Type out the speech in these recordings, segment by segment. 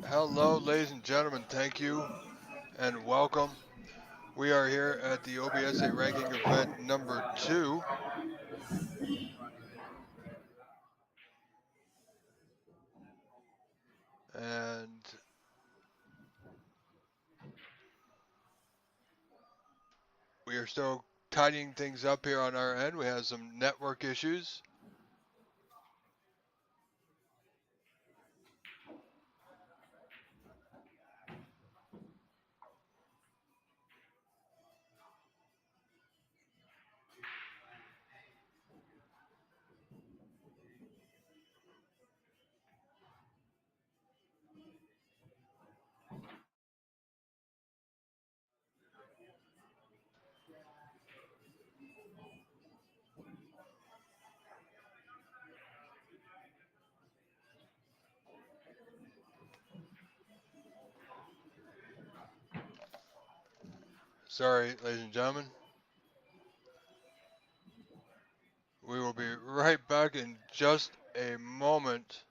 Hello, ladies and gentlemen. Thank you and welcome. We are here at the OBSA ranking event number 2. And we are still tidying things up here on our end. We have some network issues. Sorry, ladies and gentlemen. We will be right back in just a moment.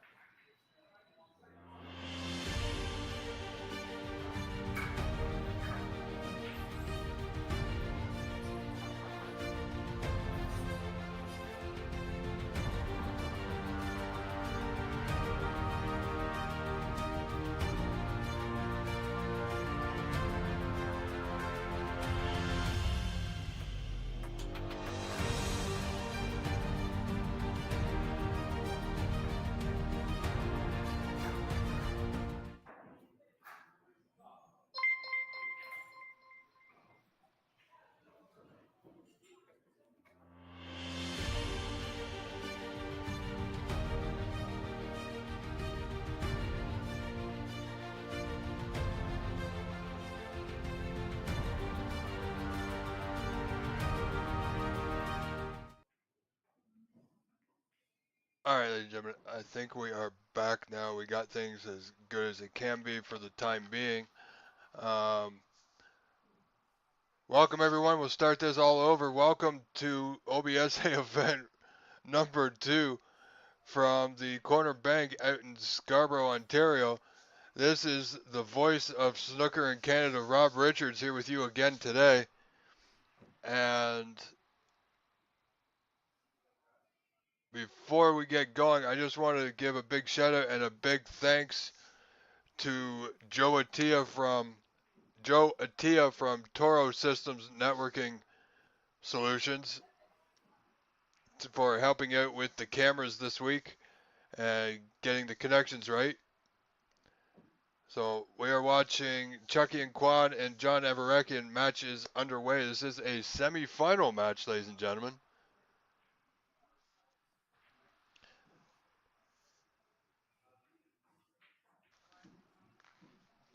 Alright, ladies and gentlemen, I think we are back now. We got things as good as it can be for the time being. Welcome everyone. We'll start this all over. Welcome to OBSA event number 2 from the Corner Bank out in Scarborough, Ontario. This is the voice of snooker in Canada, Rob Richards, here with you again today. And before we get going, I just want to give a big shout out and a big thanks to Joe Attia from Toro Systems Networking Solutions for helping out with the cameras this week and getting the connections right. So we are watching Chucky and Quan and John Everen matches underway. This is a semi-final match, ladies and gentlemen.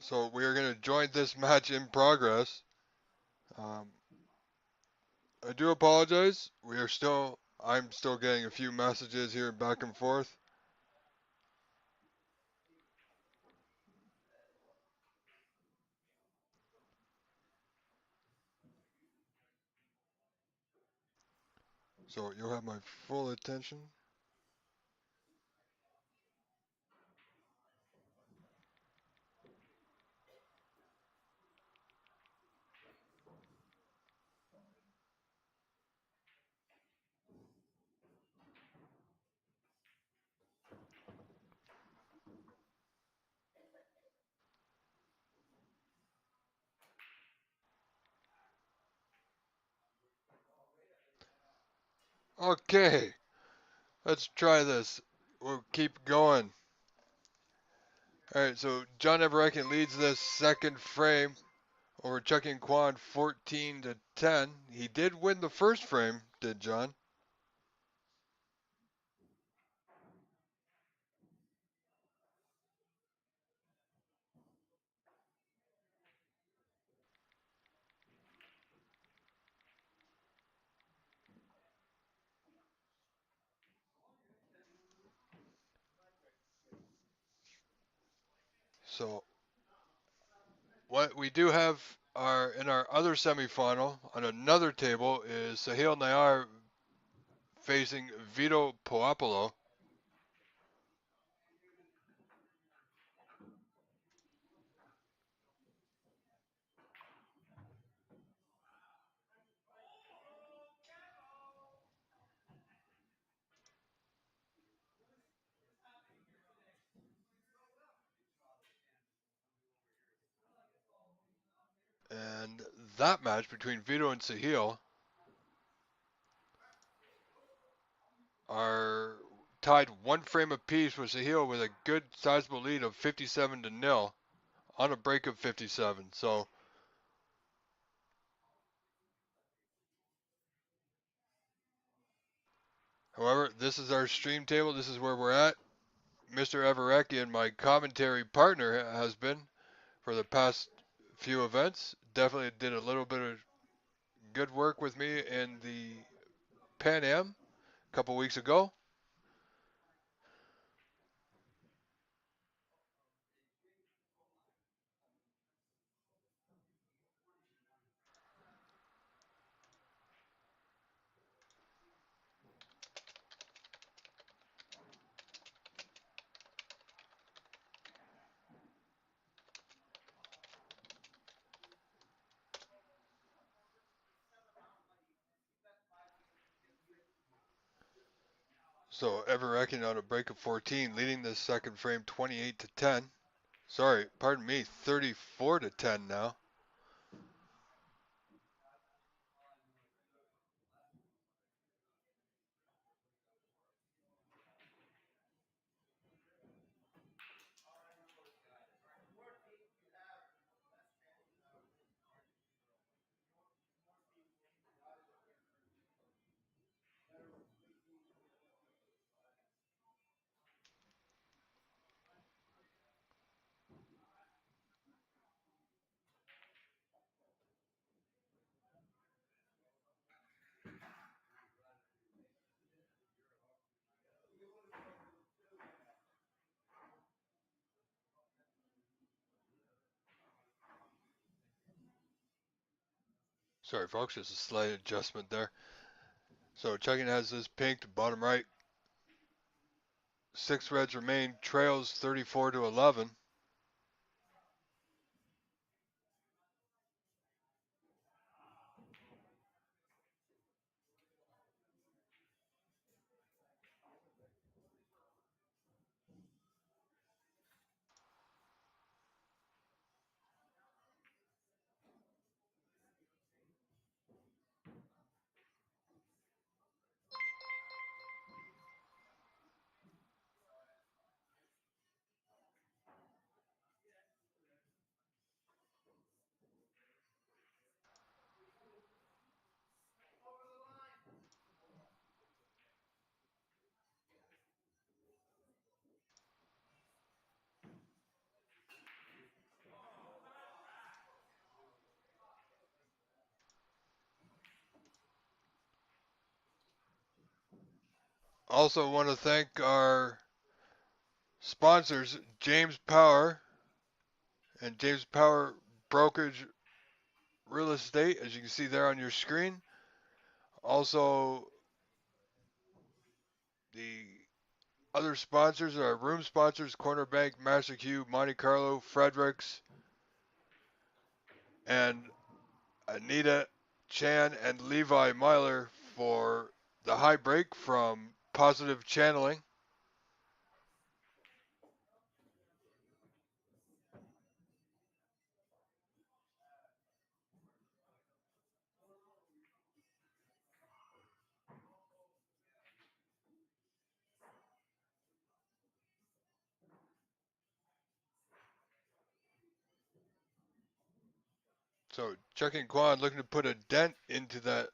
So we are going to join this match in progress. I do apologize. I'm still getting a few messages here back and forth. So you'll have my full attention. Okay, let's try this. We'll keep going. Alright, so John Everen leads this second frame over Chucky and Quan 14-10. He did win the first frame, did John? So what we do have in our other semifinal on another table is Sahil Nayar facing Vito Poapolo. And that match between Vito and Sahil are tied one frame apiece with Sahil with a good sizable lead of 57-0 on a break of 57. So, however, this is our stream table. This is where we're at. Mr. Everecki, my commentary partner, has been for the past few events. Definitely did a little bit of good work with me in the Pan Am a couple weeks ago. So Everecki on a break of 14, leading the second frame 28-10. Sorry, pardon me, 34-10 now. Sorry, folks, just a slight adjustment there. So Chucky has this pinked bottom right. 6 reds remain, trails 34-11. Also want to thank our sponsors, James Power and James Power Brokerage Real Estate, as you can see there on your screen. Also, the other sponsors are room sponsors, Corner Bank, Master Q, Monte Carlo, Fredericks, and Anita Chan and Levi Myler for the high break from Positive Channeling. So Chucky and Quan looking to put a dent into that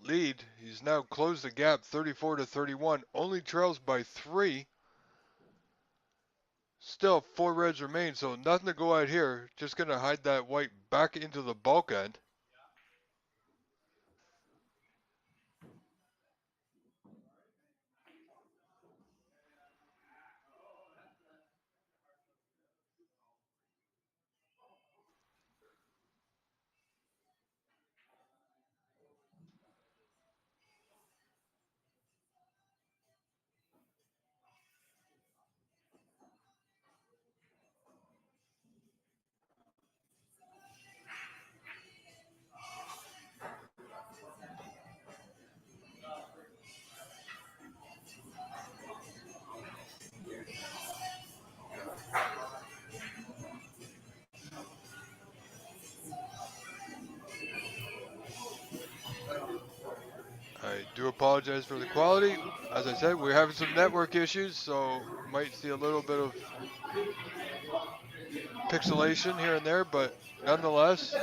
lead. He's now closed the gap 34-31, only trails by 3. Still 4 reds remain, so nothing to go out here. Just going to hide that white back into the bulk end. Do apologize for the quality. As I said, we're having some network issues, so might see a little bit of pixelation here and there, but nonetheless,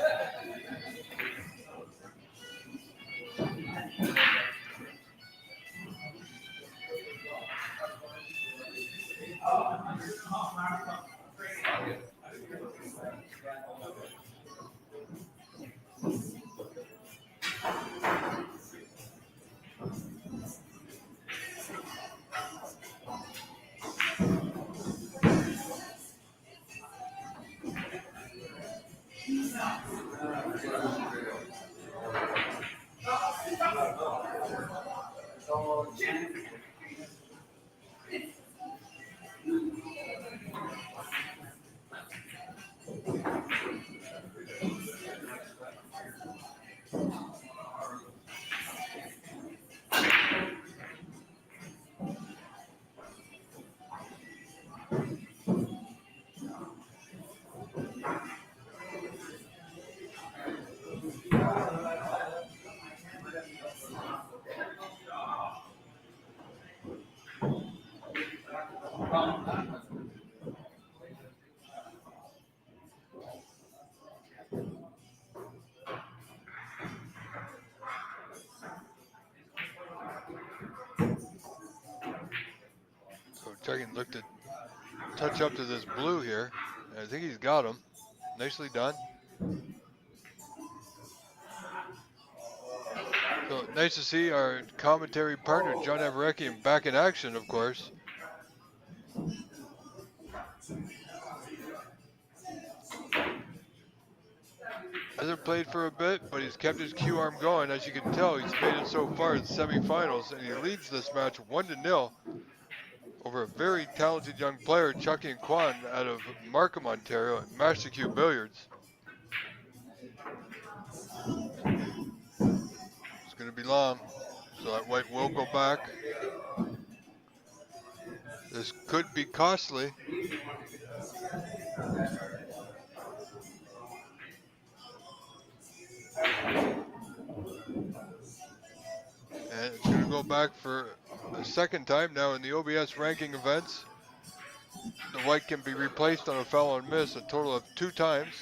so Chucky looked to touch up to this blue here. I think he's got him. Nicely done. So nice to see our commentary partner, John Everecki, back in action, of course. Hasn't played for a bit, but he's kept his Q arm going. As you can tell, he's made it so far in the semifinals, and he leads this match 1-0 over a very talented young player, Chucky and Quan, out of Markham, Ontario, at Master Q Billiards. It's going to be long, so that white will go back. This could be costly. And it's going to go back for a second time now in the OBS ranking events. The white can be replaced on a foul and miss a total of 2 times.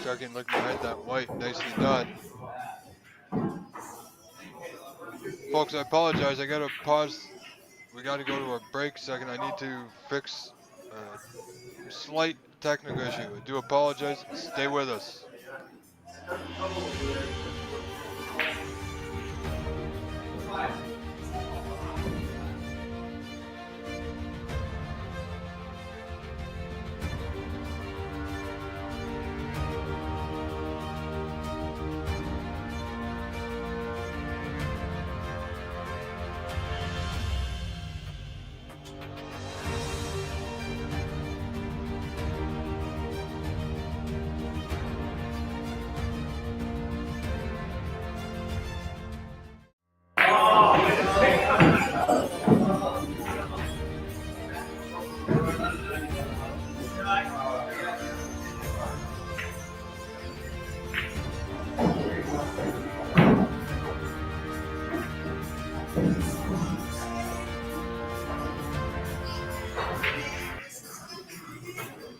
Chucky looking behind that white, nicely done. Folks, I apologize, I gotta pause. We gotta go to a break second. I need to fix a slight technical issue. I do apologize, stay with us.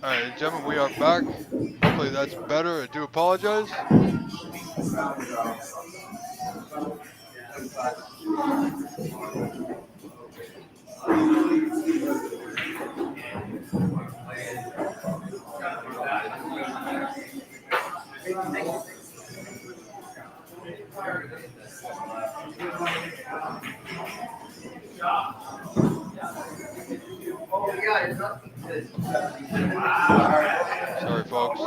Alright, gentlemen, we are back. Hopefully that's better. I do apologize. Sorry, folks.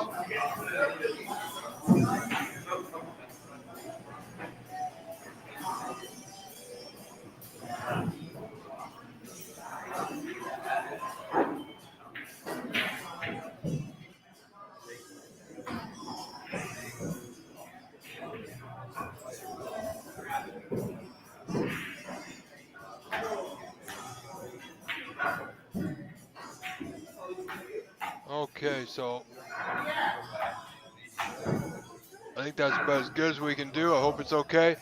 Okay, so I think that's about as good as we can do. I hope it's okay.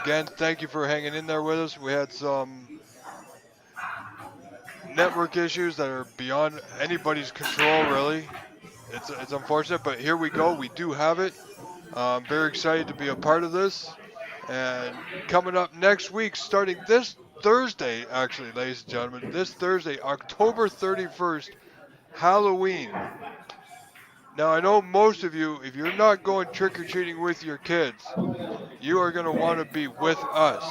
Again, thank you for hanging in there with us. We had some network issues that are beyond anybody's control, really. It's unfortunate, but here we go. We do have it. I'm very excited to be a part of this. And coming up next week, starting this Thursday, actually, ladies and gentlemen, this Thursday, October 31st, Halloween. Now, I know most of you, if you're not going trick-or-treating with your kids, you are going to want to be with us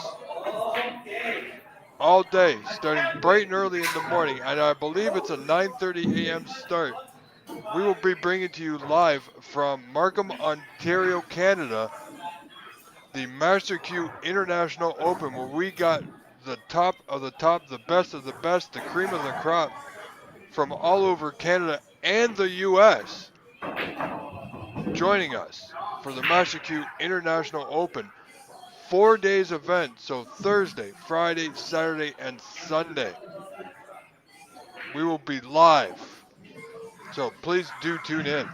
all day, starting bright and early in the morning. And I believe it's a 9:30 a.m. start. We will be bringing to you live from Markham, Ontario, Canada, the Master Q International Open, where we got the top of the top, the best of the best, the cream of the crop from all over Canada and the U.S. joining us for the Master Q International Open. 4 days event, so Thursday, Friday, Saturday, and Sunday. We will be live, so please do tune in.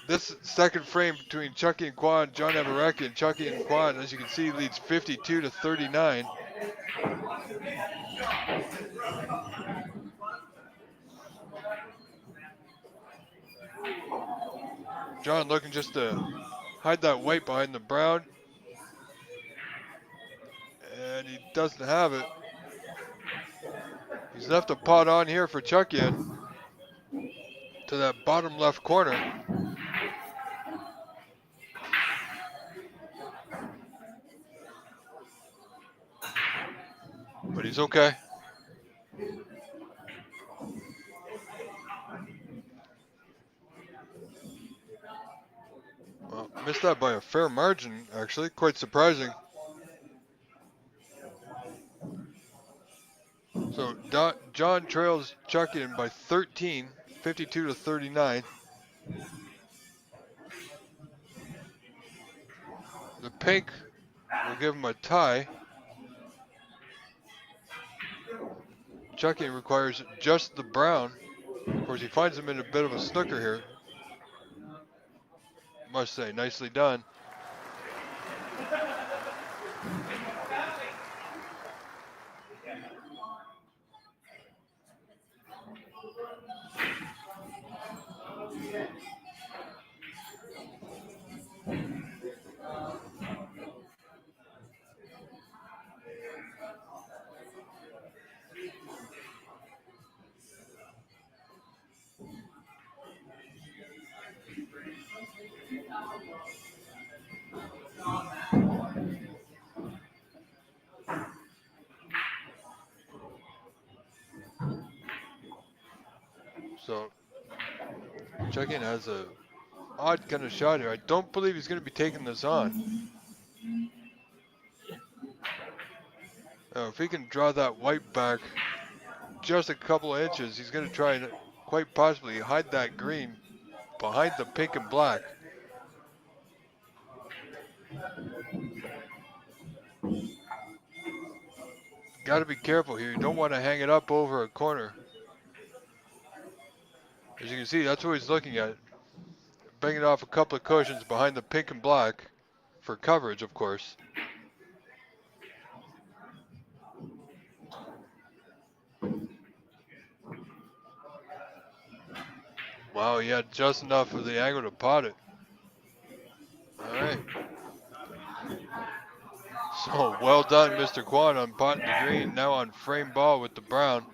This second frame between Chucky and Quan, John Everek and Chucky and Quan, as you can see, leads 52-39. John looking just to hide that white behind the brown, and he doesn't have it. He's left a pot on here for Chucky in to that bottom left corner. But he's okay. Well, missed that by a fair margin, actually. Quite surprising. So John trails Chucky in by 13, 52-39. The pink will give him a tie. Chucky requires just the brown. Of course, he finds him in a bit of a snooker here. Must say, nicely done. So Chucky has a odd kind of shot here. I don't believe he's going to be taking this on. If he can draw that white back just a couple of inches, he's going to try and quite possibly hide that green behind the pink and black. Got to be careful here. You don't want to hang it up over a corner. As you can see, that's what he's looking at. Banging off a couple of cushions behind the pink and black for coverage, of course. Wow, he had just enough of the angle to pot it. All right. So well done, Mr. Quan, on potting the green. Now on frame ball with the brown.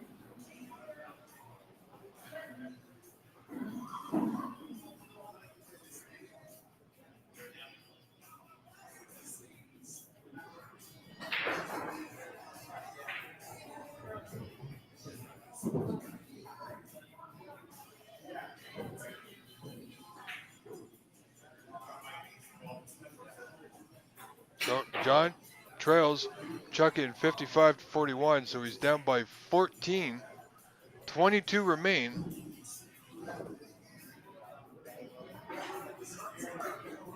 So John trails Chucky in 55-41, so he's down by 14. 22 remain.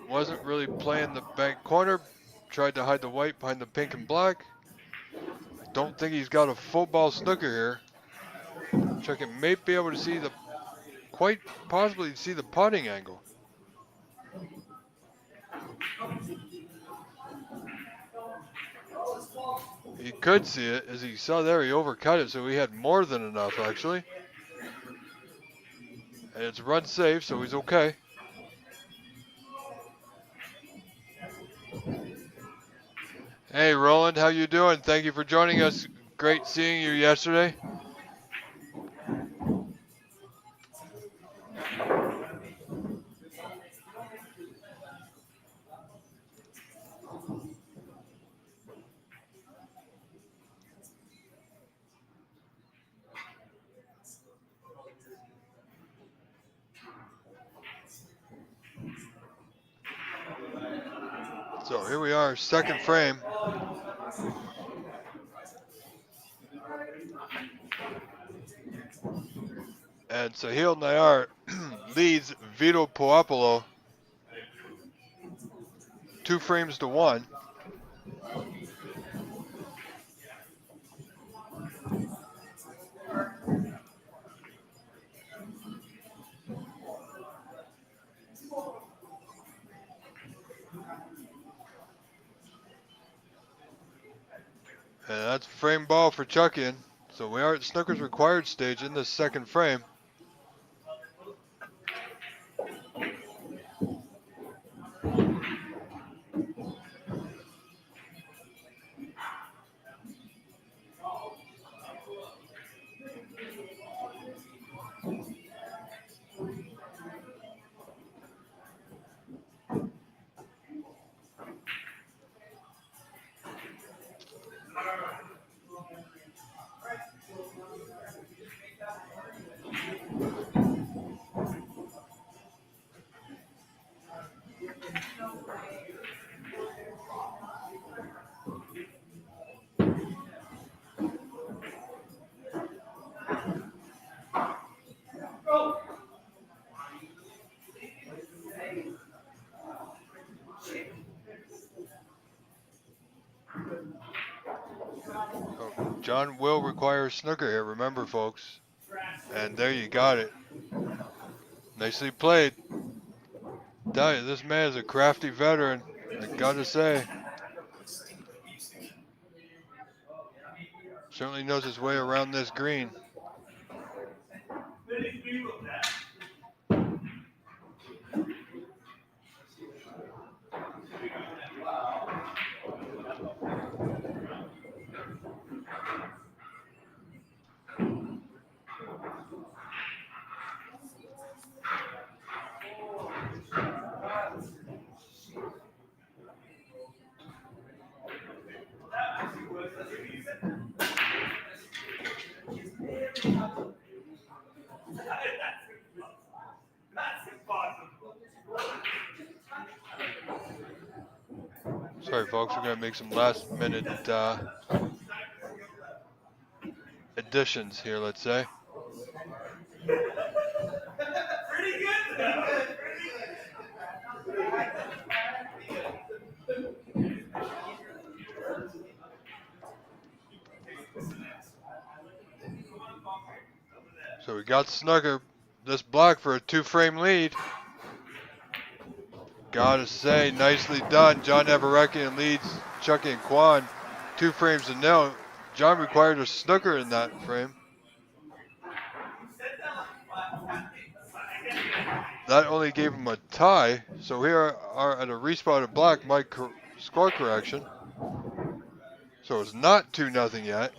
wasn't really playing the bank corner. Tried to hide the white behind the pink and black. I don't think he's got a full ball snooker here. Chucky may be able to see the, quite possibly see the putting angle. He could see it. As he saw there, he overcut it, so he had more than enough, actually. And it's run safe, so he's okay. Hey, Roland, how you doing? Thank you for joining us. Great seeing you yesterday. So here we are, second frame. And Sahil Nayar leads Vito Puopolo 2-1. And that's frame ball for Chucky. So we are at snooker's required stage in this second frame. So John will require snooker here, remember, folks. And there you got it. Nicely played. Tell you, this man is a crafty veteran, I gotta say. Certainly knows his way around this green. Sorry, folks, we're gonna make some last-minute additions here, let's say. So we got snooker, this black for a 2-frame lead. Gotta say, nicely done. John Everen leads Chucky and Quan 2-0. John required a snooker in that frame. That only gave him a tie. So here are at a respotted black, my score correction. So it's not 2-0 yet.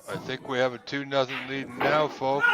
I think we have a 2-0 lead now, folks.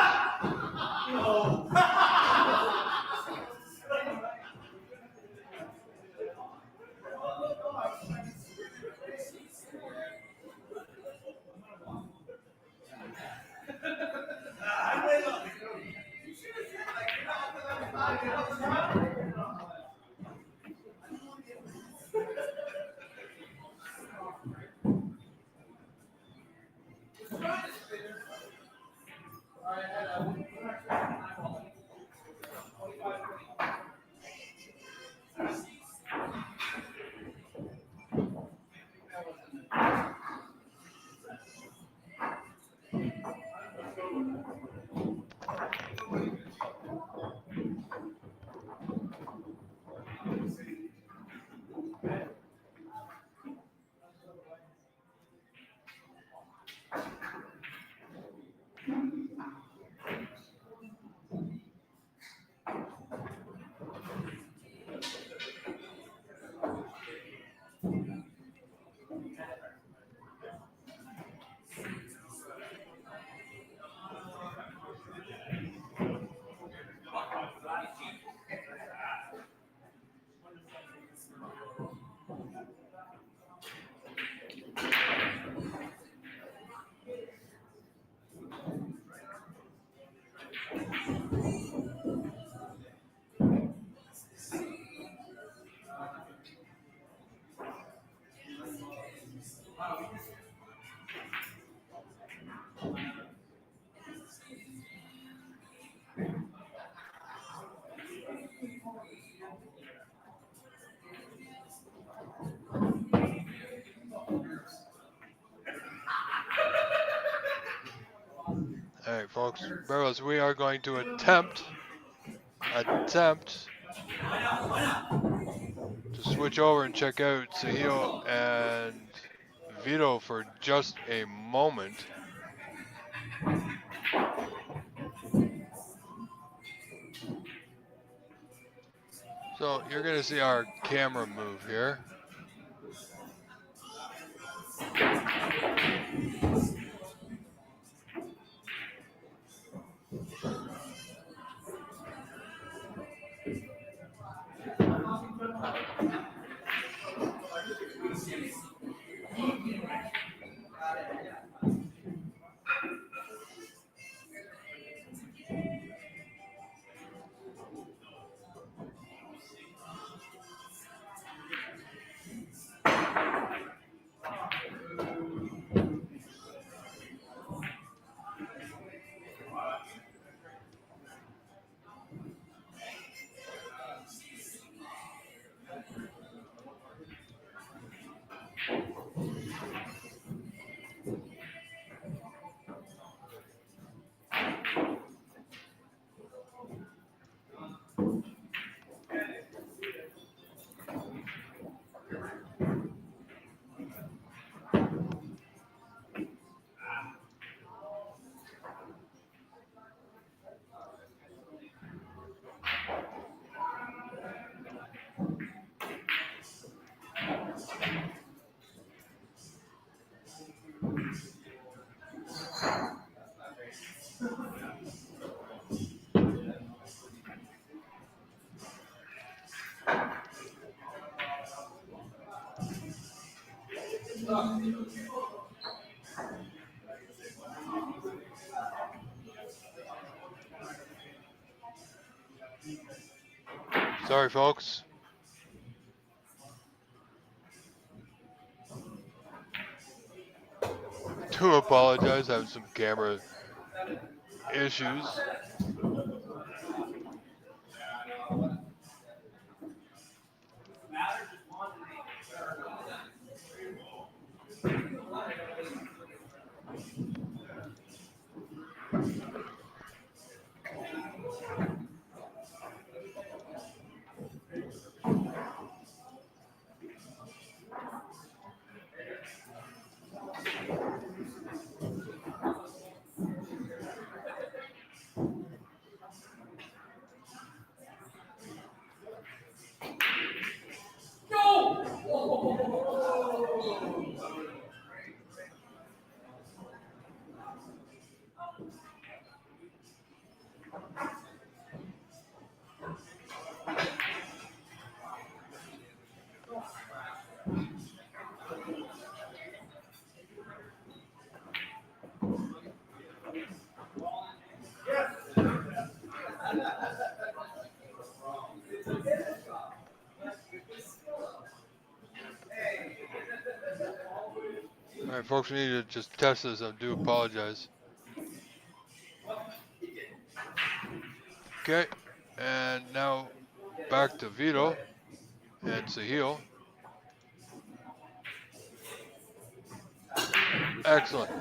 All right, folks. Barrows, we are going to attempt to switch over and check out Sahil and Vito for just a moment. So you're going to see our camera move here. Sorry, folks. Do apologize, having some camera issues. Alright, folks, we need to just test this. I do apologize. Okay, and now back to Vito and Sahil. Excellent.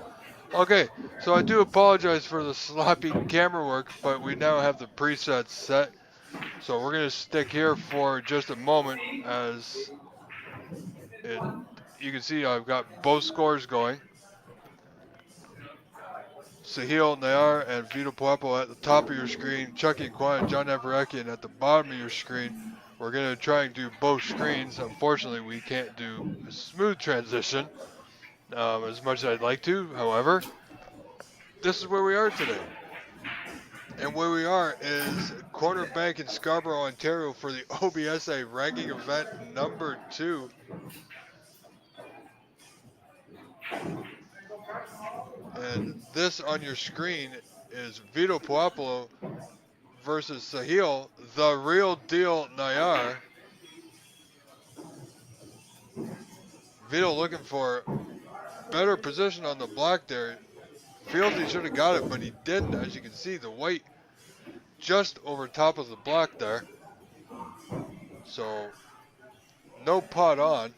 Okay, so I do apologize for the sloppy camera work, but we now have the presets set. So we're going to stick here for just a moment as you can see I've got both scores going. Sahil, Nayar, and Vito Puepo at the top of your screen. Chucky and Quan and John Evereckian at the bottom of your screen. We're going to try and do both screens. Unfortunately, we can't do a smooth transition as much as I'd like to. However, this is where we are today. And where we are is Corner Bank in Scarborough, Ontario for the OBSA ranking event number 2. And this on your screen is Vito Puapolo versus Sahil, the real deal Nayar. Vito looking for better position on the block there. Feels he should have got it, but he didn't. As you can see, the white just over top of the block there. So, no pot on.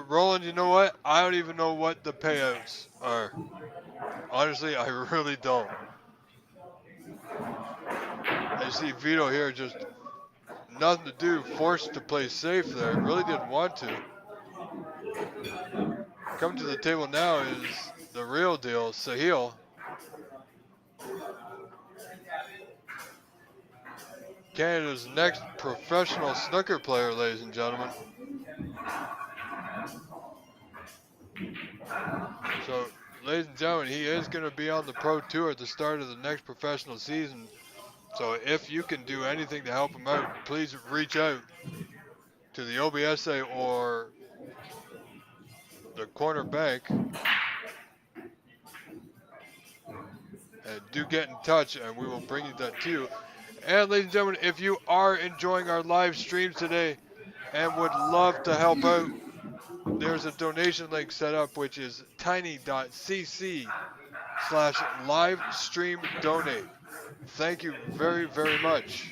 Roland, you know what? I don't even know what the payouts are. Honestly, I really don't. I see Vito here just nothing to do, forced to play safe there. Really didn't want to. Coming to the table now is the real deal, Sahil. Canada's next professional snooker player, ladies and gentlemen. So, ladies and gentlemen, he is going to be on the Pro Tour at the start of the next professional season. So if you can do anything to help him out, please reach out to the OBSA or the Corner Bank. And do get in touch and we will bring you that to you. And ladies and gentlemen, if you are enjoying our live streams today and would love to help out, there's a donation link set up, which is tiny.cc/livestreamdonate. Thank you very, very much.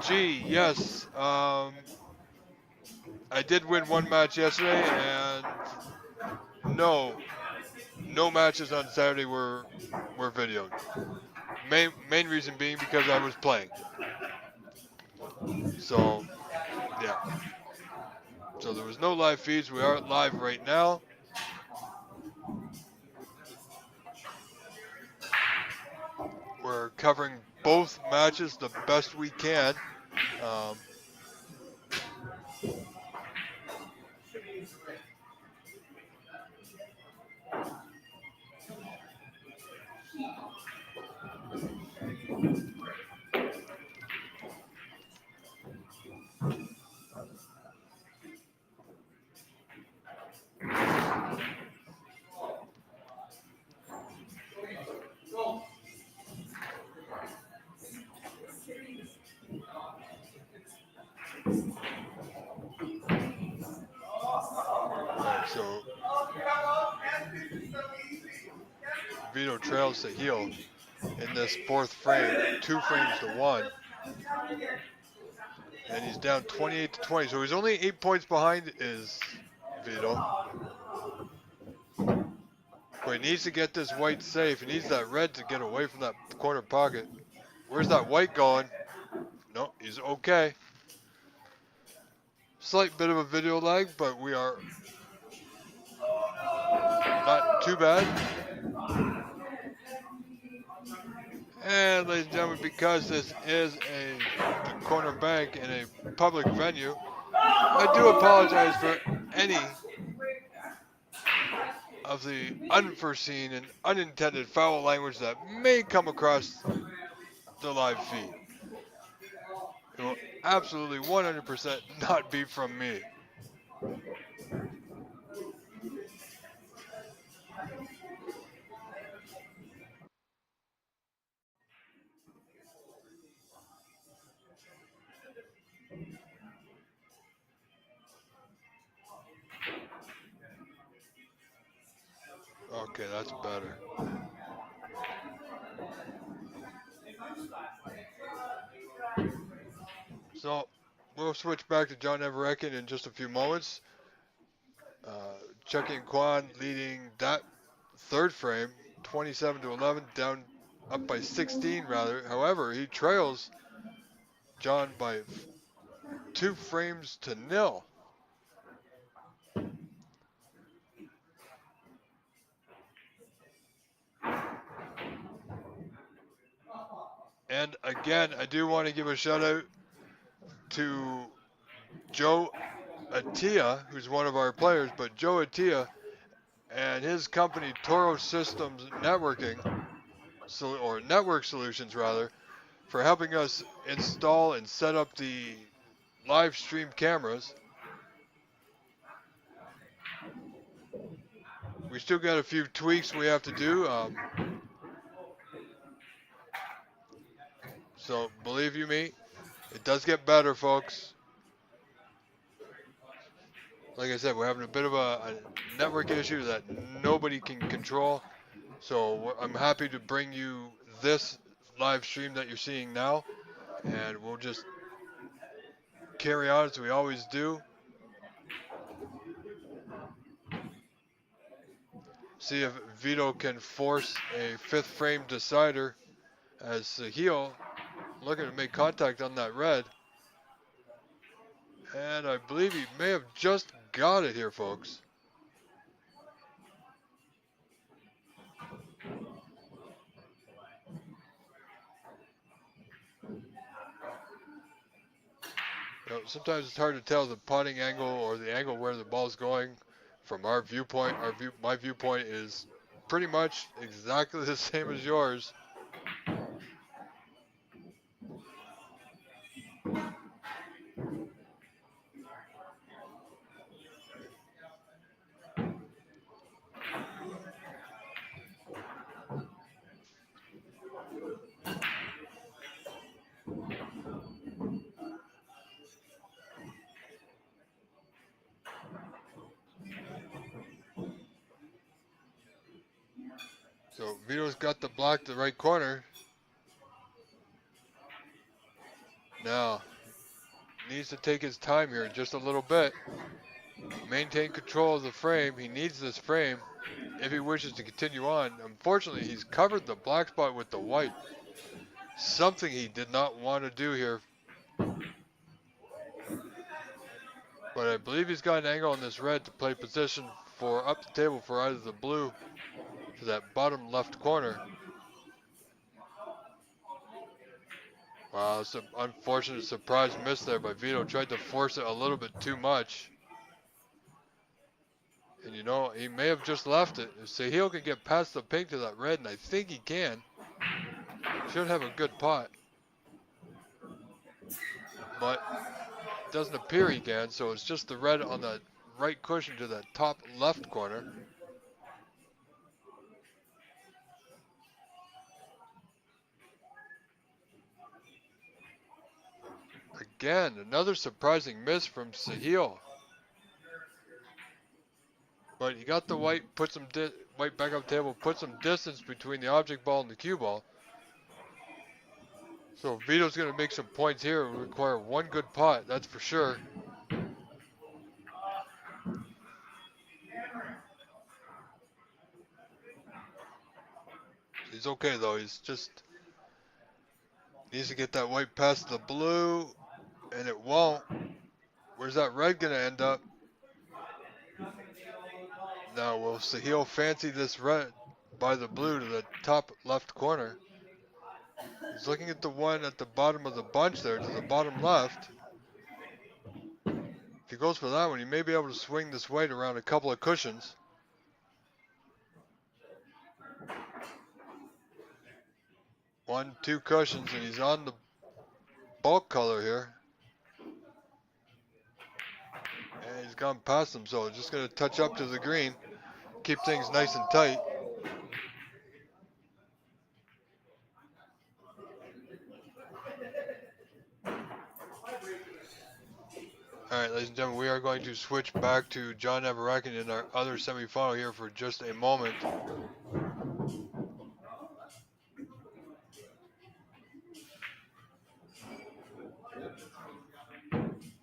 Gee, yes. I did win one match yesterday, and no matches on Saturday were videoed. Main reason being because I was playing. So, yeah. So there was no live feeds. We are live right now. We're covering both matches the best we can. Alright, so Vito trails Sahil in this fourth frame, 2 frames to 1. And he's down 28-20, so he's only 8 points behind is Vito. But he needs to get this white safe. He needs that red to get away from that corner pocket. Where's that white going? No, he's okay. Slight bit of a video lag, but we are not too bad. And ladies and And because this is the corner bank in a public venue, I do apologize for any of the unforeseen and unintended foul language that may come across the live feed. It will absolutely 100% not be from me. Okay, that's better. So, we'll switch back to John Everett in just a few moments. Chucky and Quan leading that third frame, 27 to 11, down up by 16 rather. However, he trails John by 2 frames to 0. And again, I do want to give a shout out to Joe Atia, who's one of our players, but Joe Atia and his company Toro Systems Networking, or Network Solutions rather, for helping us install and set up the live stream cameras. We still got a few tweaks we have to do. So believe you me, it does get better, folks. Like I said, we're having a bit of a network issue that nobody can control. So I'm happy to bring you this live stream that you're seeing now. And we'll just carry on as we always do. See if Vito can force a 5th frame decider as Sahil looking to make contact on that red. And I believe he may have just got it here, folks. You know, sometimes it's hard to tell the putting angle or the angle where the ball's going from our viewpoint. My viewpoint is pretty much exactly the same as yours. So Vito's got the block to the right corner. Now, needs to take his time here just a little bit. Maintain control of the frame. He needs this frame if he wishes to continue on. Unfortunately, he's covered the black spot with the white. Something he did not want to do here. But I believe he's got an angle on this red to play position for up the table for either the blue to that bottom left corner. Wow, some unfortunate surprise miss there by Vito. Tried to force it a little bit too much. And you know, he may have just left it. If Sahil can get past the pink to that red, and I think he can, should have a good pot. But it doesn't appear he can, so it's just the red on the right cushion to that top left corner. Again, another surprising miss from Sahil. But he got the white, put some white back up table, put some distance between the object ball and the cue ball. So Vito's going to make some points here. It will require one good pot, that's for sure. He's okay though. He's just needs to get that white past the blue, and it won't. Where's that red going to end up? Now will Sahil fancy this red by the blue to the top left corner? He's looking at the one at the bottom of the bunch there, to the bottom left. If he goes for that one, he may be able to swing this weight around a couple of cushions. 1, 2 cushions, and he's on the bulk color here. And he's gone past them, so just going to touch up to the green. Keep things nice and tight. Alright, ladies and gentlemen, we are going to switch back to John Everen in our other semifinal here for just a moment.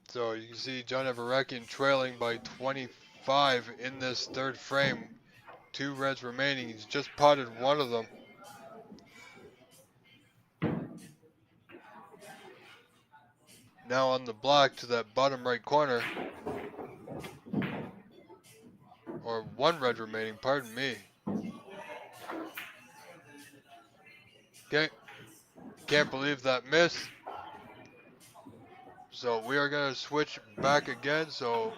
So you can see John Everen trailing by 25 in this third frame. 2 reds remaining. He's just potted one of them. Now on the black to that bottom right corner. Or 1 red remaining, pardon me. Okay. Can't believe that miss. So we are going to switch back again. So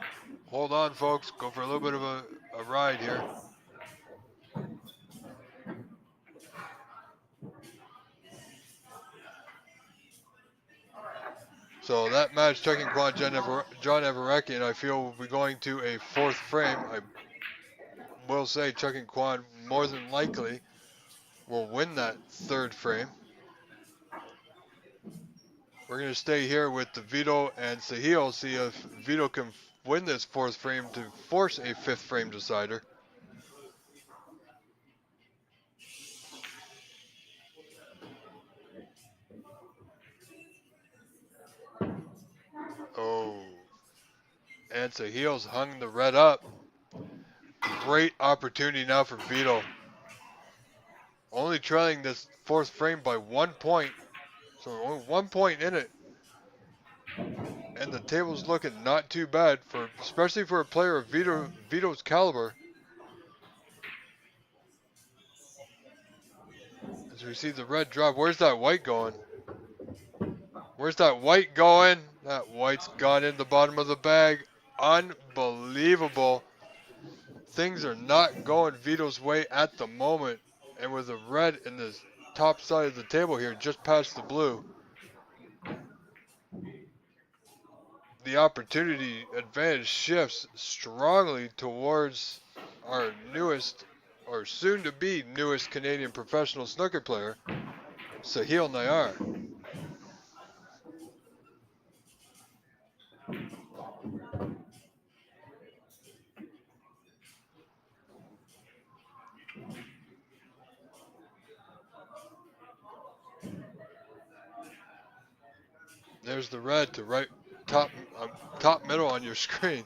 hold on, folks. Go for a little bit of a ride here. So that match, Chucky and Quan, John Everen, I feel will be going to a 4th frame. I will say Chucky and Quan more than likely will win that 3rd frame. We're going to stay here with the Vito and Sahil, see if Vito can win this 4th frame to force a 5th frame decider. Oh. And Sahil's hung the red up. Great opportunity now for Vito. Only trailing this 4th frame by 1 point. So only 1 point in it. And the table's looking not too bad, for especially for a player of Vito's caliber. As we see the red drop, where's that white going? Where's that white going? That white's gone in the bottom of the bag. Unbelievable. Things are not going Vito's way at the moment. And with the red in the top side of the table here, just past the blue, the opportunity advantage shifts strongly towards our newest, or soon-to-be newest Canadian professional snooker player, Sahil Nayar. There's the red to right top middle on your screen.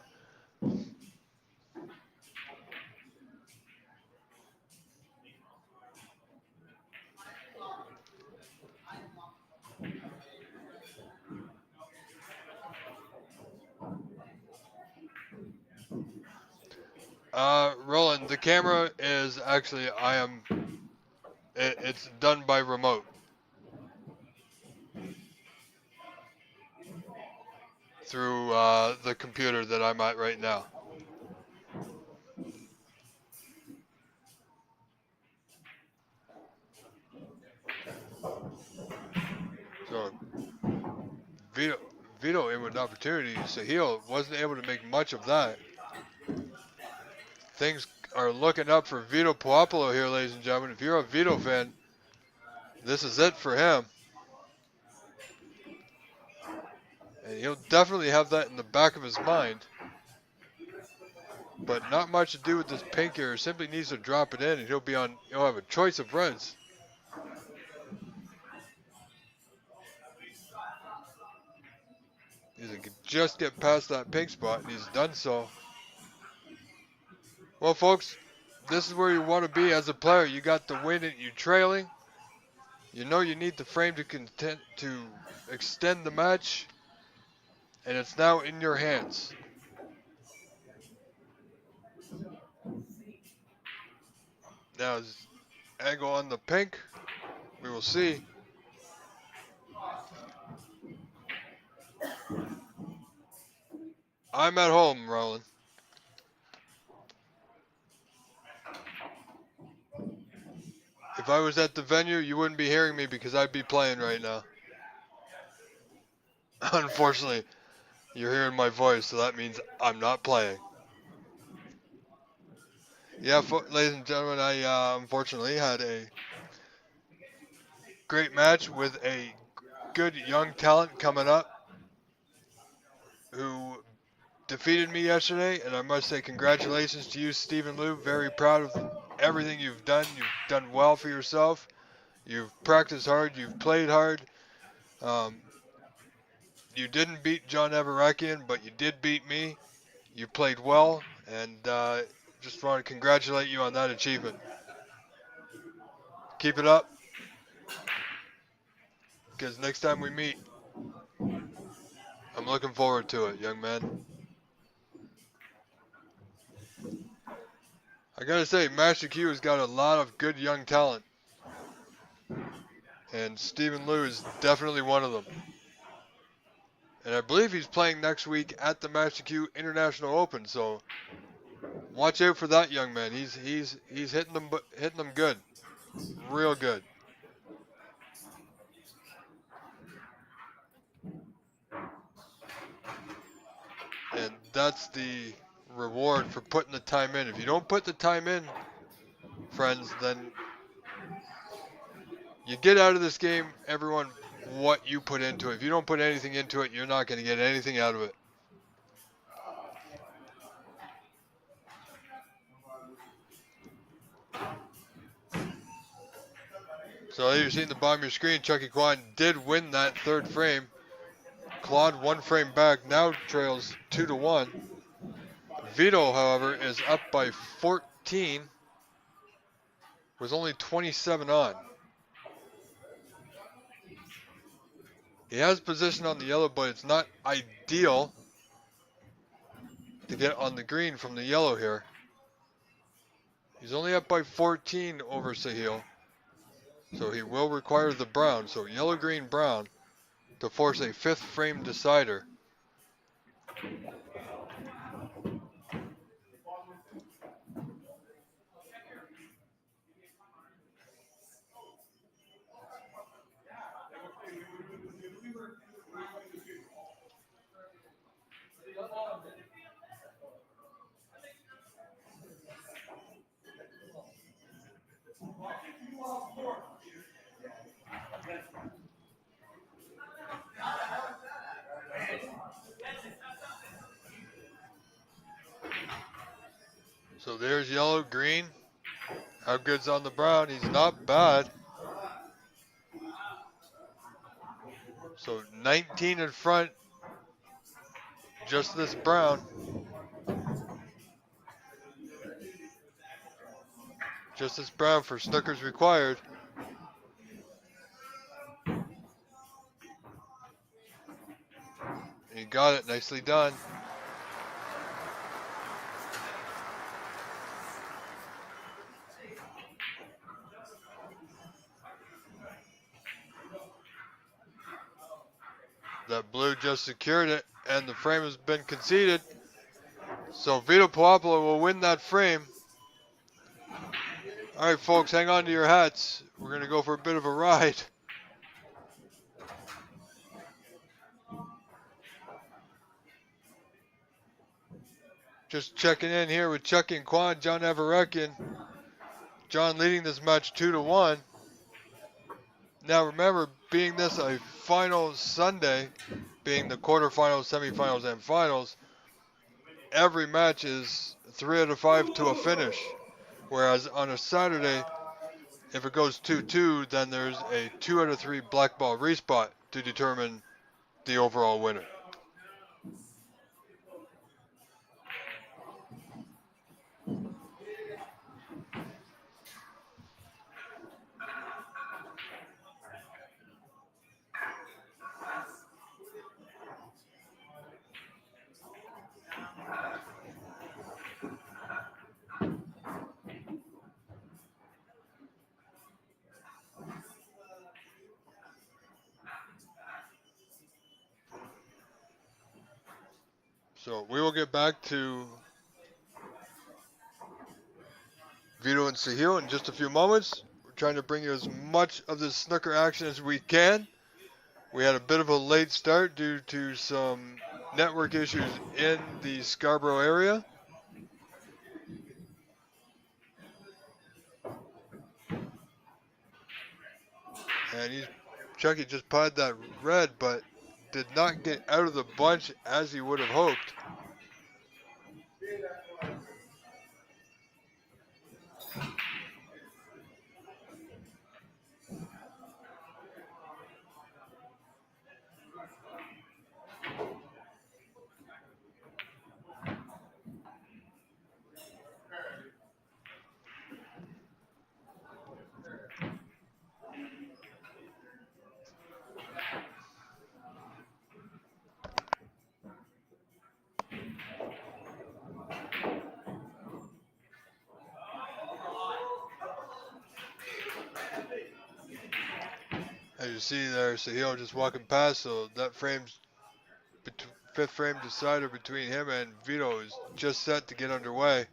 Roland, the camera is actually, it's done by remote. Through the computer that I'm at right now. So Vito in with an opportunity. Sahil wasn't able to make much of that. Things are looking up for Vito Puopolo here, ladies and gentlemen. If you're a Vito fan, this is it for him. And he'll definitely have that in the back of his mind. But not much to do with this pink here. Simply needs to drop it in and he'll have a choice of reds. He can just get past that pink spot, and he's done so. Well, folks, this is where you want to be as a player. You got the win and you're trailing. You know you need the frame to extend the match, and it's now in your hands. Now, angle on the pink, we will see. I'm at home, Roland. If I was at the venue, you wouldn't be hearing me because I'd be playing right now. Unfortunately, you're hearing my voice, so that means I'm not playing. Yeah, ladies and gentlemen, I unfortunately had a great match with a good young talent coming up who defeated me yesterday, and I must say congratulations to you, Stephen Liu. Very proud of everything you've done. You've done well for yourself. You've practiced hard. You've played hard. Um, you didn't beat John Everakian, but you did beat me. You played well, and just want to congratulate you on that achievement. Keep it up, because next time we meet, I'm looking forward to it, young man. I gotta say, Master Q has got a lot of good young talent, and Stephen Liu is definitely one of them. And I believe he's playing next week at the Master Q International Open, so watch out for that young man. He's hitting them good, real good. And that's the reward for putting the time in. If you don't put the time in, friends, then you get out of this game, everyone, what you put into it. If you don't put anything into it, you're not going to get anything out of it. So as you're seeing the bottom of your screen, Chucky Quan did win that third frame. Claude 1 frame back, now trails 2-1. Vito, however, is up by 14 with only 27 on. He has position on the yellow, but it's not ideal to get on the green from the yellow here. He's only up by 14 over Sahil, so he will require the brown. So yellow, green, brown to force a fifth frame decider. So there's yellow, green. How good's on the brown? He's not bad. So 19 in front, just this brown. Just this brown for snookers required. He got it, nicely done. That blue just secured it, and the frame has been conceded. So Vito Puopolo will win that frame. All right, folks, hang on to your hats. We're going to go for a bit of a ride. Just checking in here with Chucky and Quan, John Everakian. John leading this match 2-1. Now remember, being this a final Sunday, being the quarterfinals, semifinals, and finals, every match is 3 out of 5 to a finish. Whereas on a Saturday, if it goes 2-2, then there's a 2 out of 3 black ball respot to determine the overall winner. So we will get back to Vito and Sahil in just a few moments. We're trying to bring you as much of the snooker action as we can. We had a bit of a late start due to some network issues in the Scarborough area. And Chucky just potted that red, but did not get out of the bunch as he would have hoped. As you see there, Sahil just walking past, so that fifth frame decider between him and Vito is just set to get underway.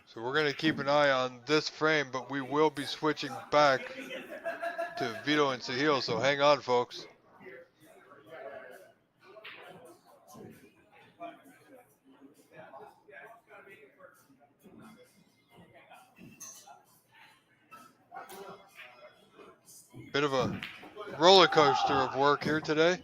So we're going to keep an eye on this frame, but we will be switching back to Vito and Sahil, so hang on, folks. Bit of a roller coaster of work here today.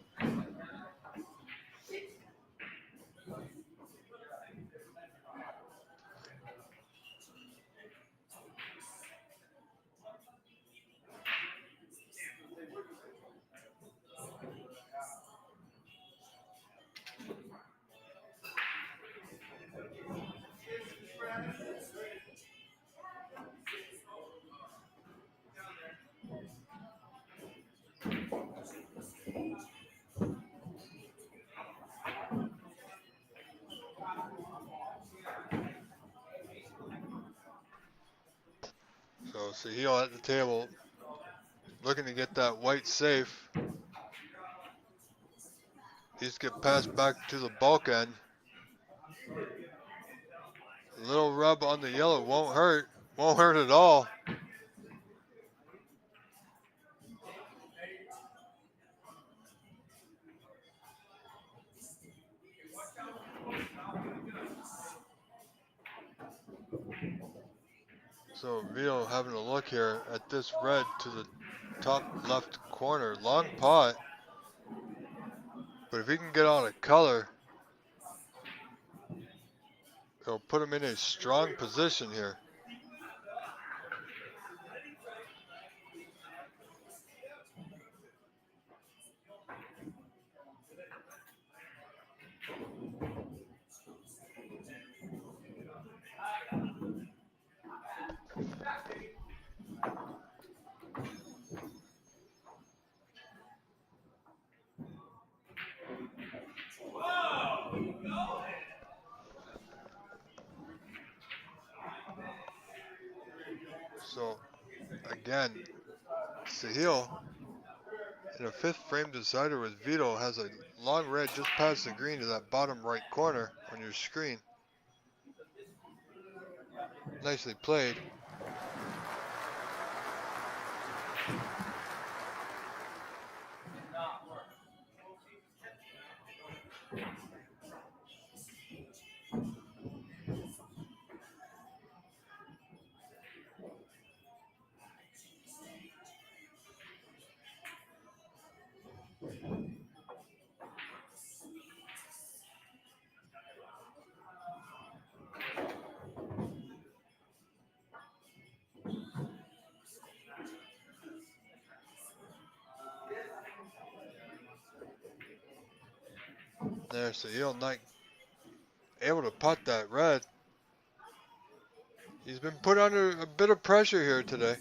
So Sahil at the table, looking to get that white safe. These get passed back to the bulk end. A little rub on the yellow won't hurt. Won't hurt at all. So Vito having a look here at this red to the top left corner. Long pot. But if he can get on a color, it'll put him in a strong position here. So again, Sahil in a fifth frame decider with Vito has a long red just past the green to that bottom right corner on your screen. Nicely played. There, Sahil not able to putt that red. He's been put under a bit of pressure here today.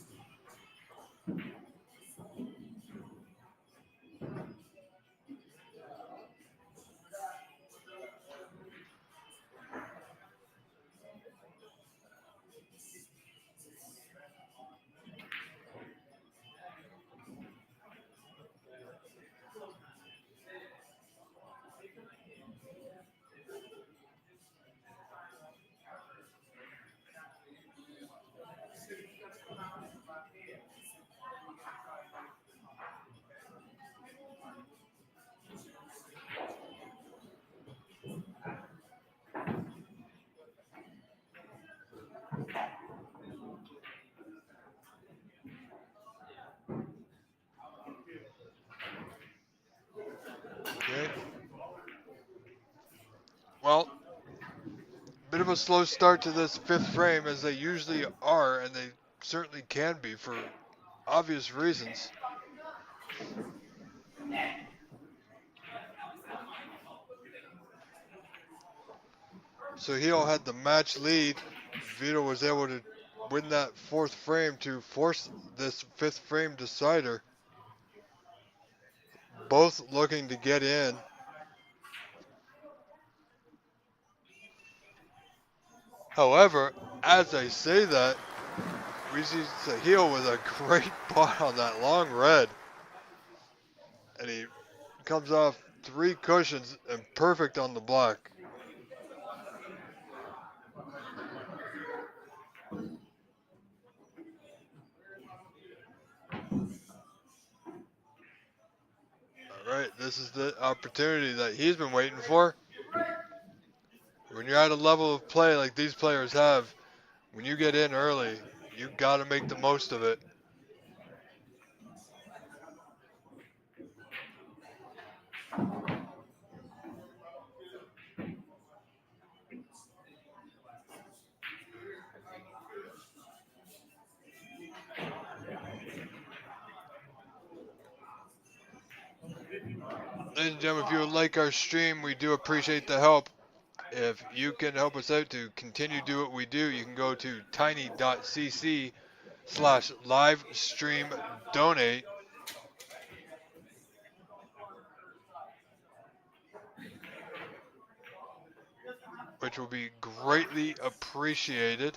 Well, bit of a slow start to this fifth frame, as they usually are, and they certainly can be for obvious reasons. So Heel had the match lead. Vito was able to win that fourth frame to force this fifth frame decider. Both looking to get in. However, as I say that, we see Sahil with a great pot on that long red. And he comes off 3 cushions and perfect on the black. Alright, this is the opportunity that he's been waiting for. When you're at a level of play like these players have, when you get in early, you gotta make the most of it. Ladies and gentlemen, if you would like our stream, we do appreciate the help. If you can help us out to continue to do what we do, you can go to tiny.cc/livestream-donate, which will be greatly appreciated.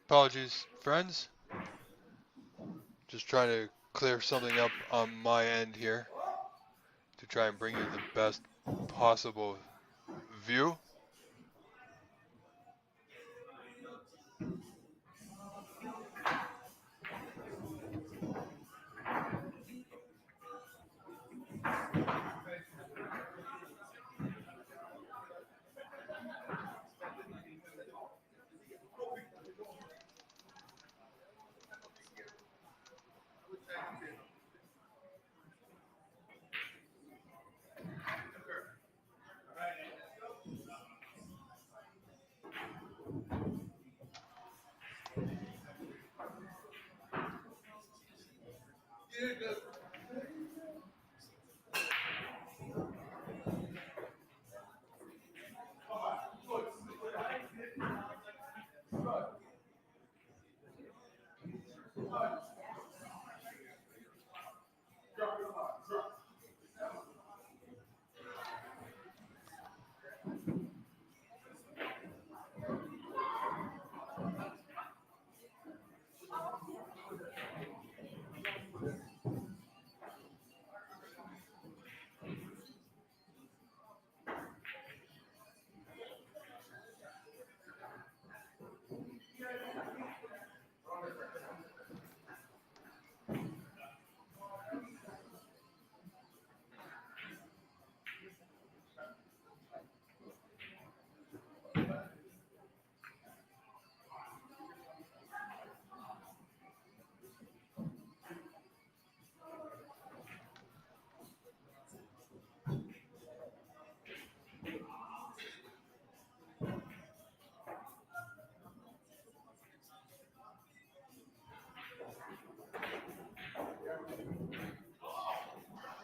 Apologies, friends. Just trying to clear something up on my end here to try and bring you the best possible view.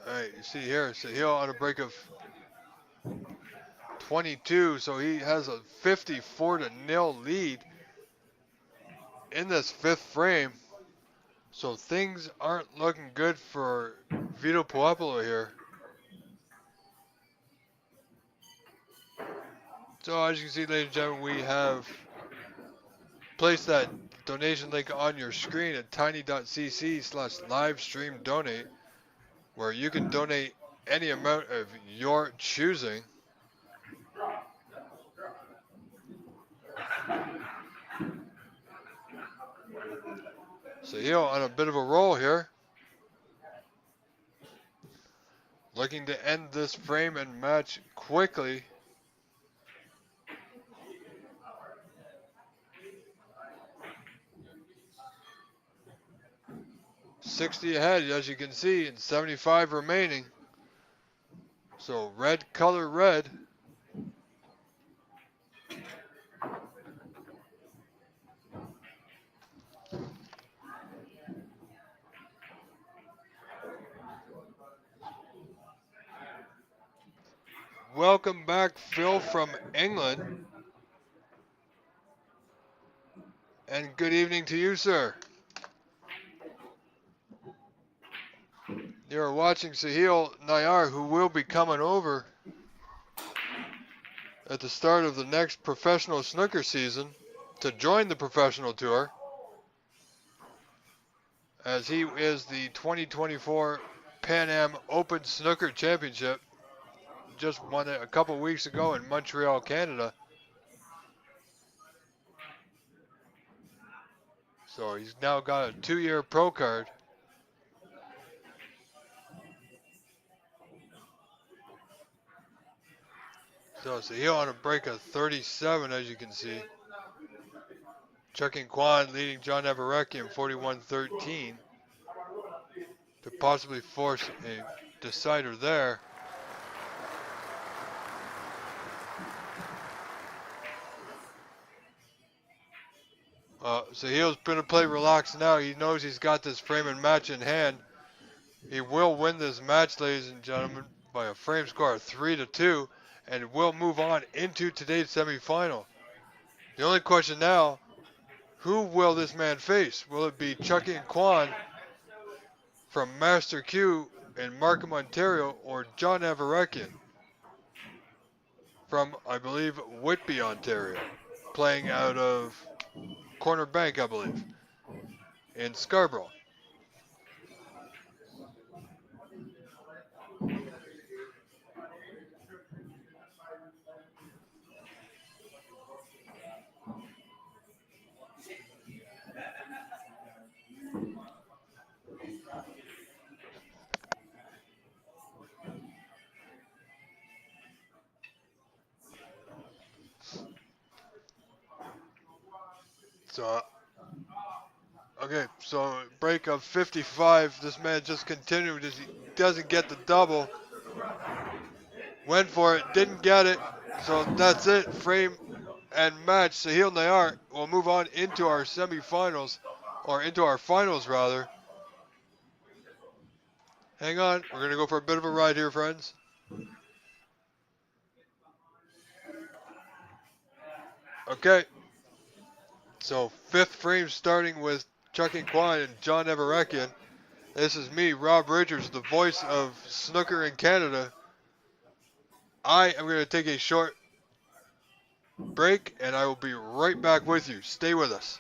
All right, you see here, Sahil on a break of 22, so he has a 54-0 lead in this fifth frame. So things aren't looking good for Vito Puopolo here. So as you can see, ladies and gentlemen, we have placed that donation link on your screen at tiny.cc/livestream-donate, where you can donate any amount of your choosing. Sahil on a bit of a roll here, looking to end this frame and match quickly. $60 ahead, as you can see, and 75 remaining. So red color red. Welcome back, Phil from England. And good evening to you, sir. You're watching Sahil Nayar, who will be coming over at the start of the next professional snooker season to join the professional tour, as he is the 2024 Pan Am Open Snooker Championship. Just won it a couple weeks ago in Montreal, Canada. So he's now got a 2-year pro card. So Sahil on a break of 37, as you can see. Chucky and Quan leading John Everen 41-13 to possibly force a decider there. Sahil's going to play relaxed now. He knows he's got this frame and match in hand. He will win this match, ladies and gentlemen, by a frame score of 3-2, and will move on into today's semifinal. The only question now, who will this man face? Will it be Chucky and Quan from Master Q in Markham, Ontario, or John Everen from, I believe, Whitby, Ontario, playing out of Corner Bank, I believe, in Scarborough. So, okay, so break of 55. This man just continued as he doesn't get the double. Went for it, didn't get it. So that's it. Frame and match. Sahil Nayar will move on into our semifinals, or into our finals rather. Hang on, we're gonna go for a bit of a ride here, friends. Okay, so fifth frame starting with Chucky and Quan and John Everekian. This is me, Rob Richards, the voice of snooker in Canada. I am going to take a short break and I will be right back with you. Stay with us.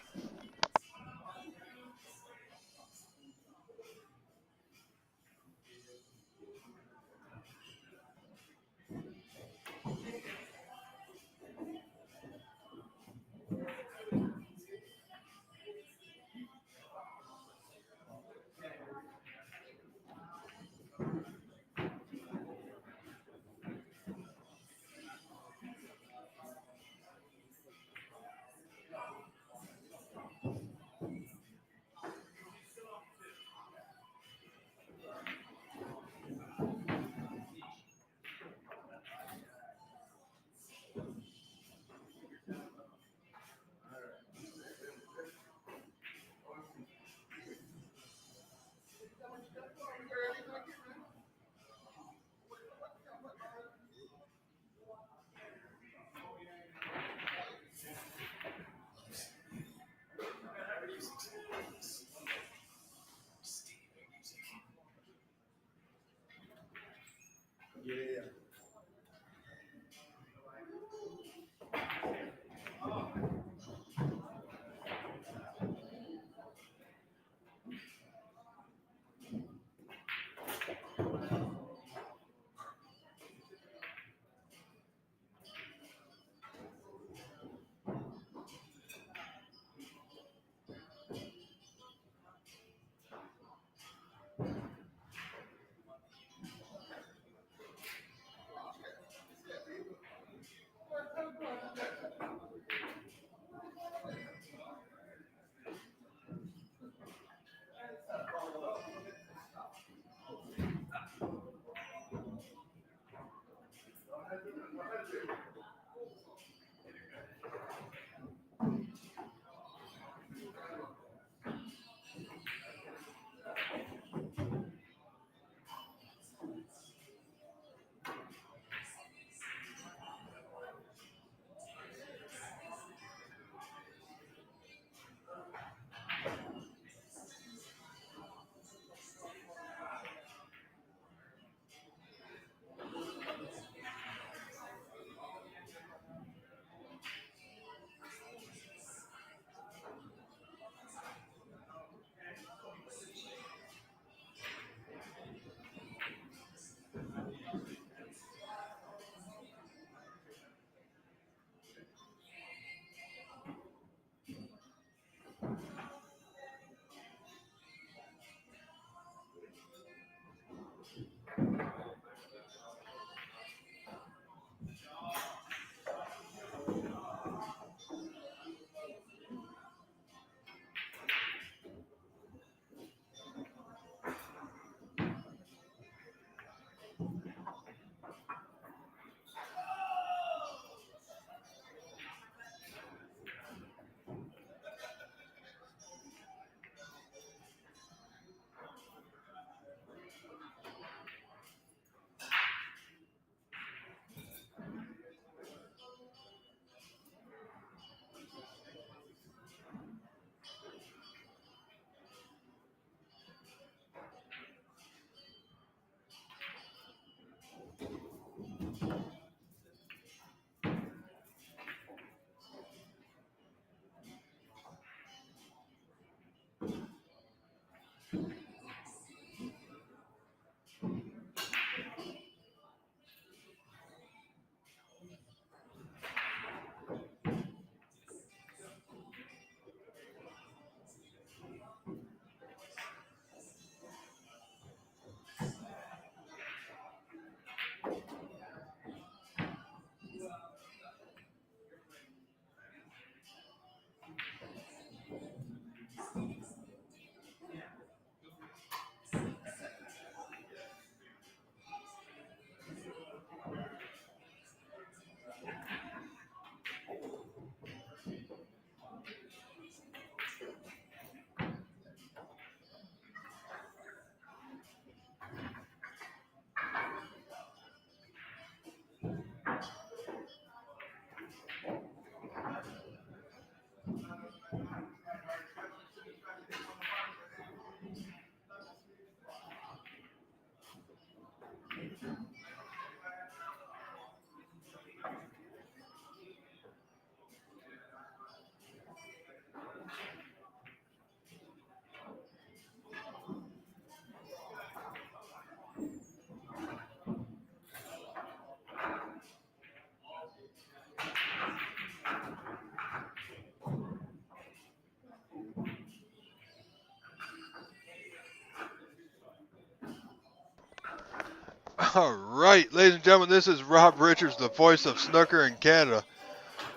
All right, ladies and gentlemen, this is Rob Richards, the voice of snooker in Canada.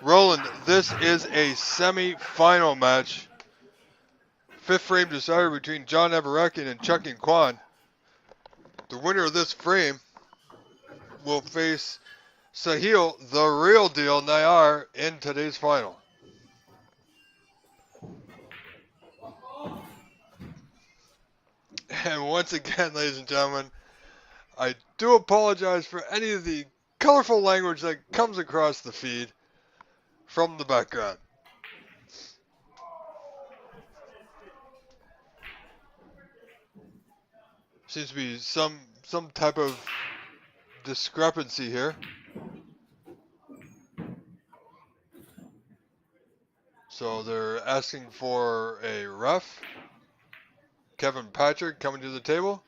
Roland, this is a semi-final match. Fifth frame decider between John Everett and Chucky and Quan. The winner of this frame will face Sahil, the real deal, Nayar, in today's final. And once again, ladies and gentlemen, I do apologize for any of the colorful language that comes across the feed from the background. Seems to be some type of discrepancy here. So they're asking for a ref. Kevin Patrick coming to the table.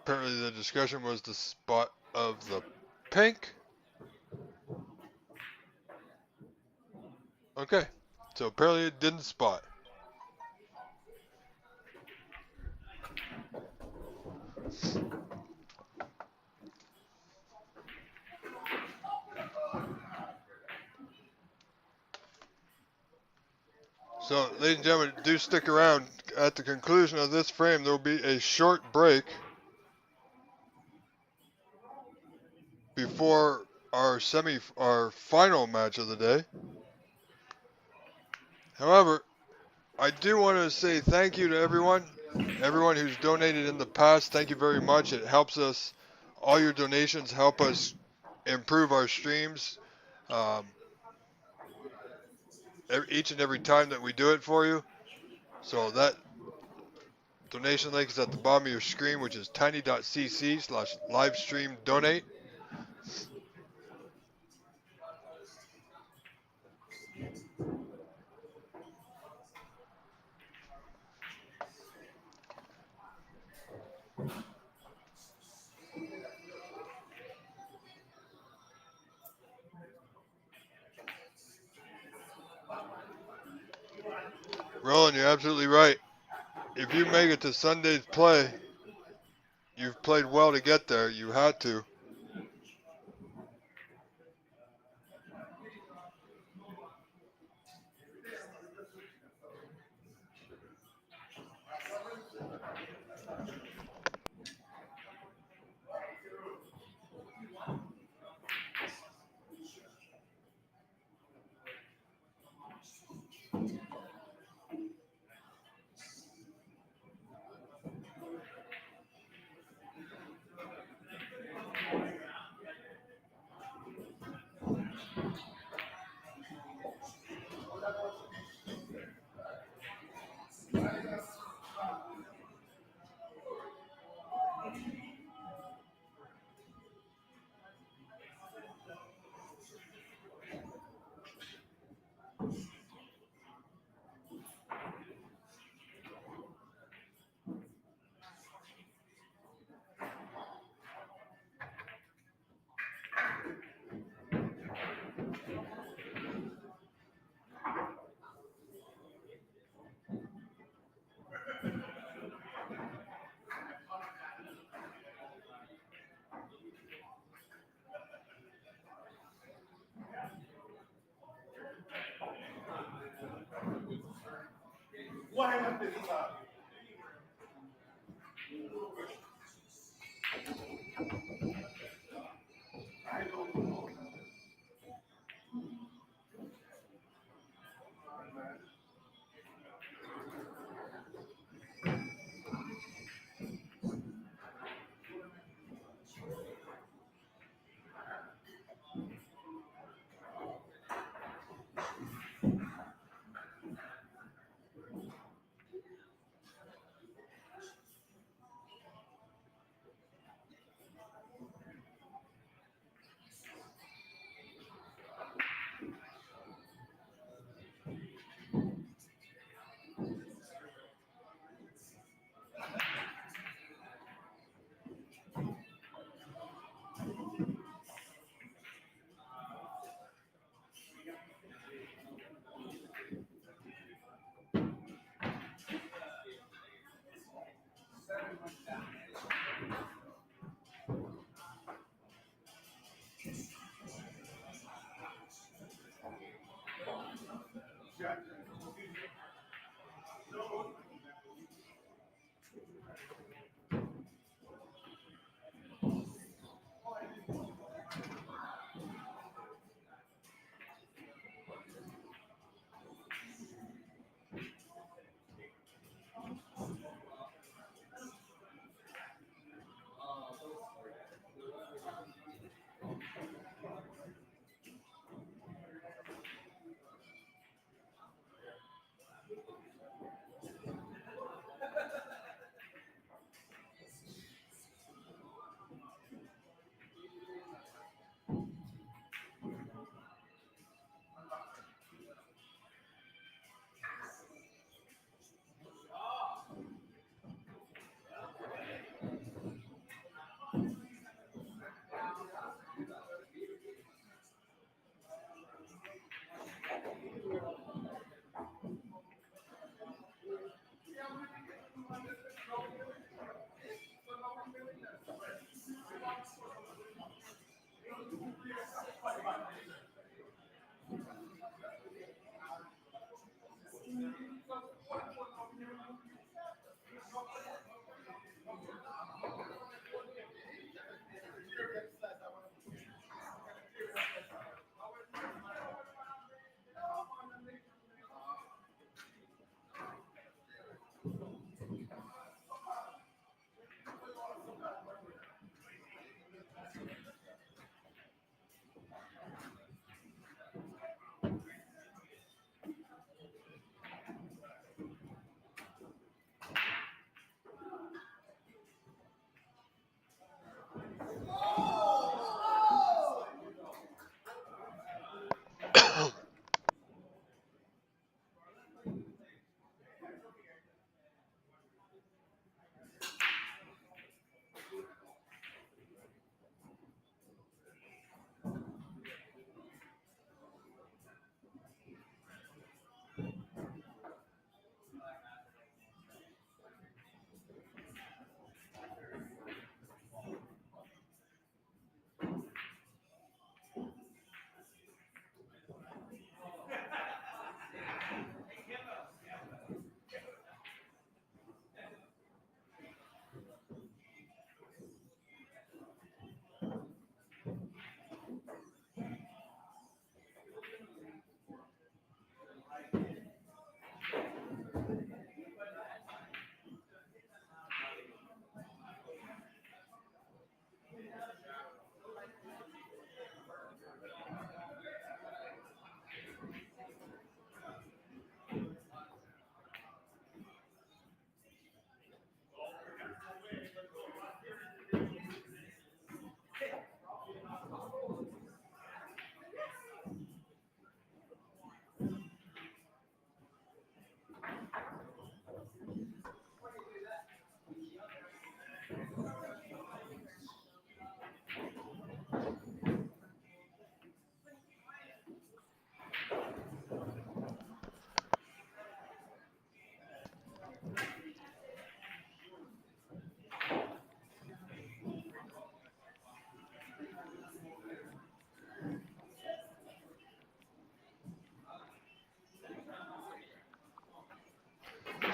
Apparently the discussion was the spot of the pink. Okay, so apparently it didn't spot. So, ladies and gentlemen, do stick around. At the conclusion of this frame, there will be a short break before our final match of the day. However, I do want to say thank you to everyone who's donated in the past. Thank you very much. It helps us. All your donations help us improve our streams each and every time that we do it for you. So that donation link is at the bottom of your screen, which is tiny.cc/livestream-donate. Roland, you're absolutely right. If you make it to Sunday's play, you've played well to get there. You had to.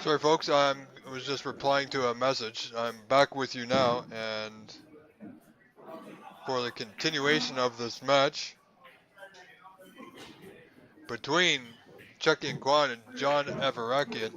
Sorry, folks. I was just replying to a message. I'm back with you now, and for the continuation of this match between Chucky and Quan and John Everen.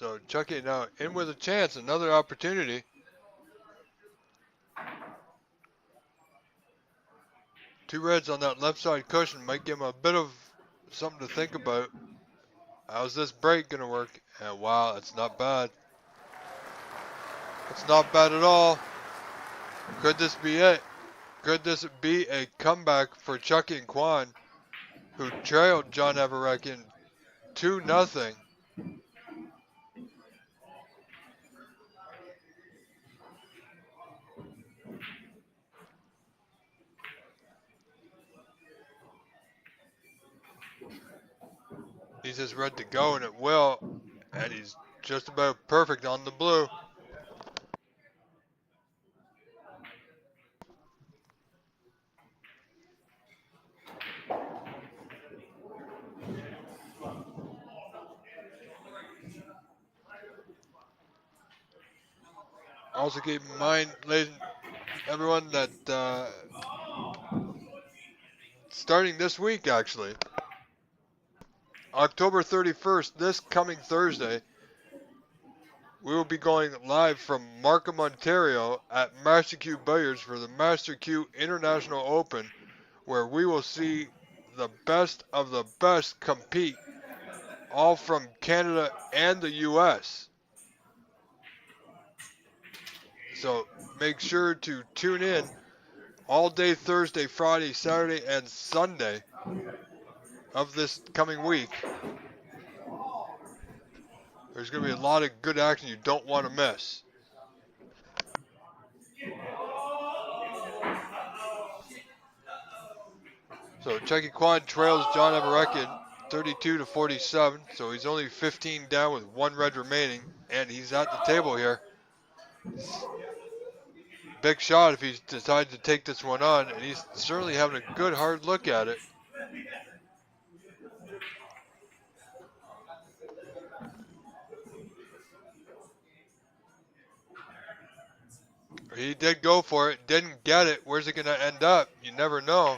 So Chucky now in with a chance, another opportunity. Two reds on that left side cushion might give him a bit of something to think about. How's this break gonna work? And wow, it's not bad. It's not bad at all. Could this be it? Could this be a comeback for Chucky and Quan, who trailed John Everett 2-0? He's just ready to go, and it will. And he's just about perfect on the blue. Also keep in mind, ladies and everyone, that starting this week, actually, October 31st, this coming Thursday, we will be going live from Markham, Ontario at Master Q Billiards for the Master Q International Open, where we will see the best of the best compete, all from Canada and the US. So make sure to tune in all day Thursday, Friday, Saturday, and Sunday of this coming week. There's going to be a lot of good action you don't want to miss. So Chucky Quan trails John Everett 32-47, so he's only 15 down with one red remaining, and he's at the table here. Big shot if he decides to take this one on, and he's certainly having a good hard look at it. He did go for it, didn't get it. Where's it going to end up? You never know.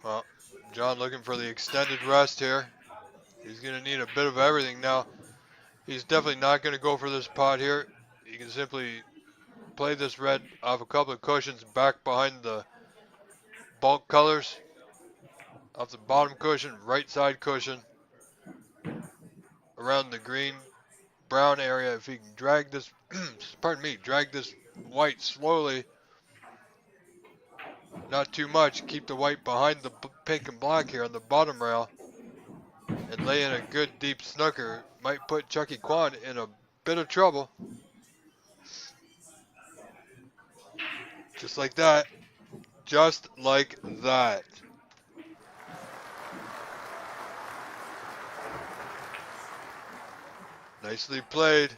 Well, John looking for the extended rest here. He's going to need a bit of everything now. He's definitely not going to go for this pot here. He can simply play this red off a couple of cushions back behind the bulk colors. Off the bottom cushion, right side cushion. Around the green, brown area. If he can drag this, pardon me, drag this white slowly. Not too much. Keep the white behind the pink and black here on the bottom rail. And lay in a good deep snooker. Might put Chucky Quan in a bit of trouble. Just like that. Just like that. Nicely played.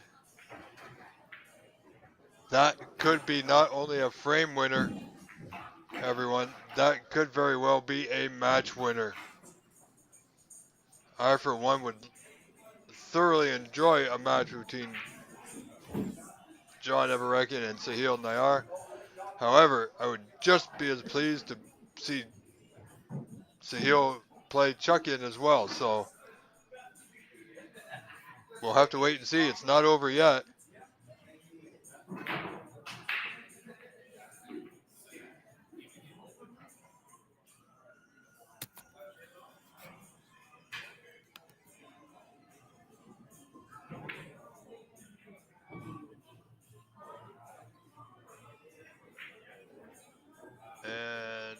That could be not only a frame winner, everyone, that could very well be a match winner. I, for one, would thoroughly enjoy a match between John Everett and Sahil Nayar. However, I would just be as pleased to see Sahil play Chucky as well. So we'll have to wait and see. It's not over yet. And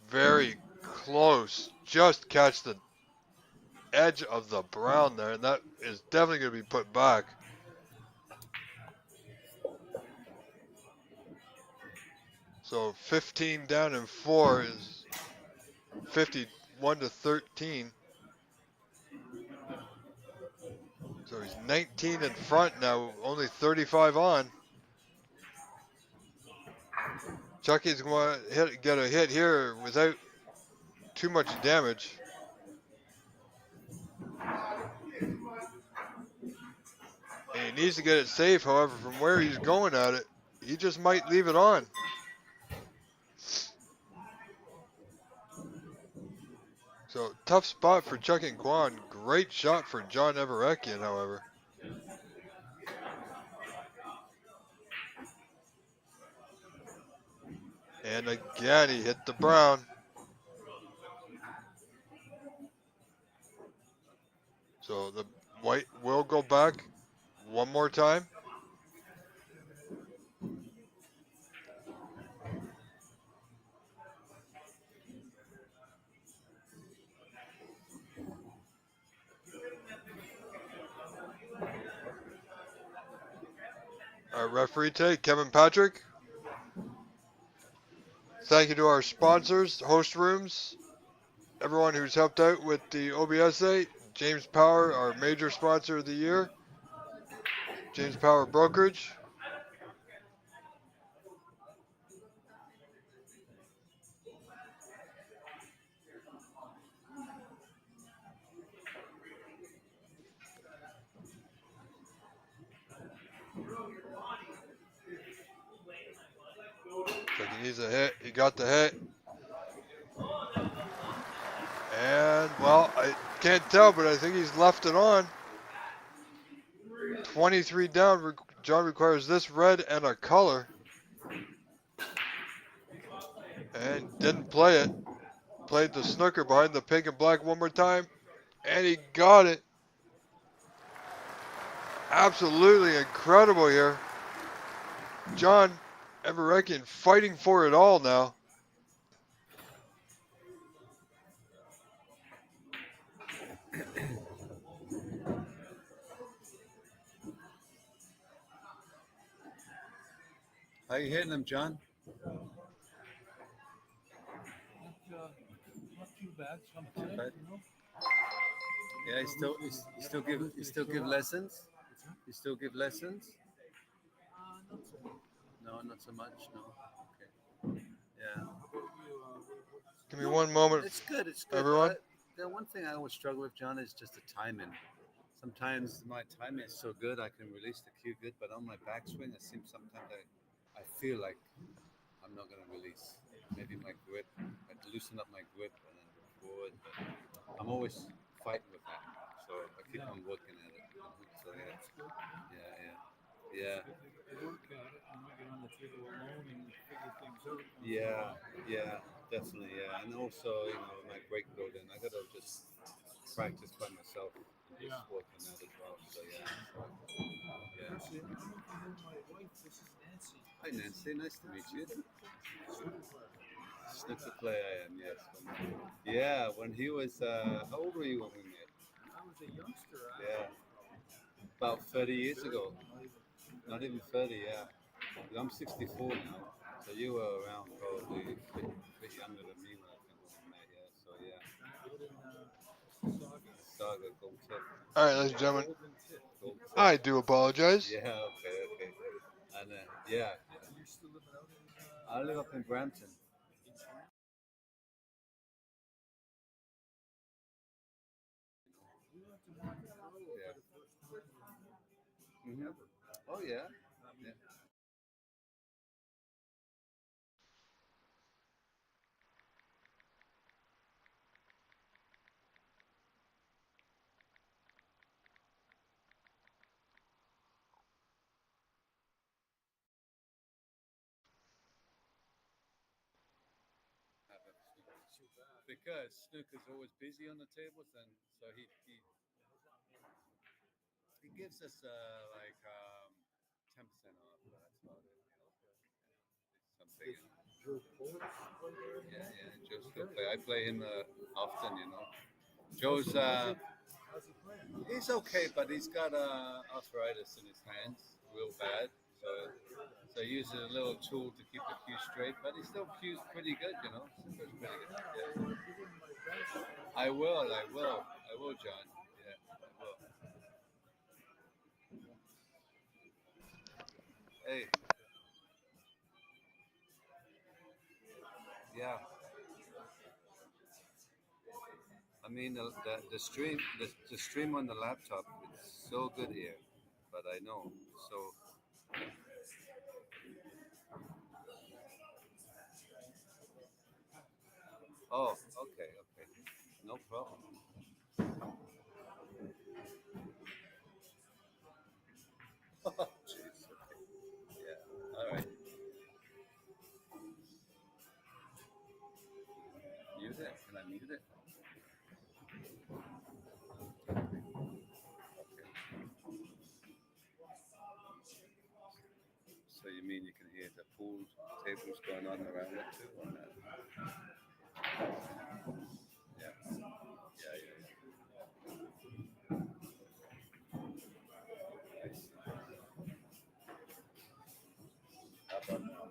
very close. Just catch the edge of the brown there, and that is definitely going to be put back. So 15 down and 4 is 51-13. So he's 19 in front now, only 35 on. Chucky's going to get a hit here without too much damage. And he needs to get it safe, however, from where he's going at it, he just might leave it on. So, tough spot for Chucky and Quan. Great shot for John Everekian, however. And again, he hit the brown. So the white will go back one more time. Our referee today, Kevin Patrick. Thank you to our sponsors, Host Rooms, everyone who's helped out with the OBSA. James Power, our major sponsor of the year. James Power Brokerage. So he needs a hit. He got the hit. And, well, I can't tell, but I think he's left it on. 23 down. John requires this red and a color. And didn't play it. Played the snooker behind the pink and black one more time. And he got it. Absolutely incredible here. John Everekian fighting for it all now. How you hitting him, John? Not too bad. Bad. Yeah, you still give lessons. You still give lessons? Not so much. No, not so much. No. Okay. Yeah. Give me one moment, It's good. It's good. everyone. The one thing I always struggle with, John, is just the timing. Sometimes my timing is so good, I can release the cue good, but on my backswing, it seems sometimes I feel like I'm not going to release. Maybe my grip, I loosen up my grip and then go forward. But I'm always fighting with that, so I keep on working at it. So yeah. Work at it and you get on the table alone and figure things out. Yeah, definitely, yeah. And also, my break building, I gotta just practice by myself and just work on that as well. So yeah. Actually, I don't know if you know my wife. This is Nancy. Hi Nancy, nice to meet you. Snooker player I am, yes. Yeah, when he was, how old were you when we met? I was a youngster. Yeah, about 30 years ago. Not even 30, yeah. I'm 64 now, so you were around probably a bit younger than me when we met, yeah. So yeah. Saga Gold Tip. All right, ladies and gentlemen. Gold Tip. I do apologize. Yeah, okay. And yeah. I live up in Brampton. Yeah. Mm-hmm. Oh yeah. Because snooker's always busy on the tables, and so he gives us like 10% off, but that's about it. Something. Yeah. Joe still play. I play him often. Joe's he's okay, but he's got arthritis in his hands, real bad. So he uses a little tool to keep the cue straight, but he still cues pretty good. Still pretty good. Yeah. I will, John. Yeah, I will. Hey, yeah. I mean the stream on the laptop, it's so good here, but I know. So, oh, okay, okay, no problem. Jeez, okay, yeah, all right. Mute it. Can I mute it? Okay. So you mean you can hear the pool tables going on around it too, or not? Yeah, yeah, yeah, yeah. I see. How about now?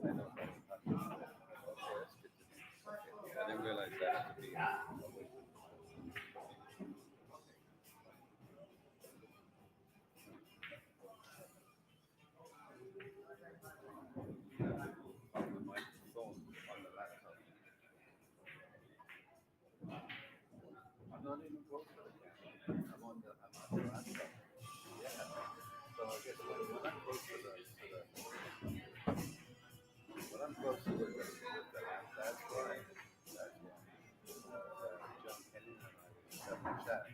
I know. Okay, that's good to know. Okay. I didn't realize that had to be. On the microphone on the laptop. I'm not even close to the camera. I'm on the laptop. Yeah. So I guess when I'm close to when I'm close to the app, that's why. That's why. John Kenny and I have a chat.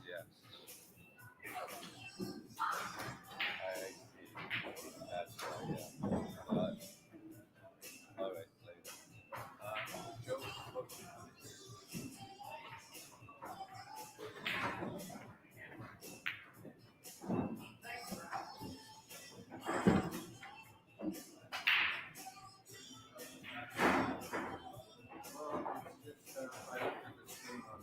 Yeah. I see. That's why. Yeah. All right. Later. Joe, look. Well, it's just I looked at this thing on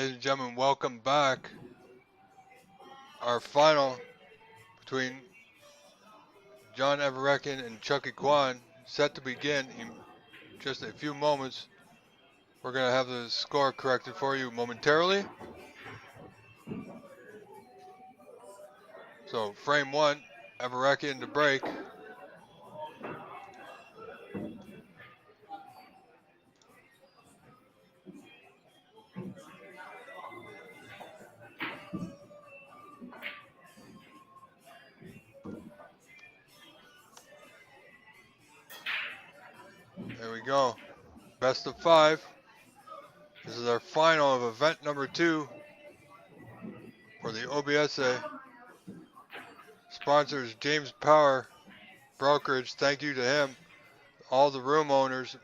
ladies and gentlemen, welcome back. Our final between John Everen and Chucky Quan set to begin in just a few moments. We're going to have the score corrected for you momentarily. So frame one, Everen to break. There we go. Best of 5. This is our final of event number 2 for the OBSA. Sponsors James Power Brokerage. Thank you to him. All the room owners,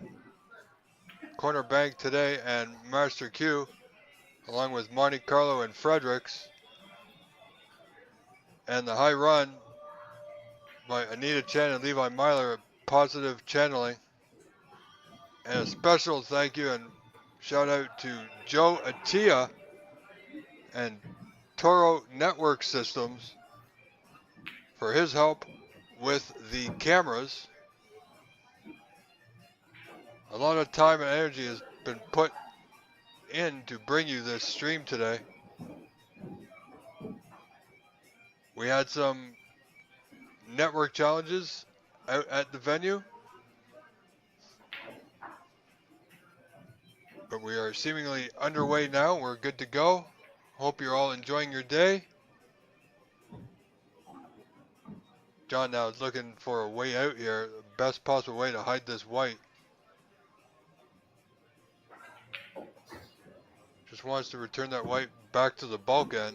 Corner Bank today and Master Q, along with Monte Carlo and Fredericks. And the high run by Anita Chen and Levi Myler, Positive Channeling. And a special thank you and shout out to Joe Atia and Toro Network Systems for his help with the cameras. A lot of time and energy has been put in to bring you this stream today. We had some network challenges out at the venue, but we are seemingly underway now. We're good to go. Hope you're all enjoying your day. John now is looking for a way out here, the best possible way to hide this white. Just wants to return that white back to the bulk end.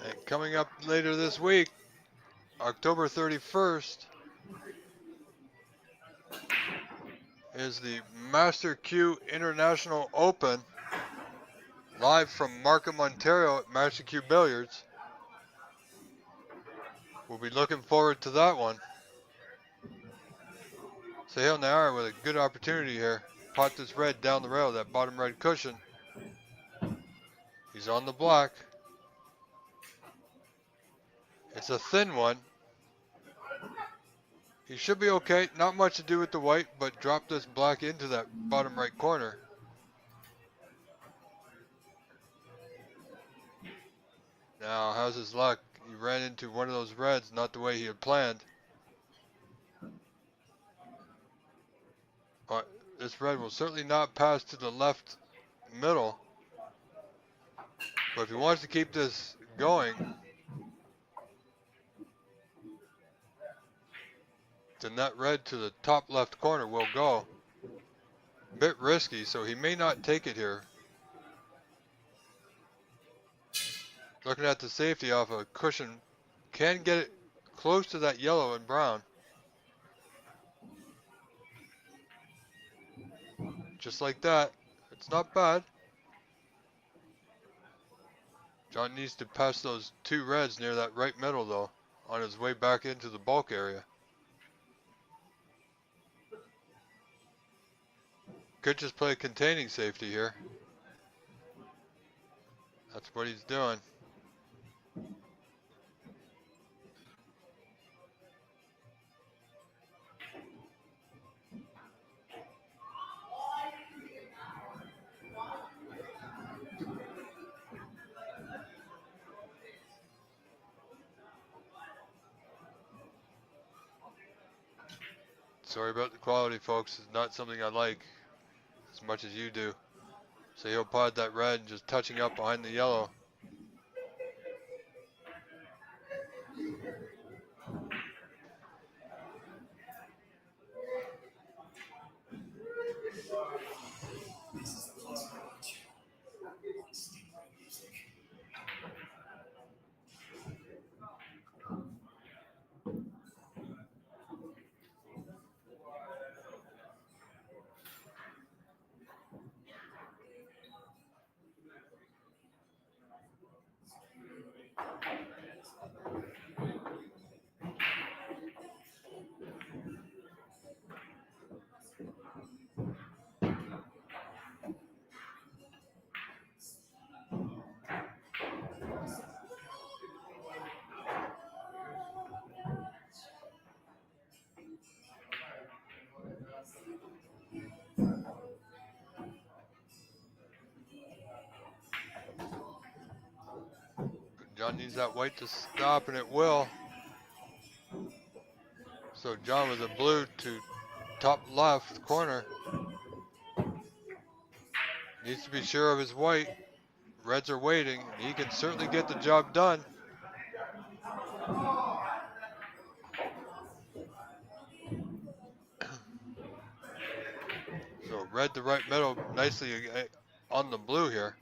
And coming up later this week, October 31st, is the Master Q International Open, live from Markham, Ontario at Master Q Billiards. We'll be looking forward to that one. Sahil Nayar with a good opportunity here. Pot this red down the rail, that bottom red cushion. He's on the black. It's a thin one. He should be okay. Not much to do with the white, but drop this black into that bottom right corner. Now, how's his luck? He ran into one of those reds, not the way he had planned. But this red will certainly not pass to the left middle. But if he wants to keep this going, then that red to the top left corner will go. A bit risky, so he may not take it here. Looking at the safety off a cushion, can get it close to that yellow and brown. Just like that. It's not bad. John needs to pass those two reds near that right middle though, on his way back into the bulk area. Could just play containing safety here. That's what he's doing. Sorry about the quality, folks. It's not something I like as much as you do. So he'll pod that red, just touching up behind the yellow. John needs that white to stop, and it will. So John with a blue to top left corner. Needs to be sure of his white. Reds are waiting, and he can certainly get the job done. So red to right middle, nicely on the blue here.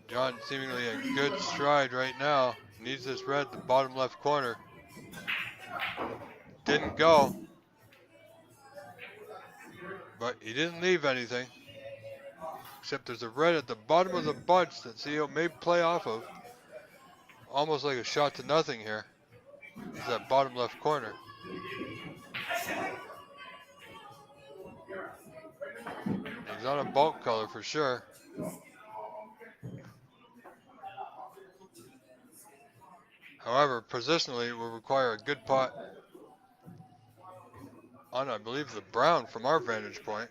John seemingly in good stride right now. Needs this red, the bottom left corner. Didn't go, but he didn't leave anything. Except there's a red at the bottom of the bunch that CEO may play off of. Almost like a shot to nothing here. Is that bottom left corner. He's on a bulk color for sure. However, positionally, it will require a good pot on, I believe, the brown from our vantage point.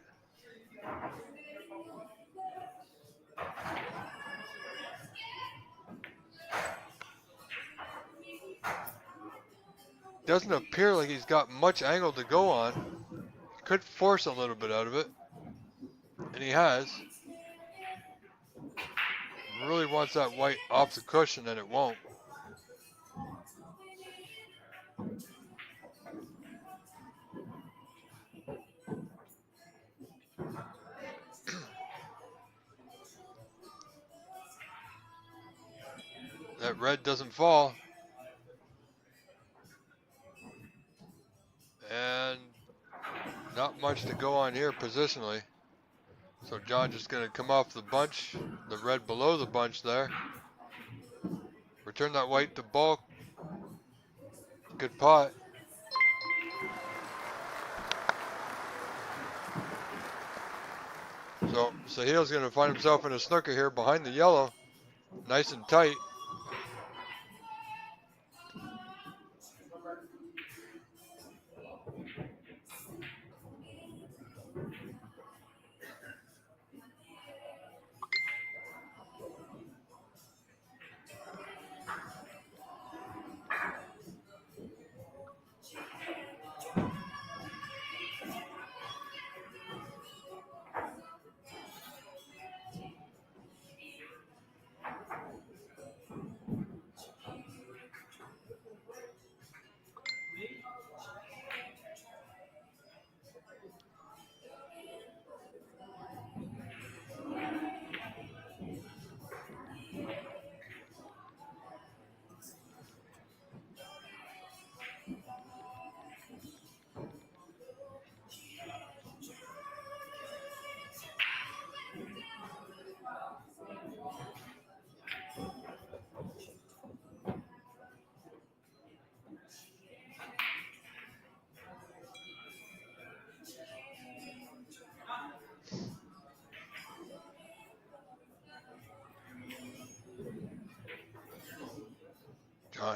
Doesn't appear like he's got much angle to go on. Could force a little bit out of it. And he has. Really wants that white off the cushion, and it won't. That red doesn't fall. And not much to go on here positionally. So John just going to come off the bunch, the red below the bunch there. Return that white to bulk. Good pot. So Sahil's going to find himself in a snooker here behind the yellow. Nice and tight.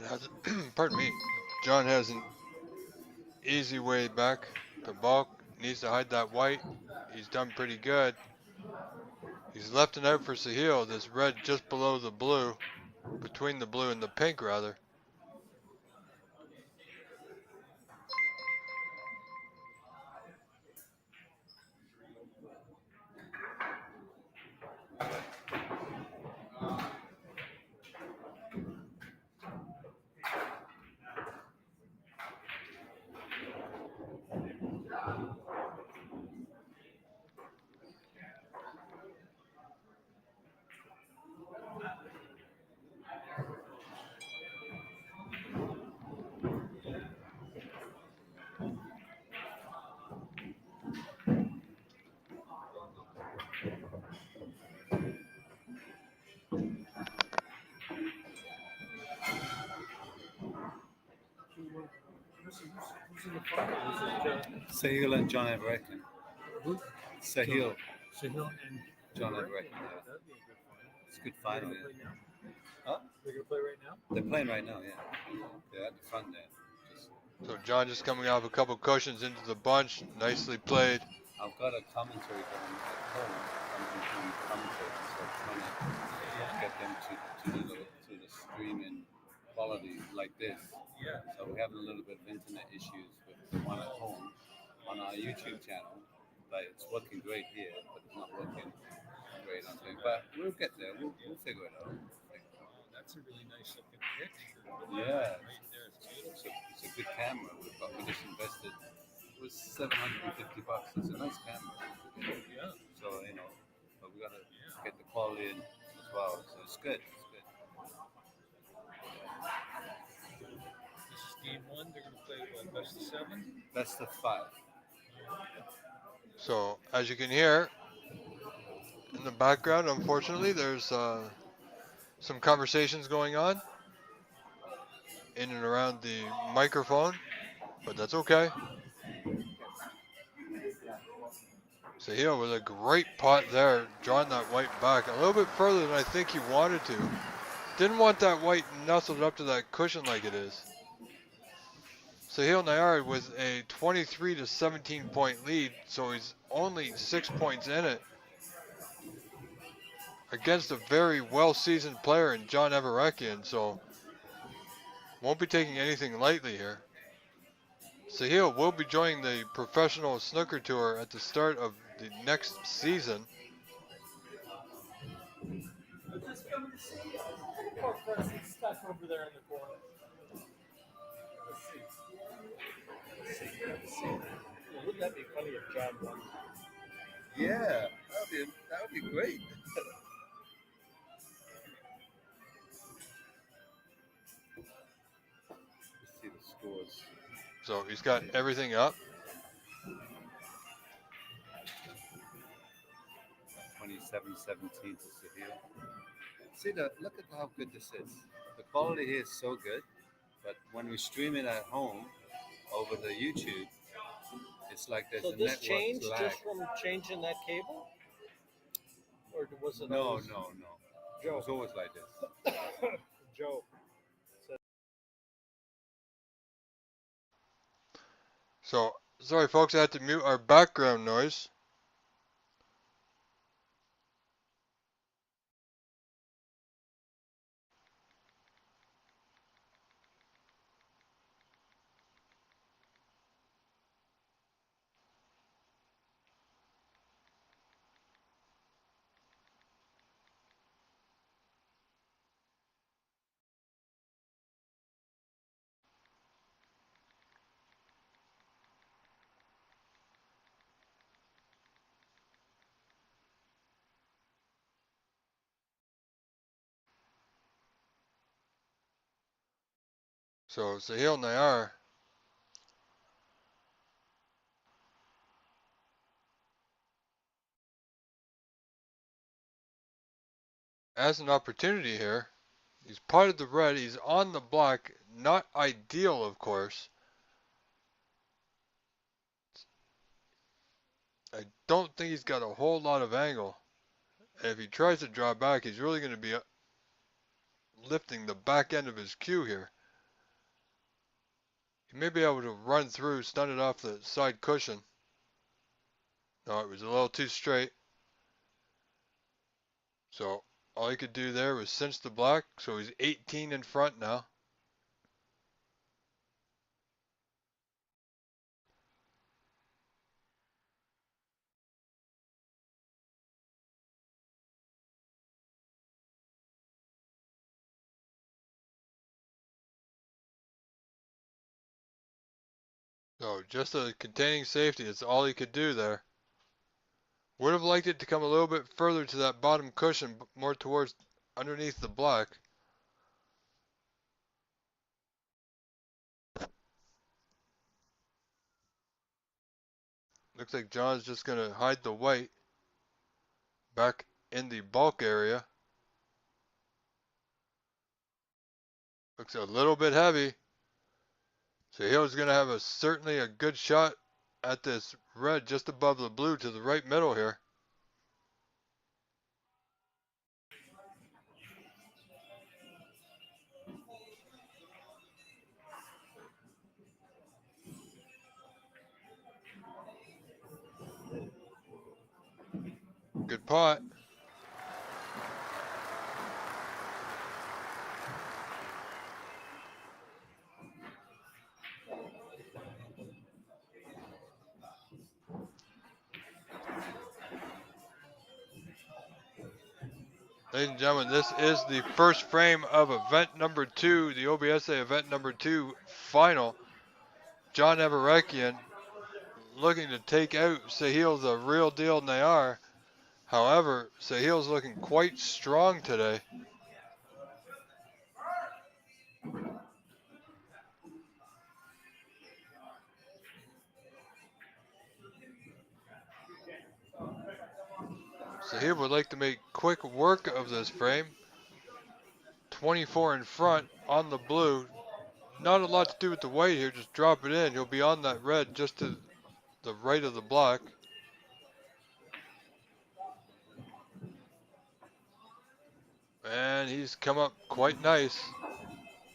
John has, pardon me, John has an easy way back. The ball needs to hide that white. He's done pretty good. He's left it out for Sahil. This red just below the blue, between the blue and the pink rather. Who's in the final? Sahil and John Everett. Who? Sahil, Sahil and John Everett? Everett. That'd be a good final. It's a good They're final. gonna Yeah. play now? Huh? They're gonna play right now? They're playing right now. Yeah. They're at the front there. So John just coming off a couple cushions into the bunch. Nicely played. I've got a commentary going at home. I'm commentating, so I'm trying to get them to the streaming quality like this. Yeah. So we're having a little bit of internet issues with the one at home on our YouTube channel. But it's working great here, but it's not working great on things. But we'll get there. We'll figure it out. That's a really nice looking picture. Yeah. Right there, it's It's beautiful. a good camera. We just invested. It was $750. It's a nice camera. Yeah. So but we gotta get the quality in as well. So it's good. It's good. This is game one. They're gonna play what, best of 7? That's the 5. So as you can hear in the background, unfortunately, there's some conversations going on in and around the microphone, but that's okay. Sahil with a great pot there, drawing that white back a little bit further than I think he wanted to. Didn't want that white nestled up to that cushion like it is. Sahil Nayar with a 23 to 17 point lead, so he's only 6 points in it against a very well seasoned player in John Everett, so won't be taking anything lightly here. Sahil will be joining the professional snooker tour at the start of the next season. Just coming to see poor person stuck over there in the corner. Let's see. Wouldn't that be funny if John won? Yeah, that would be great. Let's see the scores. So he's got everything up. 27-17 to Sahil. See look at how good this is. The quality here is so good, but when we stream it at home over the YouTube, it's like there's So a this network changed lag. just from changing that cable? Or was it No. always It Joe? was always like this. Joe. So, sorry folks, I had to mute our background noise. So, Sahil Nayar has an opportunity here. He's potted the red, he's on the black, not ideal of course. I don't think he's got a whole lot of angle. And if he tries to draw back, he's really going to be lifting the back end of his cue here. He may be able to run through, stun it off the side cushion. No, it was a little too straight. So all he could do there was cinch the black, so he's 18 in front now. So just a containing safety, that's all he could do there. Would have liked it to come a little bit further to that bottom cushion, but more towards underneath the black. Looks like John's just going to hide the white back in the bulk area. Looks a little bit heavy. So Hill's going to have certainly a good shot at this red just above the blue to the right middle here. Good pot. Ladies and gentlemen, this is the first frame of event number 2, the OBSA event number 2 final. John Everekian looking to take out Sahil the real deal Nayar. However, Sahil's looking quite strong today. Sahil would like to make quick work of this frame. 24 in front on the blue. Not a lot to do with the white here, just drop it in. He'll be on that red just to the right of the black. And he's come up quite nice.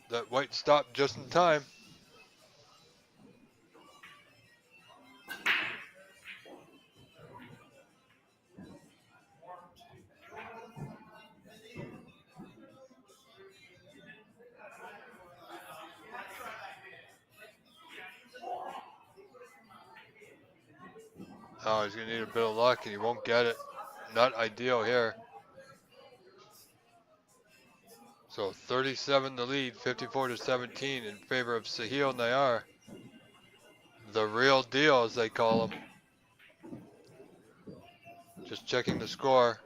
That white stopped just in time. Oh, he's going to need a bit of luck and he won't get it. Not ideal here. So 37 the lead, 54 to 17 in favor of Sahil Nayar. The real deal, as they call him. Just checking the score.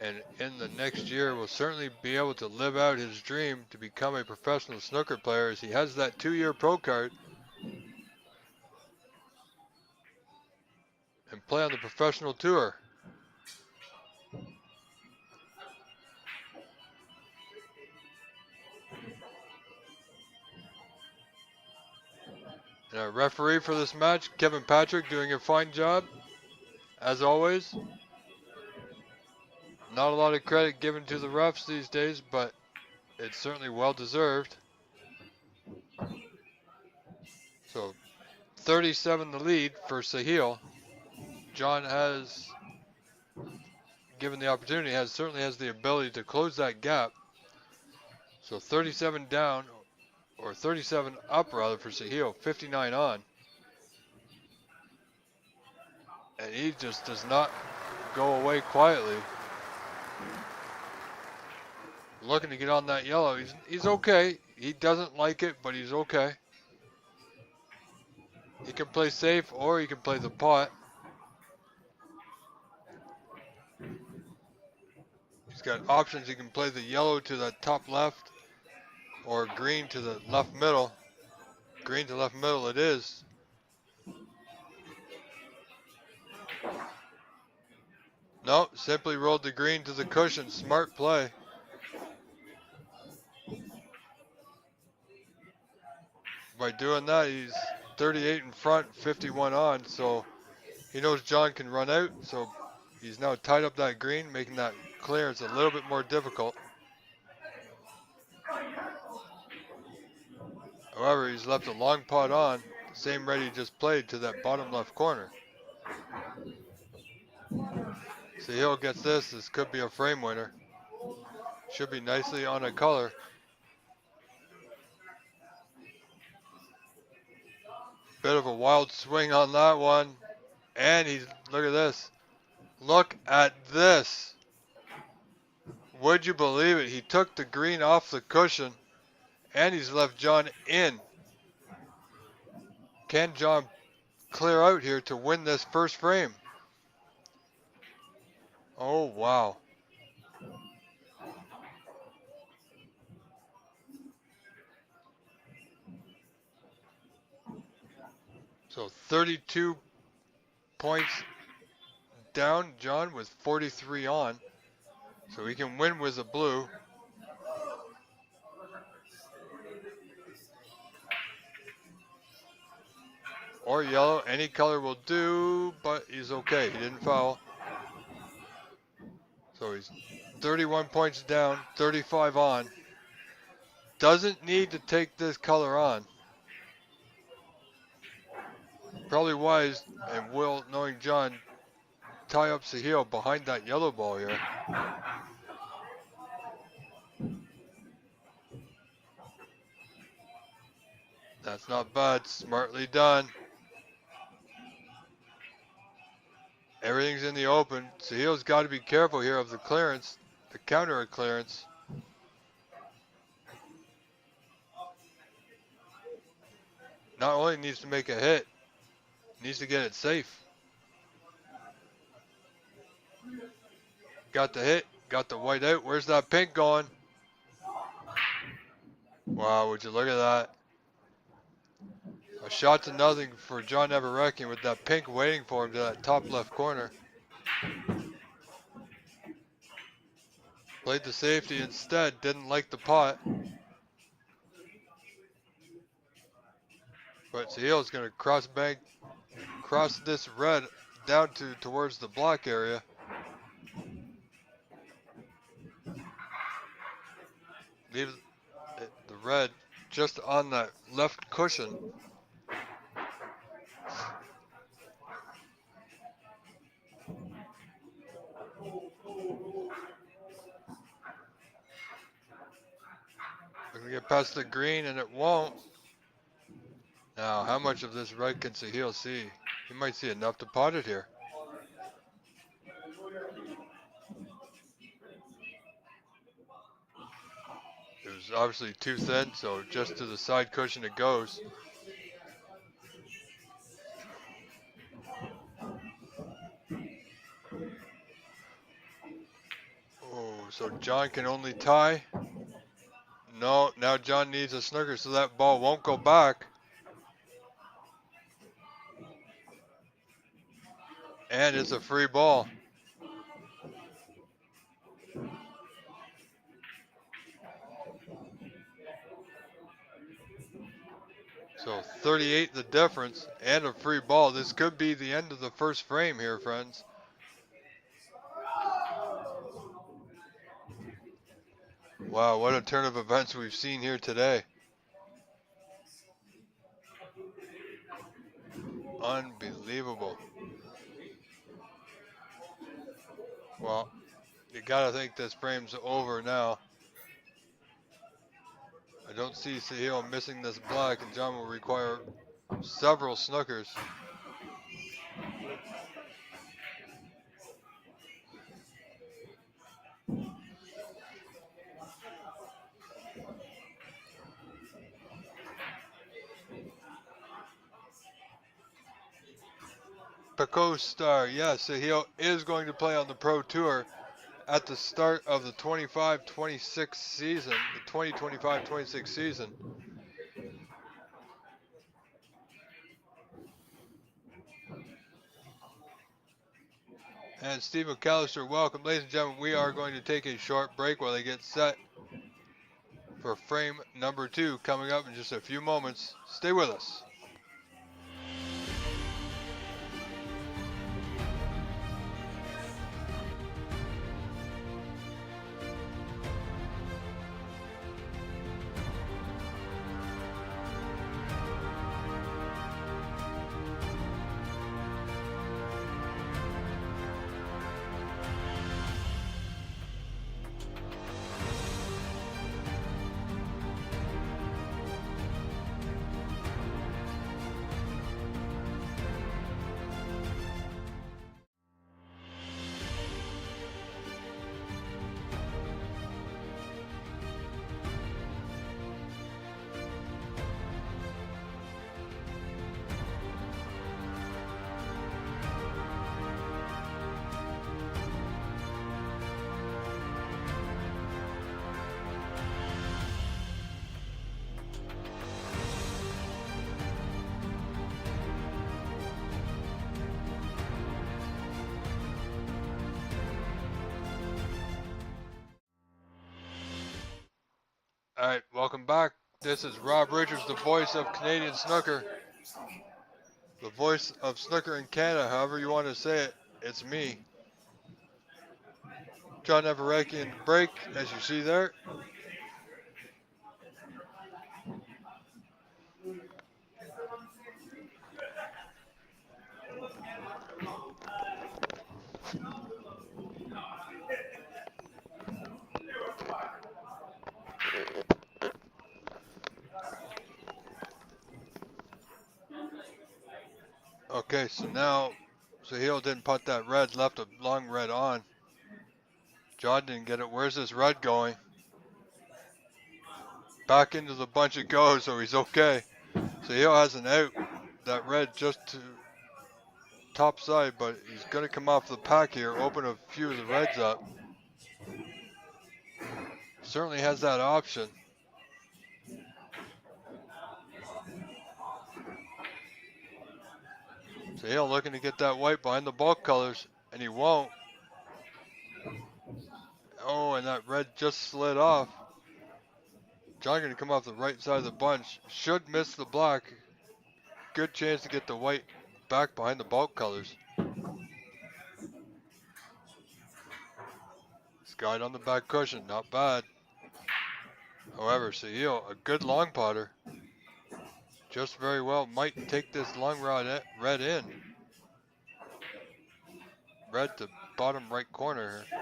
And in the next year will certainly be able to live out his dream to become a professional snooker player, as he has that 2-year pro card and play on the professional tour. And our referee for this match, Kevin Patrick, doing a fine job as always. Not a lot of credit given to the refs these days, but it's certainly well deserved. So 37 the lead for Sahil. John has, given the opportunity, certainly has the ability to close that gap. So 37 down, or 37 up rather, for Sahil, 59 on. And he just does not go away quietly. Looking to get on that yellow. He's okay. He doesn't like it, but he's okay. He can play safe or he can play the pot. He's got options. He can play the yellow to the top left or green to the left middle. Green to left middle it is. No, simply rolled the green to the cushion. Smart play. By doing that, he's 38 in front, 51 on, so he knows John can run out, so he's now tied up that green, making that clearance a little bit more difficult. However, he's left a long putt on, the same red he just played to that bottom left corner. Sahil gets this. This could be a frame winner. Should be nicely on a color. Bit of a wild swing on that one. And he's, look at this. Look at this. Would you believe it? He took the green off the cushion and he's left John in. Can John clear out here to win this first frame? Oh, wow. So 32 points down, John, with 43 on. So he can win with a blue. Or yellow, any color will do, but he's okay. He didn't foul. So he's 31 points down, 35 on. Doesn't need to take this color on. Probably wise and will, knowing John, tie up Sahil behind that yellow ball here. That's not bad, smartly done. Everything's in the open. Sahil's got to be careful here of the clearance, the counter clearance. Not only needs to make a hit, needs to get it safe. Got the hit, got the white out. Where's that pink going? Wow, would you look at that? A shot to nothing for John Everen with that pink waiting for him to that top left corner. Played the safety instead, didn't like the pot. But Sahil's going to cross this red down towards the block area. Leave the red just on that left cushion. We're going to get past the green and it won't. Now, how much of this red can Sahil see? He might see enough to pot it here. It was obviously too thin, so just to the side cushion it goes. Oh, so John can only tie. No, now John needs a snooker so that ball won't go back. And it's a free ball. So 38 the difference and a free ball. This could be the end of the first frame here, friends. Wow, what a turn of events we've seen here today. Unbelievable. Well, you gotta think this frame's over now. I don't see Sahil missing this black, and John will require several snookers. Paco Star, yes, Sahil is going to play on the Pro Tour at the start of the 25-26 season, the 2025-26 season. And Steve McAllister, welcome. Ladies and gentlemen, we are going to take a short break while they get set for frame number 2 coming up in just a few moments. Stay with us. Alright, welcome back. This is Rob Richards, the voice of Canadian snooker. The voice of snooker in Canada, however you want to say it. It's me. John Everett in the break, as you see there. Okay, so now Sahil didn't put that red, left a long red on. John didn't get it. Where's this red going? Back into the bunch it goes, so he's okay. Sahil has an out. That red just to top side, but he's going to come off the pack here, open a few of the reds up. Certainly has that option. Sahil looking to get that white behind the bulk colors, and he won't. Oh, and that red just slid off. John going to come off the right side of the bunch. Should miss the black. Good chance to get the white back behind the bulk colors. Skied on the back cushion, not bad. However, Sahil, a good long potter. Just very well, might take this long red in. Red to bottom right corner here.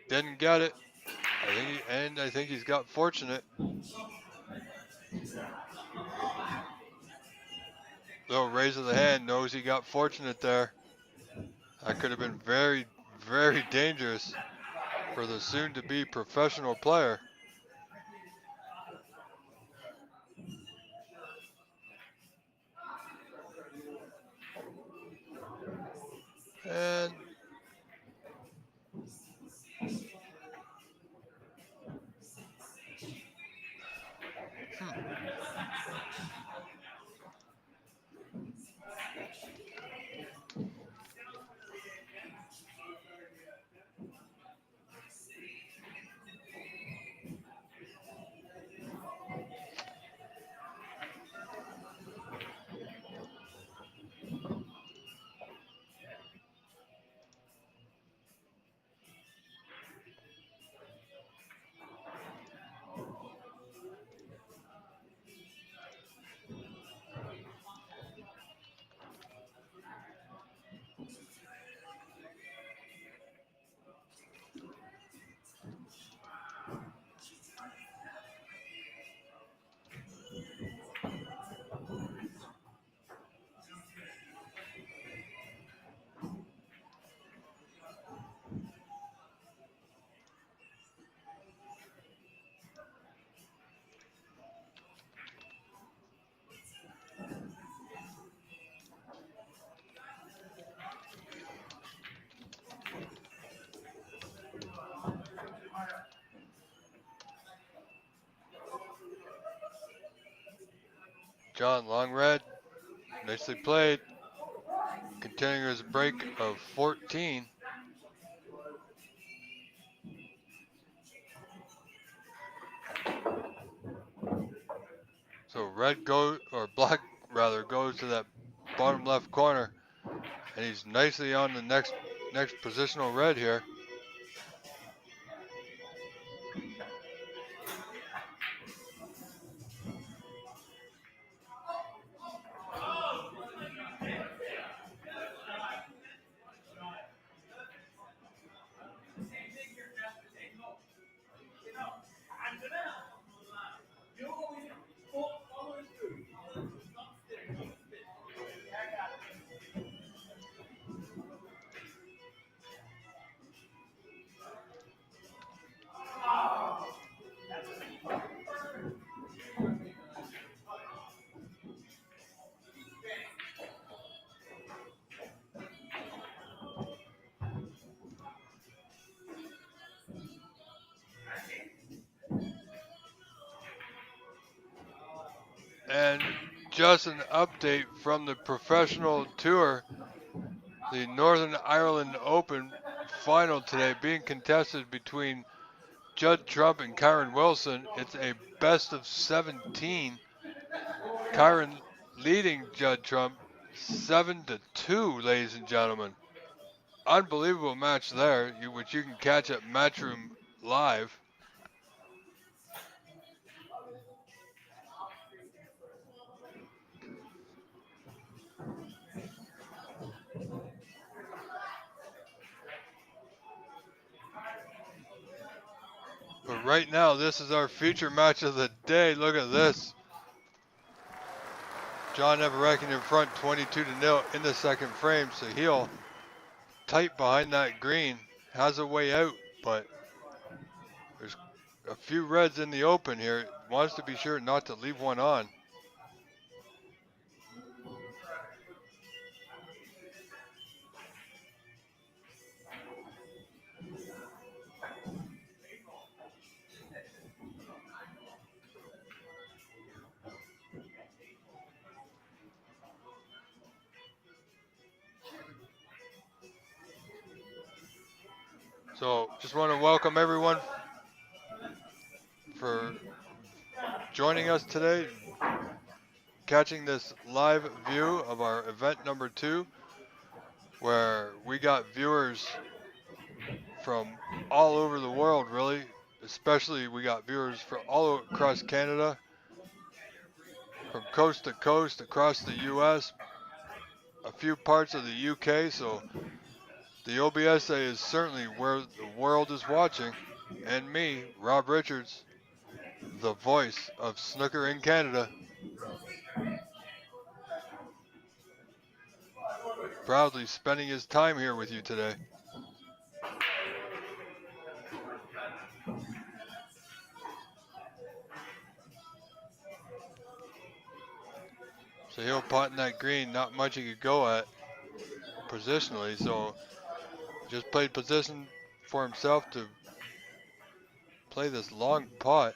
Didn't get it. I think he's got fortunate. Little raise of the hand, knows he got fortunate there. That could have been very, very dangerous for the soon-to-be professional player. And John, long red, nicely played. Continuing his break of 14. So red goes, or black rather, goes to that bottom left corner, and he's nicely on the next positional red here. And just an update from the professional tour, the Northern Ireland Open final today being contested between Judd Trump and Kyron Wilson. It's a best of 17. Kyron leading Judd Trump 7-2, ladies and gentlemen. Unbelievable match there, which you can catch at Matchroom Live. But right now, this is our feature match of the day. Look at this. John Everett in front, 22-0 in the second frame. Sahil tight behind that green, has a way out, but there's a few reds in the open here. Wants to be sure not to leave one on. So just want to welcome everyone for joining us today, catching this live view of our event number 2, where we got viewers from all over the world, really. Especially we got viewers from all across Canada, from coast to coast, across the US, a few parts of the UK. So the OBSA is certainly where the world is watching. And me, Rob Richards, the voice of snooker in Canada, proudly spending his time here with you today. So he'll pot in that green, not much he could go at positionally. So just played position for himself to play this long pot.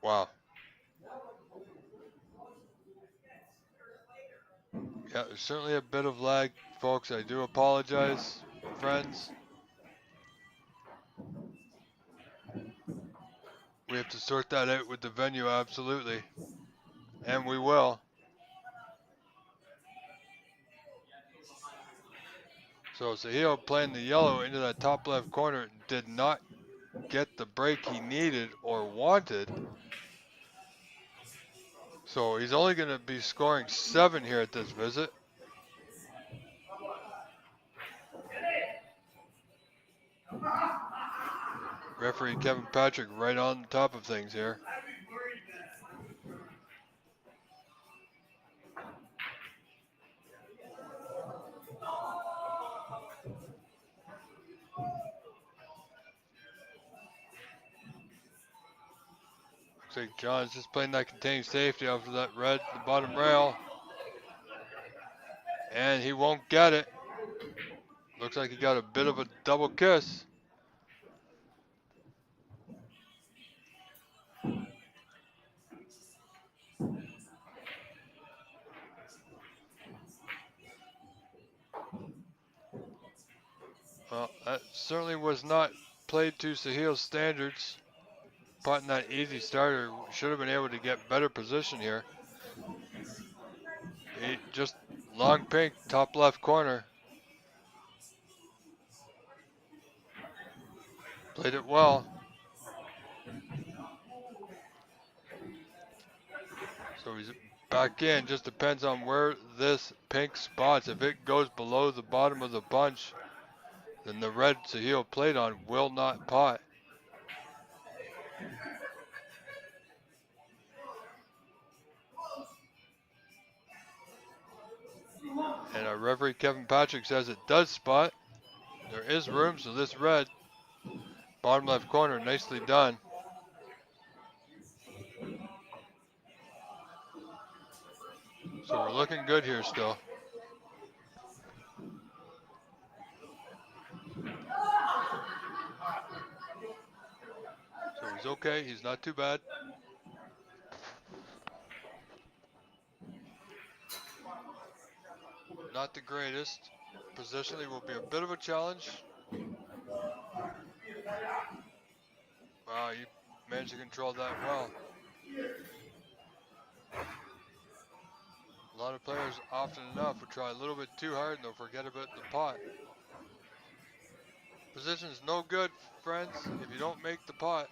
Wow. Yeah, there's certainly a bit of lag, folks. I do apologize, friends. We have to sort that out with the venue, absolutely. And we will. So Sahil playing the yellow into that top left corner did not get the break he needed or wanted. So he's only going to be scoring 7 here at this visit. Referee Kevin Patrick right on top of things here. Looks like John's just playing that containing safety off of that red, the bottom rail. And he won't get it. Looks like he got a bit of a double kiss. Well, that certainly was not played to Sahil's standards. Putting that easy starter, should have been able to get better position here. He just long pink, top left corner. Played it well. So he's back in. Just depends on where this pink spots. If it goes below the bottom of the bunch, then the red Sahil played on will not pot. And our referee Kevin Patrick says it does spot. There is room, so this red, bottom left corner, nicely done. So we're looking good here still. So he's okay, he's not too bad. Not the greatest. Positionally will be a bit of a challenge. Wow, you managed to control that well. A lot of players often enough will try a little bit too hard and they'll forget about the pot. Position's no good, friends, if you don't make the pot.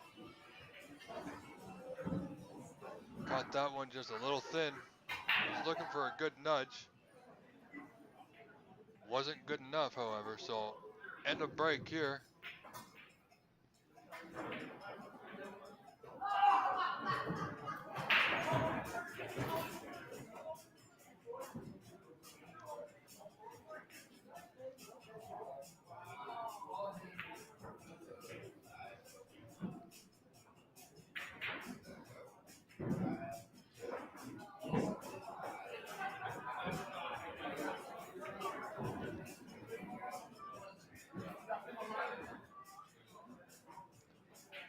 Caught that one just a little thin. Was looking for a good nudge. Wasn't good enough, however, so end of break here.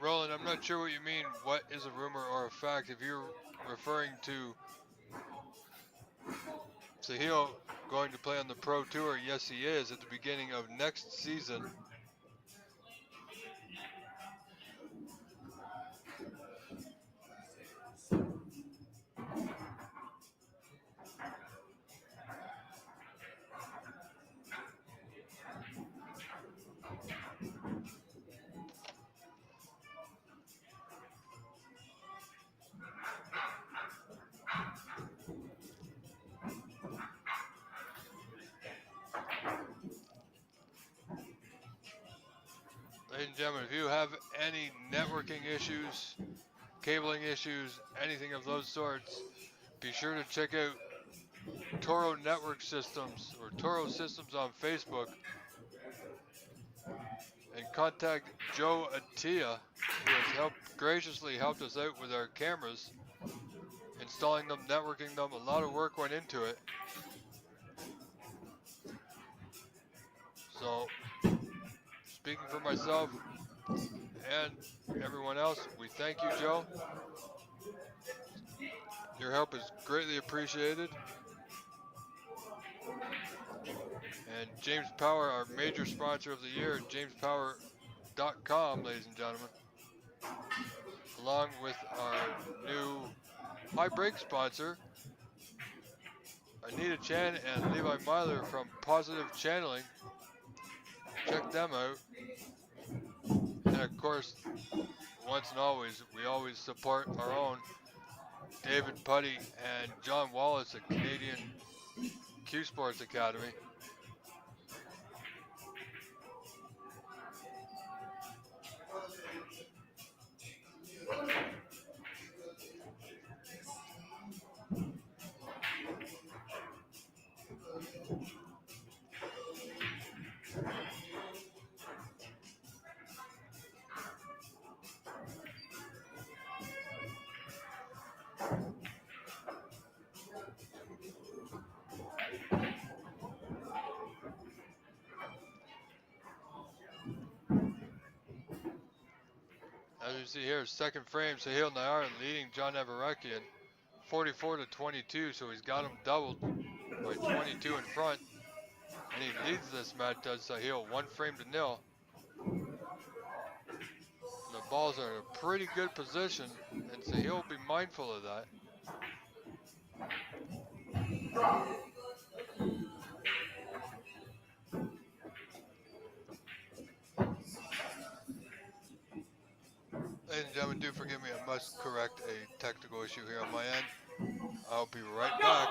Roland, I'm not sure what you mean, what is a rumor or a fact. If you're referring to Sahil going to play on the Pro Tour, yes he is, at the beginning of next season. Ladies and gentlemen, if you have any networking issues, cabling issues, anything of those sorts, be sure to check out Toro Network Systems or Toro Systems on Facebook and contact Joe Atia, who has graciously helped us out with our cameras, installing them, networking them. A lot of work went into it. So, speaking for myself and everyone else, we thank you, Joe. Your help is greatly appreciated. And James Power, our major sponsor of the year, jamespower.com, ladies and gentlemen, along with our new high break sponsor, Anita Chan and Levi Myler from Positive Channeling. Check them out. And of course, once and always, we always support our own David Putty and John Wallace at Canadian Q Sports Academy. As you see here, second frame, Sahil Nair leading John Everekian 44-22, so he's got him doubled by 22 in front. And he leads this match, does Sahil, 1 frame to 0. balls are in a pretty good position, and so he'll be mindful of that. Ladies and gentlemen, do forgive me, I must correct a technical issue here on my end. I'll be right back.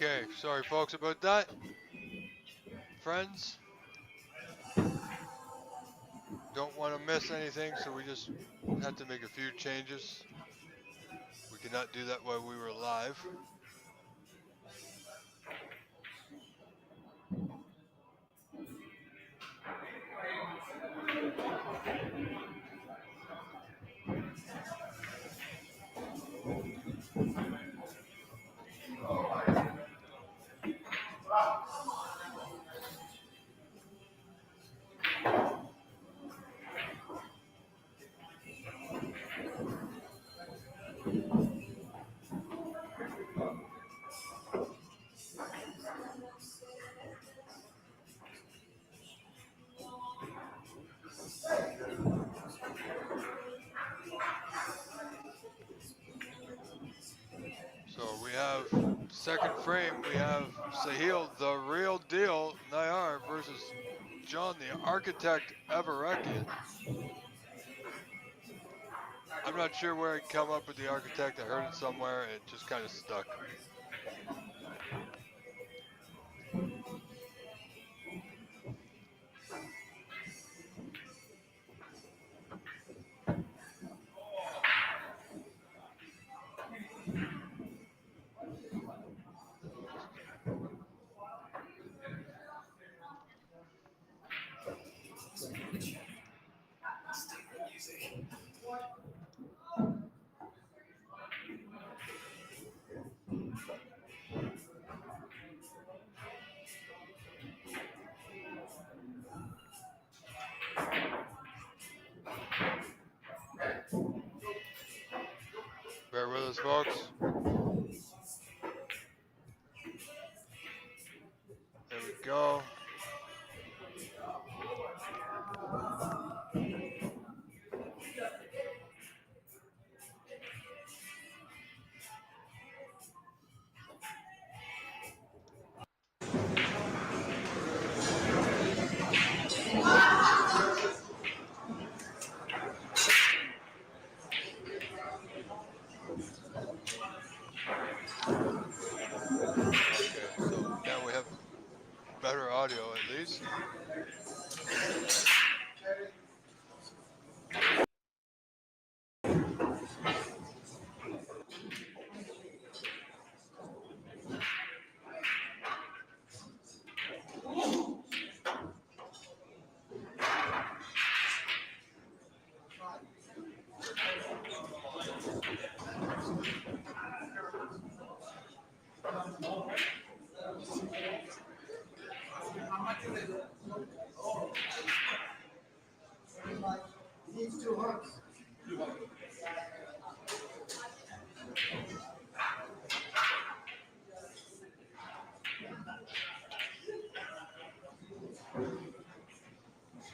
Okay, sorry folks about that. Friends, don't want to miss anything, so we just had to make a few changes. We could not do that while we were live. So we have second frame, we have Sahil, the real deal, Nayar versus John, the architect Everen. I'm not sure where he come up with the architect. I heard it somewhere. It just kind of stuck. Bear with us, folks. There we go.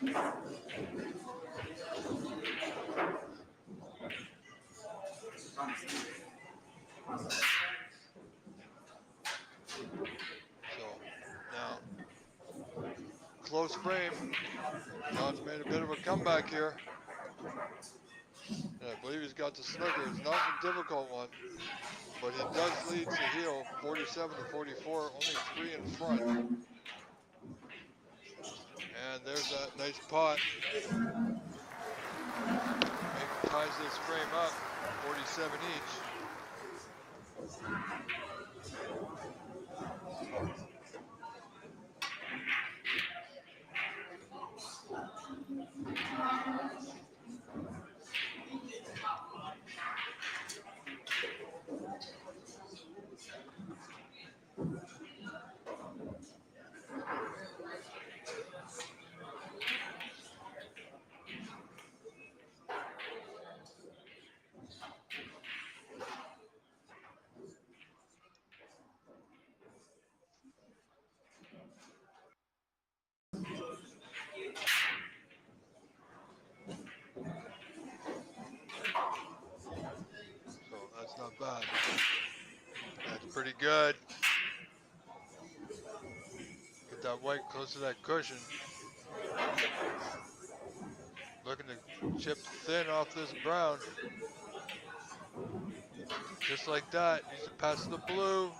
So now, close frame. John's made a bit of a comeback here. And I believe he's got the snooker. It's not a difficult one, but he does lead Sahil 47 to 44, only 3 in front. And there's that nice pot. Ties this frame up, 47 each. So that's not bad. That's pretty good. Get that white close to that cushion. Looking to chip thin off this brown. Just like that. Needs to pass the blue.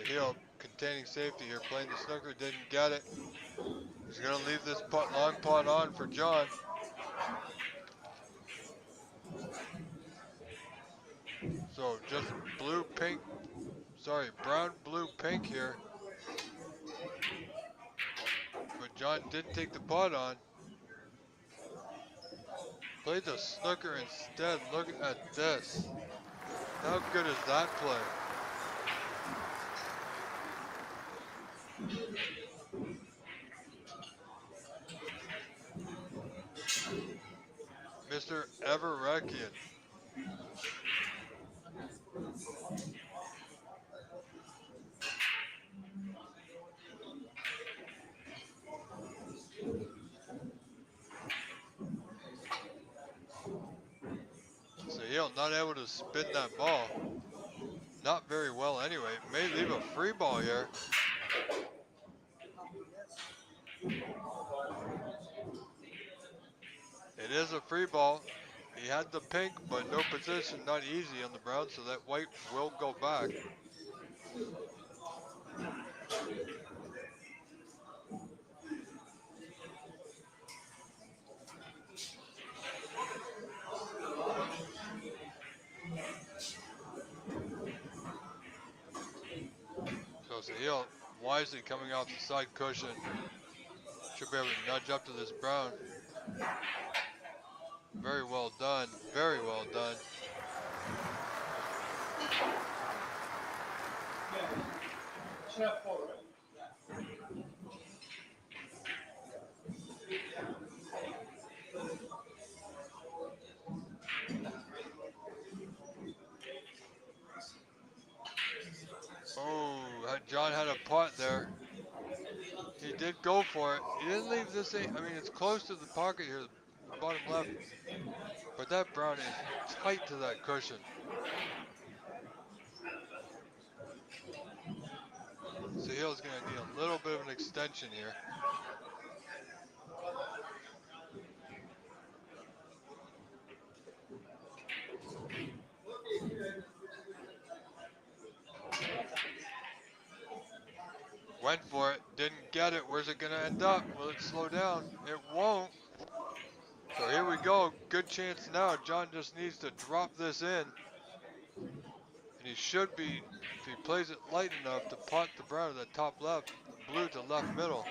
Sahil containing safety here, playing the snooker, didn't get it. He's going to leave this long pot on for John. So just blue, pink, sorry, brown, blue, pink here. But John didn't take the pot on. Played the snooker instead. Look at this. How good is that play? Mr. Everen. Sahil not able to spin that ball. Not very well anyway. May leave a free ball here. It is a free ball. He had the pink, but no position, not easy on the brown, so that white will go back. So Sahil wisely coming off the side cushion. Should be able to nudge up to this brown. Very well done. Very well done. Oh, John had a pot there. He did go for it. He didn't leave this thing. I mean, it's close to the pocket here, bottom left. But that brown is tight to that cushion. Sahil's going to need a little bit of an extension here. Went for it, didn't get it. Where's it going to end up? Will it slow down? It won't. So here we go. Good chance now. John just needs to drop this in. And he should be, if he plays it light enough, to pot the brown to the top left, the blue to left middle.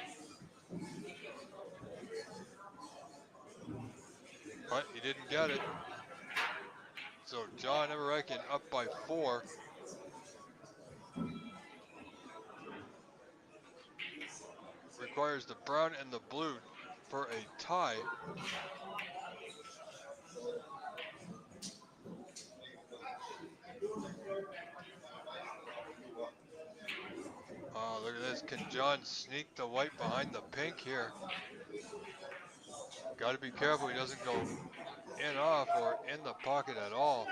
But he didn't get it. So John Everen up by 4. requires the brown and the blue for a tie. Oh, look at this. Can John sneak the white behind the pink here? Got to be careful he doesn't go in off or in the pocket at all.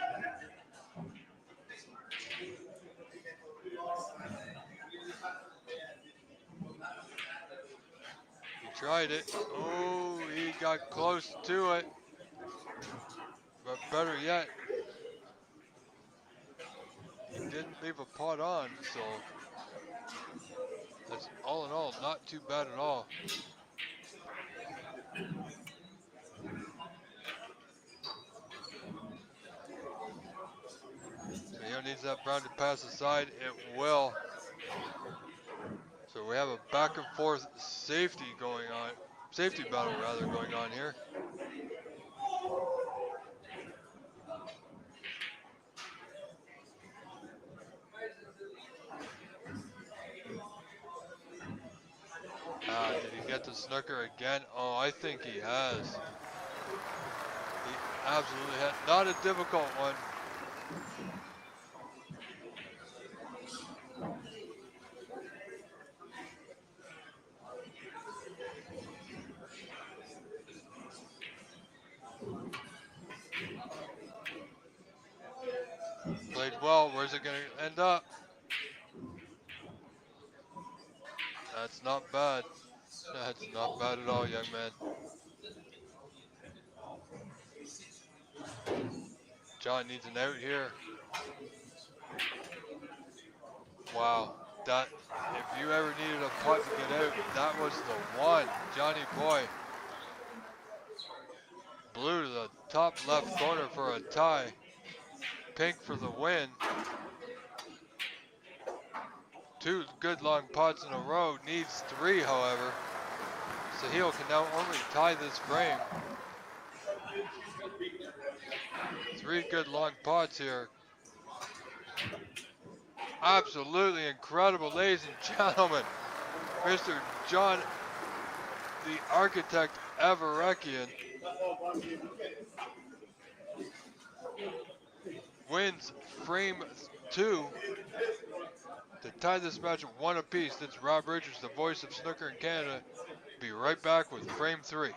He tried it. Oh, he got close to it. But better yet, he didn't leave a pot on, so that's all in all not too bad at all. So he needs that brown to pass aside. It will. So we have a back and forth safety going on, safety battle rather going on here. Did he get the snooker again? Oh, I think he has. He absolutely had. Not a difficult one. Played well. Where's it going to end up? That's not bad. That's not bad at all, young man. John needs an out here. Wow. That, if you ever needed a putt to get out, that was the one. Johnny boy. Blue to the top left corner for a tie. Pink for the win. Two good long putts in a row. Needs three, however. Sahil can now only tie this frame. Three good long putts here. Absolutely incredible, ladies and gentlemen. Mr. John, the architect Everekian, wins frame 2 to tie this match at 1 apiece. That's Rob Richards, the voice of snooker in Canada. Be right back with frame 3.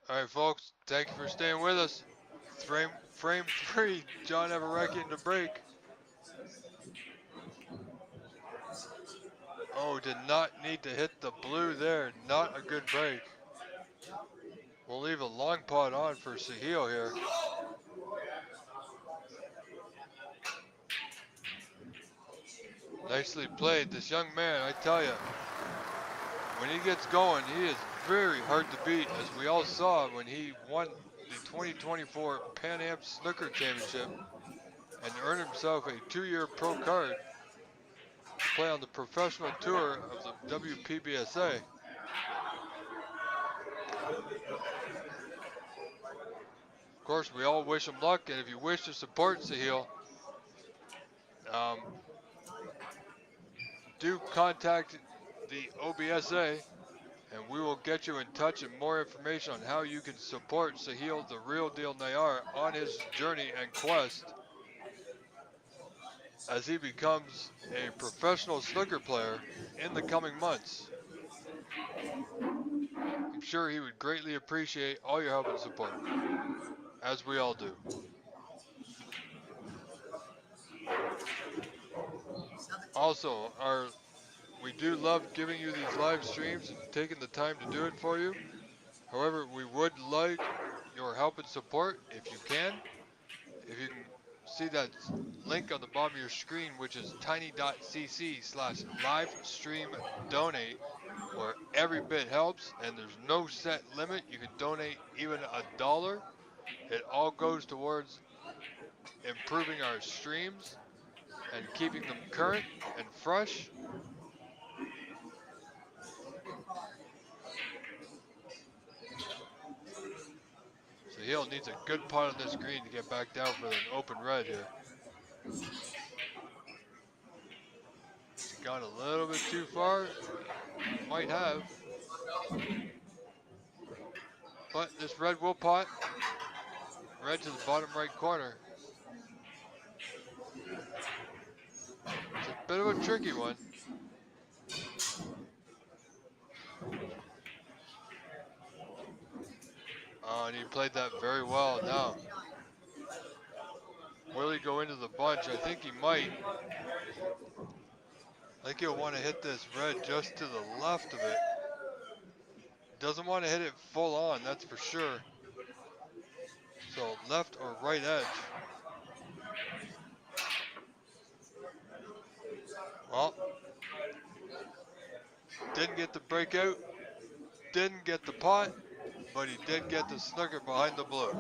All right, folks, thank you for staying with us. Frame 3, John Everekian to break. Oh, did not need to hit the blue there. Not a good break. We'll leave a long putt on for Sahil here. Nicely played. This young man, I tell you, when he gets going, he is very hard to beat, as we all saw when he won the 2024 Pan Am Snooker Championship and earned himself a 2-year pro card to play on the professional tour of the WPBSA. course, we all wish him luck, and if you wish to support Sahil, do contact the OBSA, and we will get you in touch and more information on how you can support Sahil, the real deal Nayar, on his journey and quest as he becomes a professional snooker player in the coming months. I'm sure he would greatly appreciate all your help and support, as we all do. Also, we do love giving you these live streams and taking the time to do it for you. However, we would like your help and support if you can. If you can see that link on the bottom of your screen, which is tiny.cc/livestream donate, where every bit helps and there's no set limit. You can donate even $1. It all goes towards improving our streams and keeping them current and fresh. Sahil needs a good putt on this green to get back down for an open red here. Has he gone a little bit too far? Might have. But this red will pot. Red to the bottom right corner. It's a bit of a tricky one. Oh, and he played that very well. Now, will he go into the bunch? I think he might. I think he'll want to hit this red just to the left of it. Doesn't want to hit it full on, that's for sure. So left or right edge. Well, didn't get the breakout, didn't get the pot, but he did get the snooker behind the blue.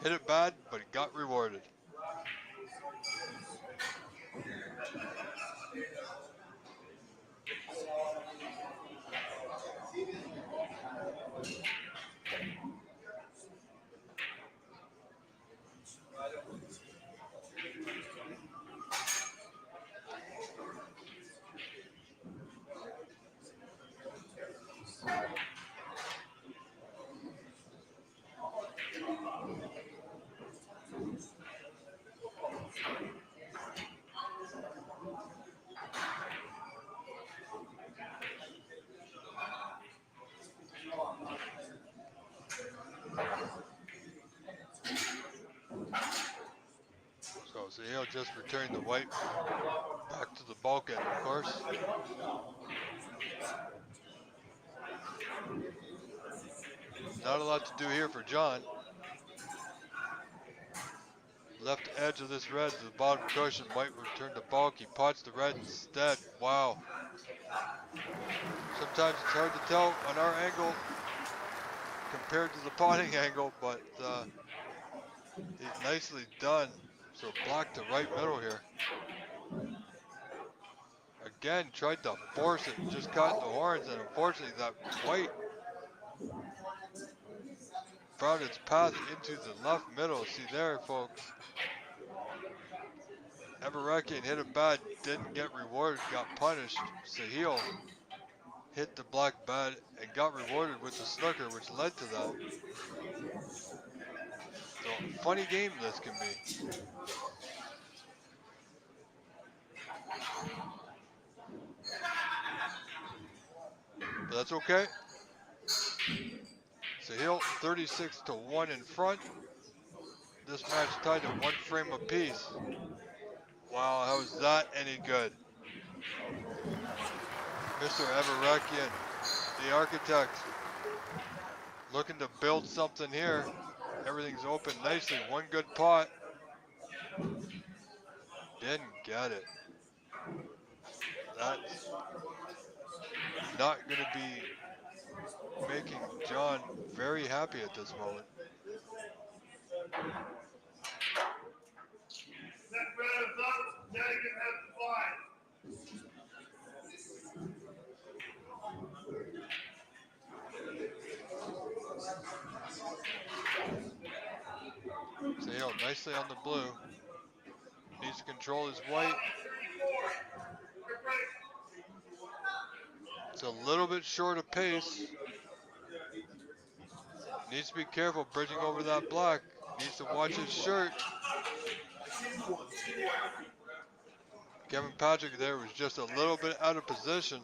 Hit it bad, but he got rewarded. So Sahil just returned the white back to the bulkhead, of course. Not a lot to do here for John. Left edge of this red to the bottom cushion, white return to bulk. He pots the red instead. Wow. Sometimes it's hard to tell on our angle compared to the potting angle, but it's nicely done. So black to right middle here. Again, tried to force it, just caught the horns, and unfortunately that white found its path into the left middle. See there, folks. Everen hit it bad, didn't get rewarded, got punished. Sahil hit the black bad and got rewarded with the snooker, which led to that. So, funny game this can be. But that's okay. Sahil 36-1 in front. This match tied at 1 frame apiece. Wow, how is that any good? Mr. Everen, the architect, looking to build something here. Everything's open nicely. One good pot. Didn't get it. That's not going to be making John very happy at this moment. nicely on the blue. Needs to control his white. It's a little bit short of pace. Needs to be careful bridging over that black. Needs to watch his shirt. Kevin Patrick there was just a little bit out of position.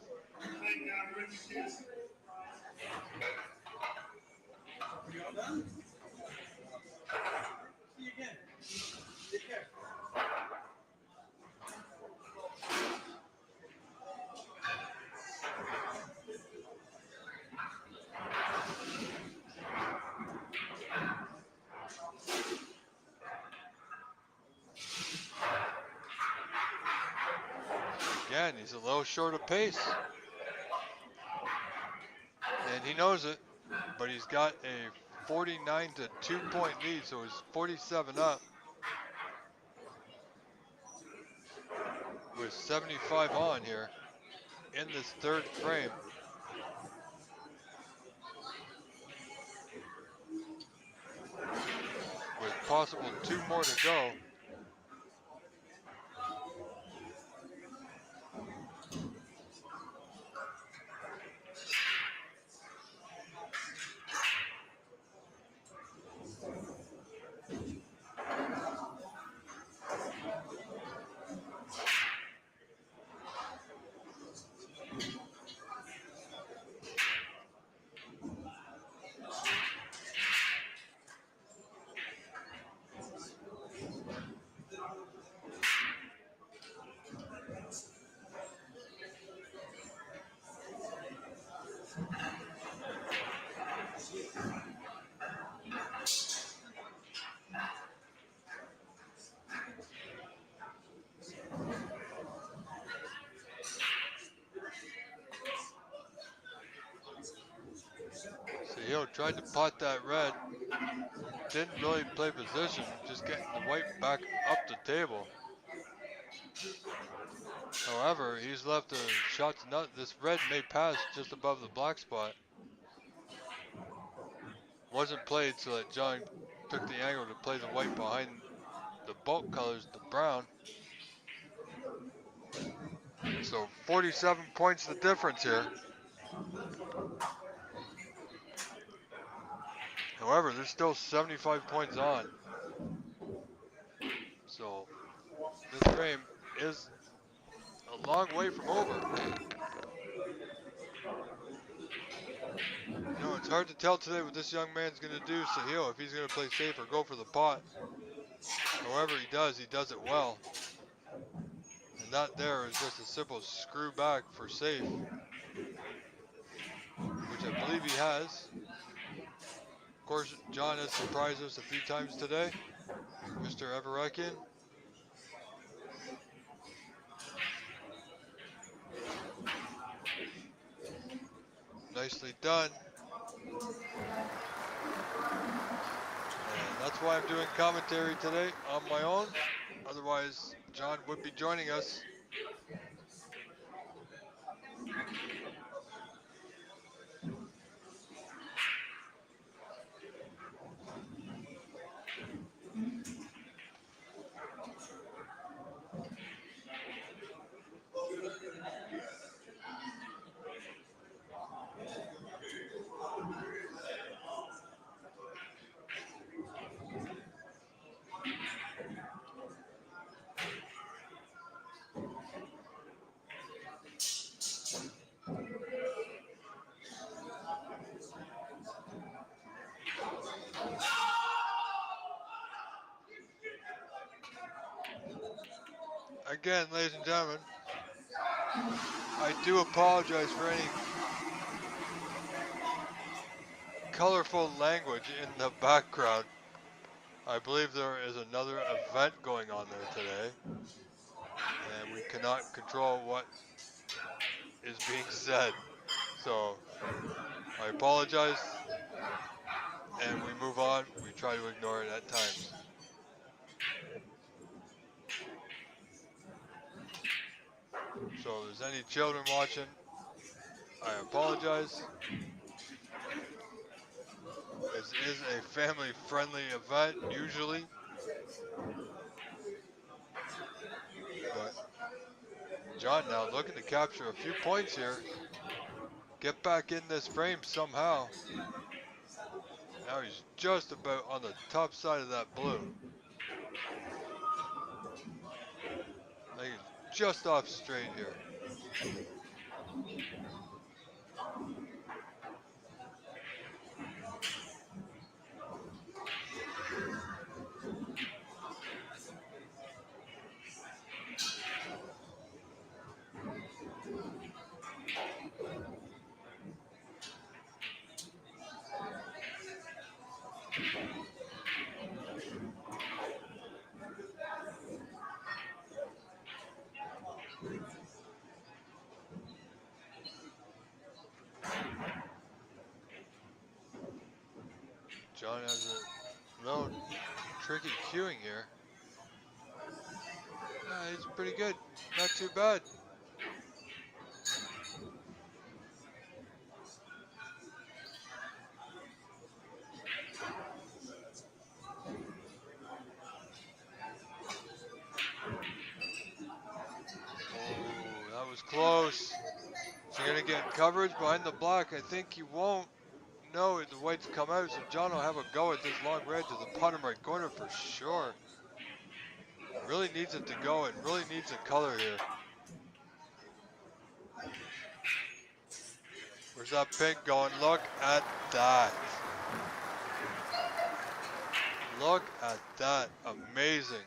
Again, he's a little short of pace. And he knows it, but he's got a 49 to 2-point lead, so he's 47 up with 75 on here in this third frame. With possible 2 more to go. Sahil tried to pot that red. Didn't really play position, just getting the white back up the table. However, he's left a shot to nut. This red may pass just above the black spot. Wasn't played so that John took the angle to play the white behind the bulk colors, the brown. So 47 points the difference here. However, there's still 75 points on. So this frame is a long way from over. You know, it's hard to tell today what this young man's going to do, Sahil, if he's going to play safe or go for the pot. However he does it well. And that there is just a simple screw back for safe, which I believe he has. Of course, John has surprised us a few times today, Mr. Everen. Nicely done. And that's why I'm doing commentary today on my own. Otherwise, John would be joining us. Again, ladies and gentlemen, I do apologize for any colorful language in the background. I believe there is another event going on there today, and we cannot control what is being said. So I apologize, and we move on. We try to ignore it at times. So if there's any children watching, I apologize. This is a family-friendly event, usually. John now looking to capture a few points here. Get back in this frame somehow. Now he's just about on the top side of that blue. I think he's just off straight here. John has a little tricky cueing here. He's pretty good, not too bad. Oh, that was close. Is he gonna get coverage behind the block? I think he won't. No, the white's come out, so John will have a go at this long red to the bottom right corner for sure. Really needs it to go and really needs a color here. Where's that pink going? Look at that. Look at that. Amazing.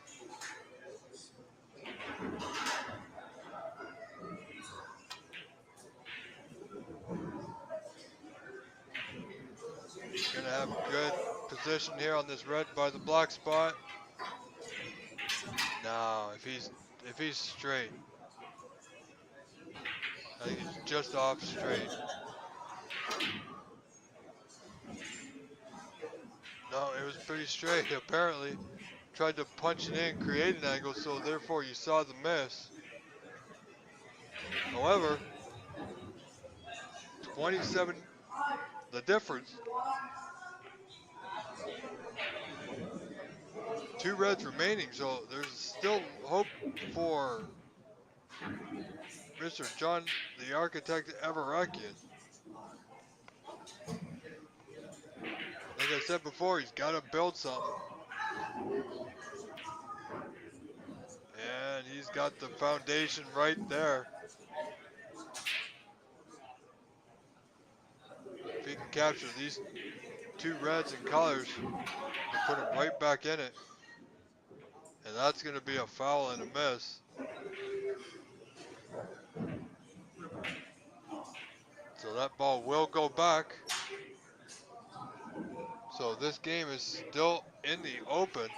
Gonna have good position here on this red by the black spot. No, if he's straight. I think he's just off straight. No, it was pretty straight, apparently. Tried to punch it in, create an angle, so therefore you saw the miss. However, 27, the difference. 2 reds remaining, so there's still hope for Mr. John, the architect Everakian. Like I said before, he's got to build something. And he's got the foundation right there. If he can capture these 2 reds and colors, he'll put him right back in it. And that's going to be a foul and a miss. So that ball will go back. So this game is still in the open.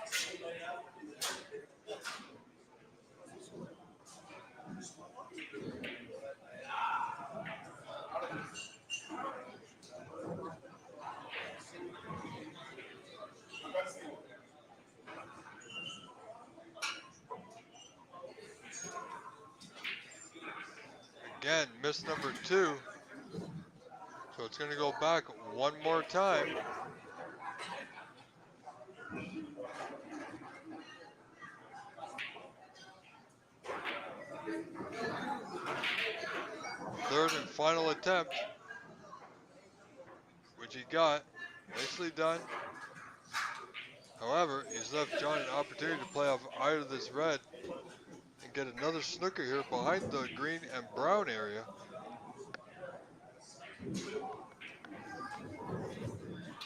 Again, miss number 2. So it's going to go back one more time. Third and final attempt, which he got. Nicely done. However, he's left John an opportunity to play off either this red and get another snooker here behind the green and brown area.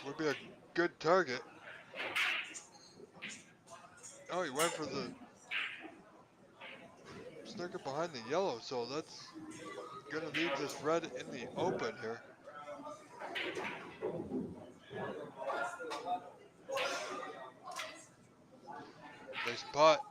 Would be a good target. Oh, he went for the snooker behind the yellow, so that's going to leave this red in the open here. Nice putt.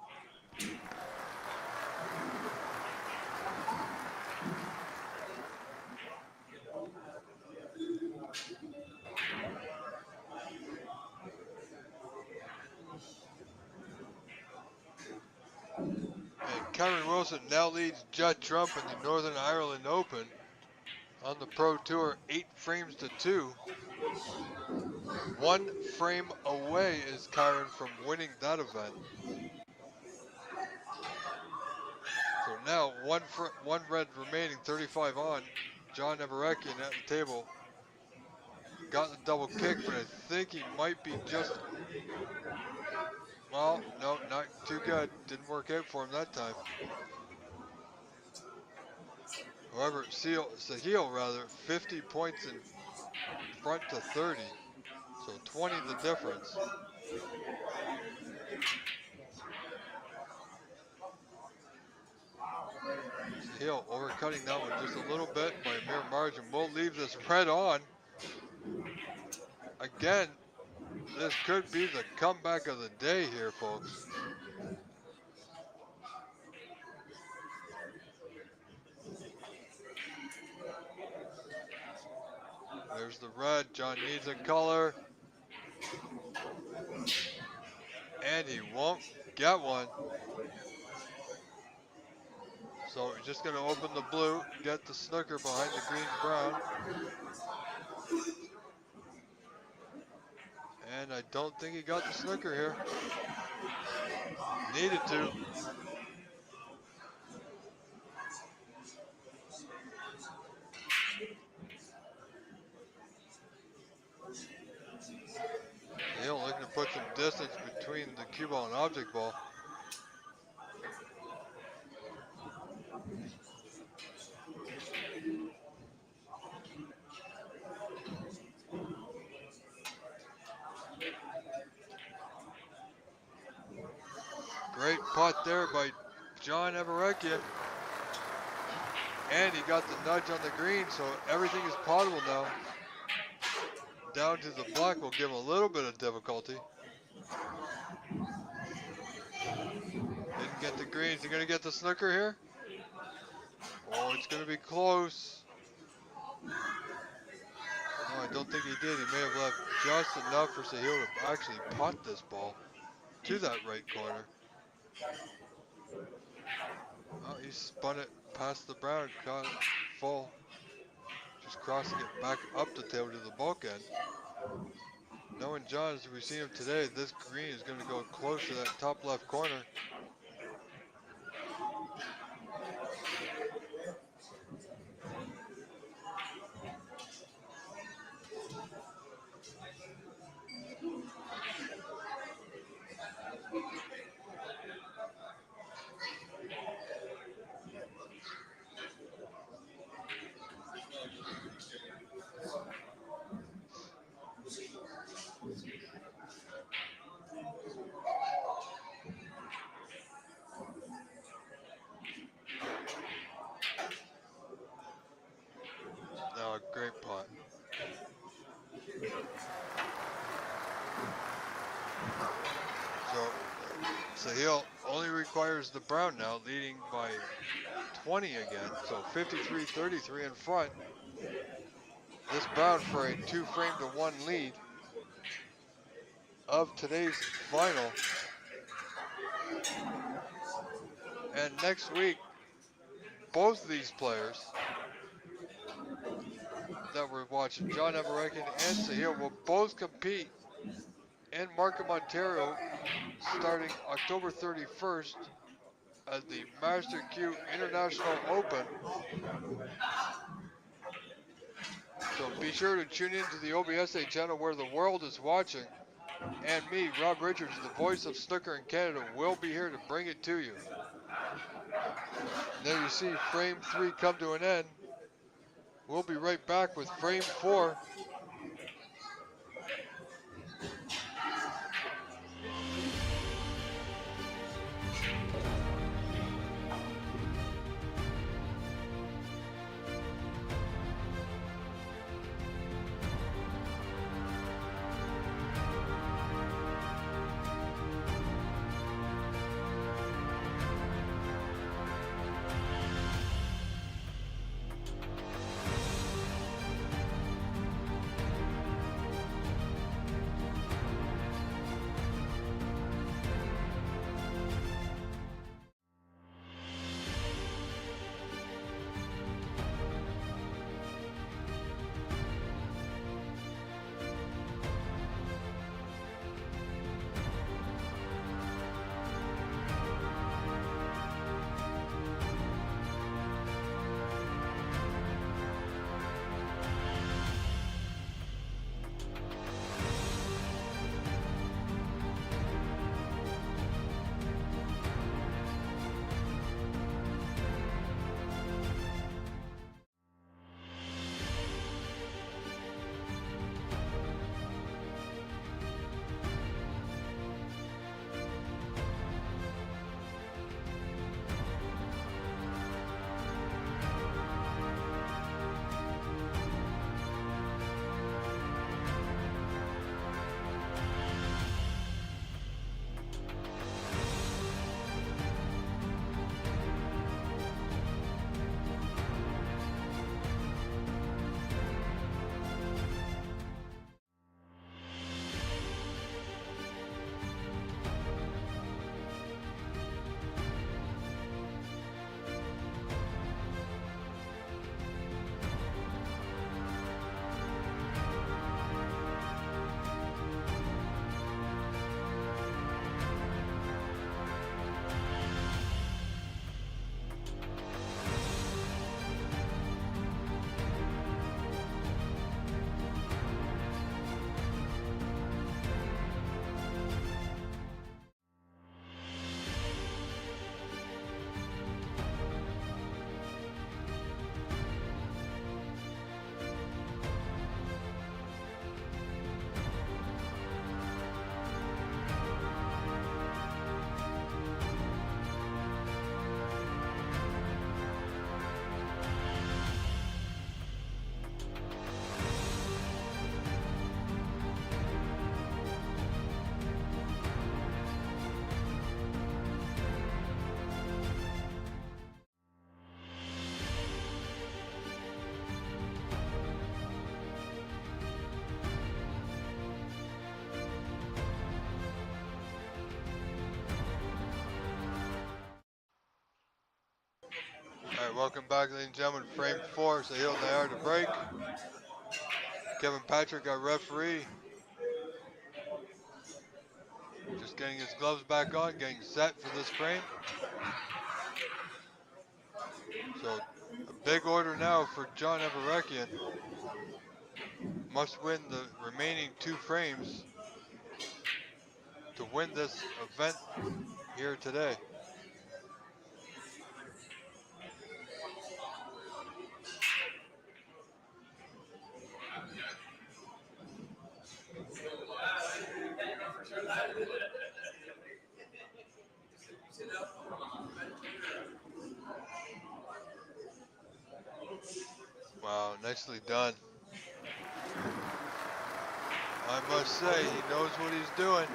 And Cameron Wilson now leads Judd Trump in the Northern Ireland Open on the Pro Tour, 8 frames to 2. 1 frame away is Kyron from winning that event. So Now, one red remaining, 35 on. John Everekian at the table. Got the double kick, but I think he might be just... Well, no, not too good. Didn't work out for him that time. However, Sahil rather, 50 points in front to 30. So 20 the difference. Sahil overcutting that one just a little bit by a mere margin. We'll leave this red on. Again, this could be the comeback of the day here, folks. There's the red. John needs a color. And he won't get one. So we're just going to open the blue, get the snooker behind the green brown. And I don't think he got the snooker here. Needed to. Neil looking to put some distance between the cue ball and object ball. Great putt there by John Everekian. And he got the nudge on the green, so everything is potable now. Down to the black will give him a little bit of difficulty. Didn't get the green. Is he going to get the snooker here? Oh, it's going to be close. No, I don't think he did. He may have left just enough for Sahil to actually putt this ball to that right corner. Oh, he spun it past the brown, caught it full. Just crossing it back up the tail to the bulk end. Knowing John, as we've seen him today, this green is going to go close to that top left corner. Now a great putt. So Sahil only requires the brown now, leading by 20 again. So 53-33 in front. This brown for a 2-frame-to-1 lead of today's final. And next week, both of these players that we're watching, John Everekian and Sahil, will both compete in Markham, Ontario, starting October 31st at the Master Q International Open. So be sure to tune in to the OBSA channel where the world is watching. And me, Rob Richards, the voice of snooker in Canada, will be here to bring it to you. Now you see frame 3 come to an end. We'll be right back with frame 4. welcome back, ladies and gentlemen. Frame 4, Sahil and Nair to break. Kevin Patrick, our referee, just getting his gloves back on, getting set for this frame. So a big order now for John Everekian. Must win the remaining 2 frames to win this event here today. Wow, nicely done. I must say, he knows what he's doing.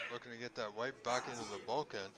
Looking to get that white back into the bulkhead.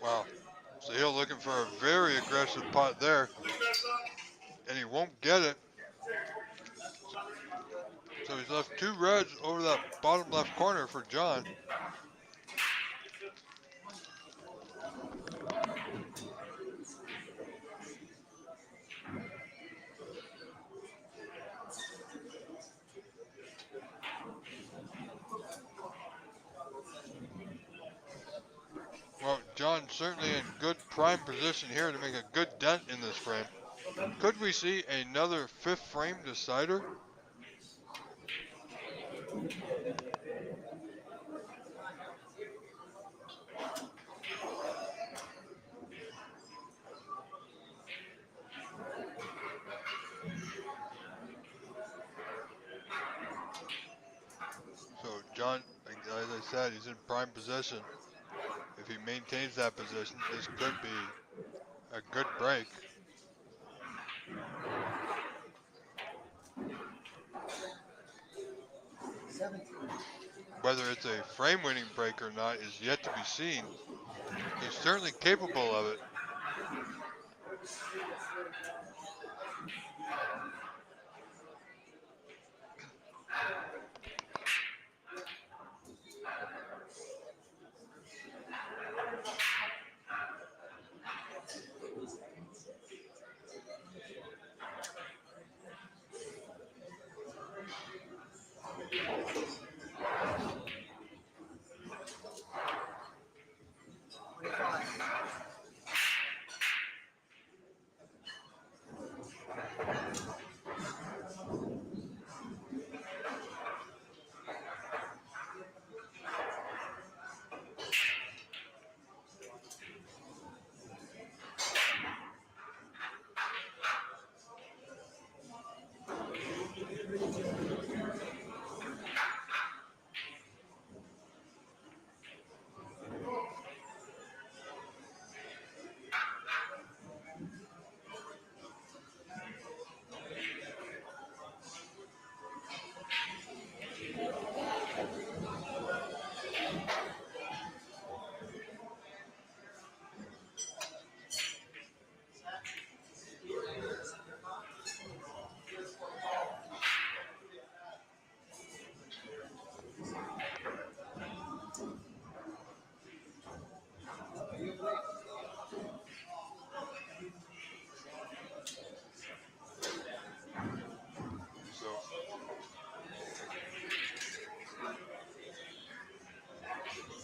Wow. Sahil looking for a very aggressive pot there. And he won't get it. So he's left 2 reds over that bottom left corner for John. Well, John certainly in good prime position here to make a good dent in this frame. Could we see another 5th frame decider? So John, as I said, he's in prime position. If he maintains that position, this could be a good break. Whether it's a frame-winning break or not is yet to be seen. He's certainly capable of it.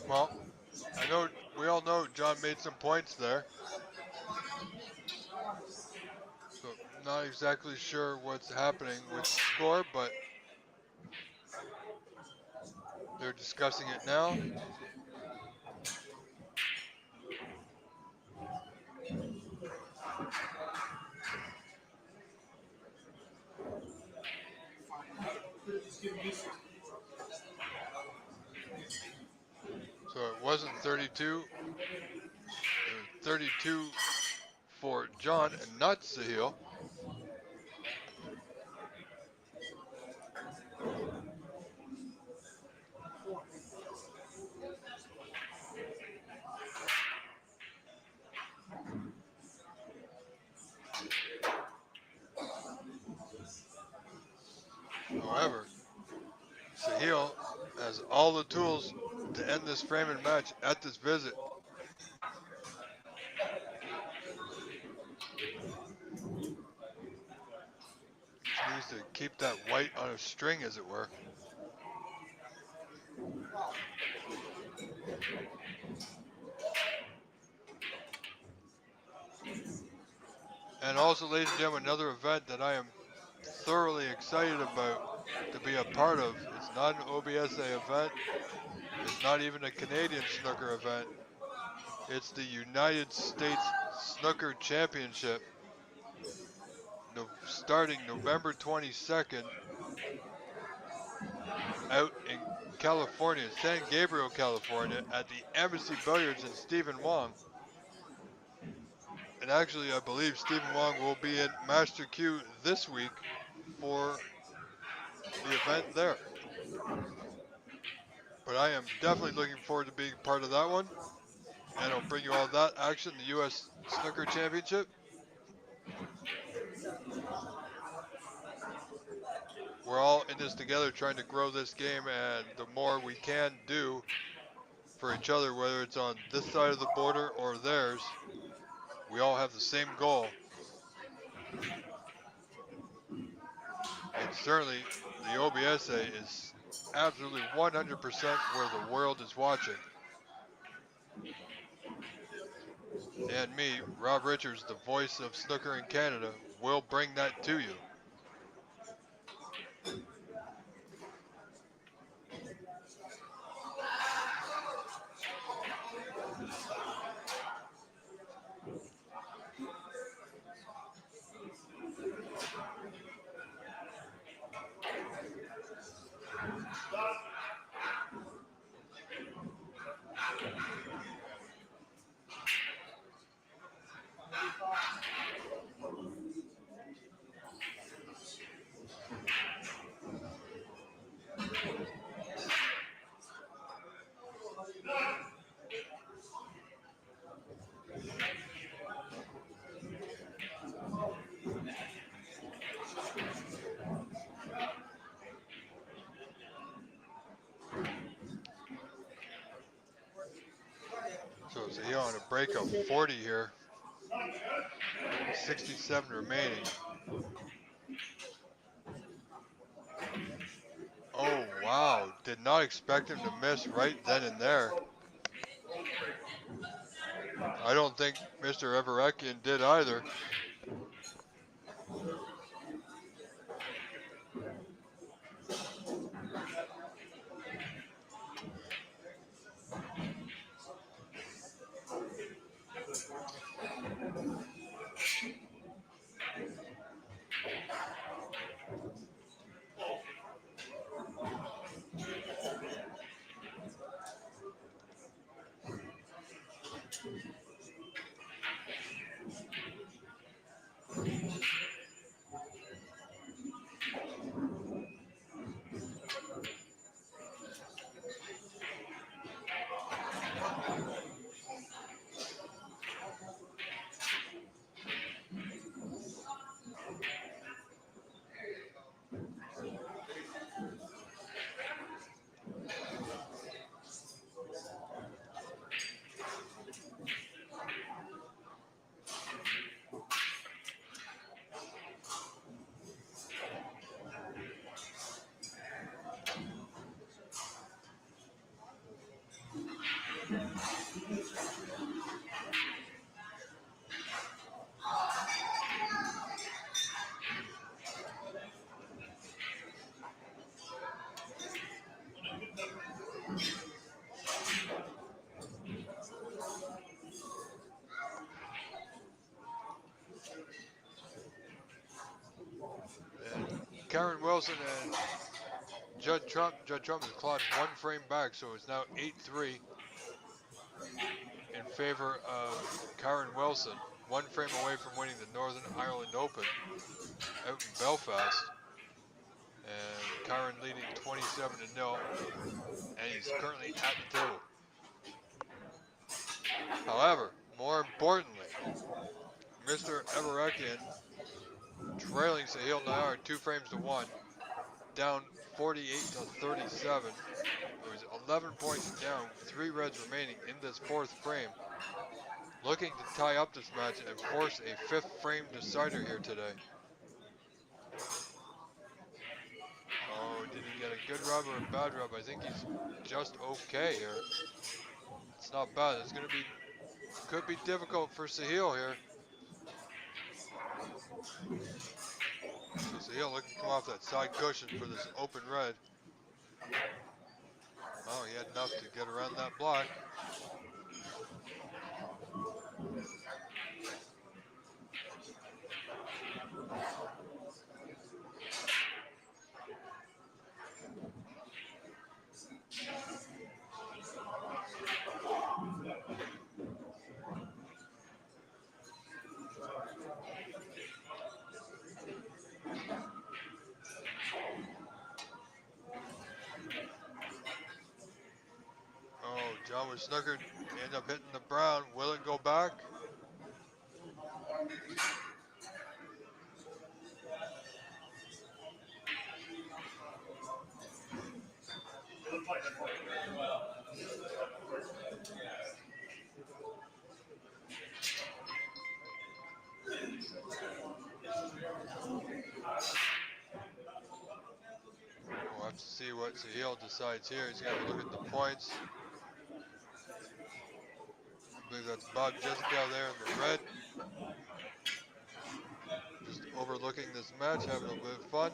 Well, I know we all know John made some points there. So not exactly sure what's happening with the score, but they're discussing it now. So it wasn't 32. It was 32 for John and not Sahil. However, Sahil has all the tools to end this framing match at this visit. Just needs to keep that white on a string, as it were. And also, ladies and gentlemen, another event that I am thoroughly excited about to be a part of. It's not an OBSA event. It's not even a Canadian snooker event. It's the United States Snooker Championship, starting November 22nd out in California, San Gabriel, California, at the Embassy Billiards in Stephen Wong. And actually, I believe Stephen Wong will be in Master Q this week for the event there. But I am definitely looking forward to being part of that one. And I'll bring you all that action, the U.S. Snooker Championship. We're all in this together trying to grow this game, and the more we can do for each other, whether it's on this side of the border or theirs, we all have the same goal. And certainly the OBSA is absolutely 100% where the world is watching. And me, Rob Richards, the voice of snooker in Canada, will bring that to you. So Sahil on a break of 40 here. 67 remaining. Oh, wow. Did not expect him to miss right then and there. I don't think Mr. Everekian did either. Karen Wilson and Judd Trump. Judd Trump has clawed 1 frame back, so it's now 8-3 in favor of Karen Wilson. 1 frame away from winning the Northern Ireland Open out in Belfast. And Karen leading 27-0, and he's currently at the table. However, more importantly, Mr. Everen trailing Sahil Nayar 2 frames to 1, down 48-37. It was 11 points down, 3 reds remaining in this 4th frame. Looking to tie up this match and force a 5th frame decider here today. Oh, did he get a good rub or a bad rub? I think he's just okay here. It's not bad. It's gonna be, could be difficult for Sahil here. So Sahil looking to come off that side cushion for this open red. Oh, he had enough to get around that block. Oh, John was snookered, end up hitting the brown. Will it go back? We'll have to see what Sahil decides here. He's got to look at the points. I believe that's Bob Jessica there in the red. Just overlooking this match, having a little bit of fun.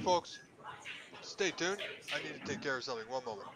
Folks, stay tuned. I need to take care of something. One moment.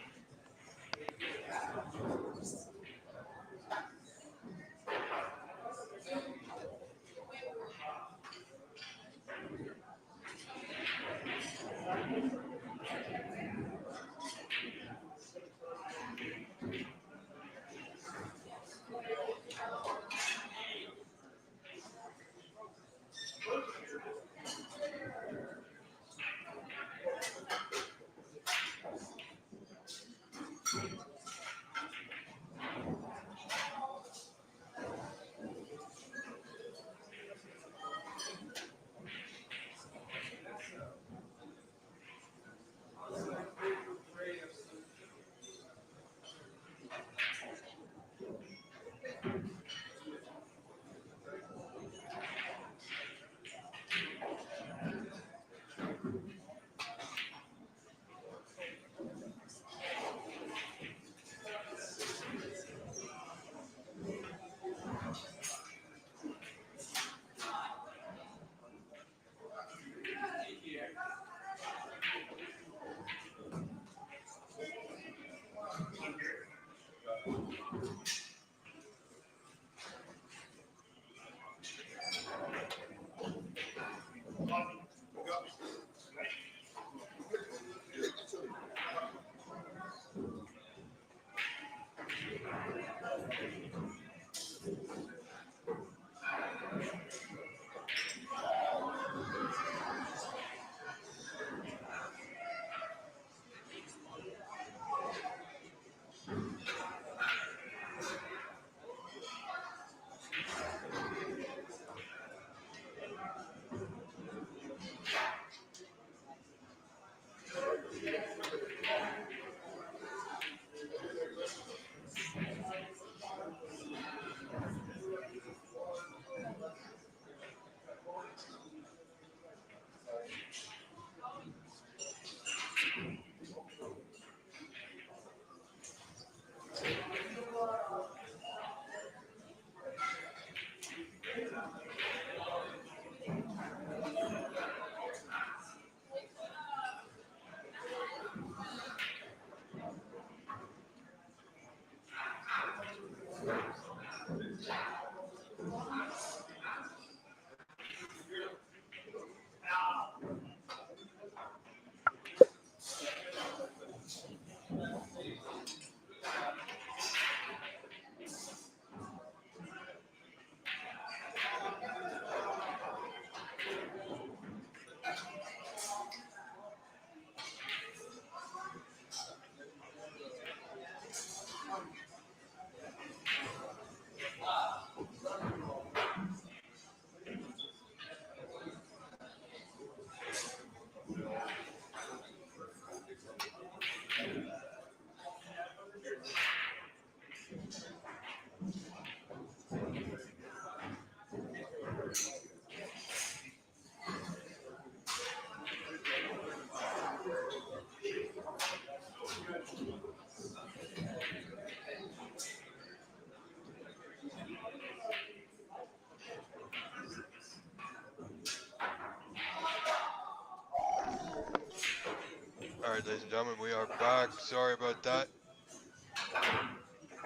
Ladies and gentlemen, we are back. Sorry about that.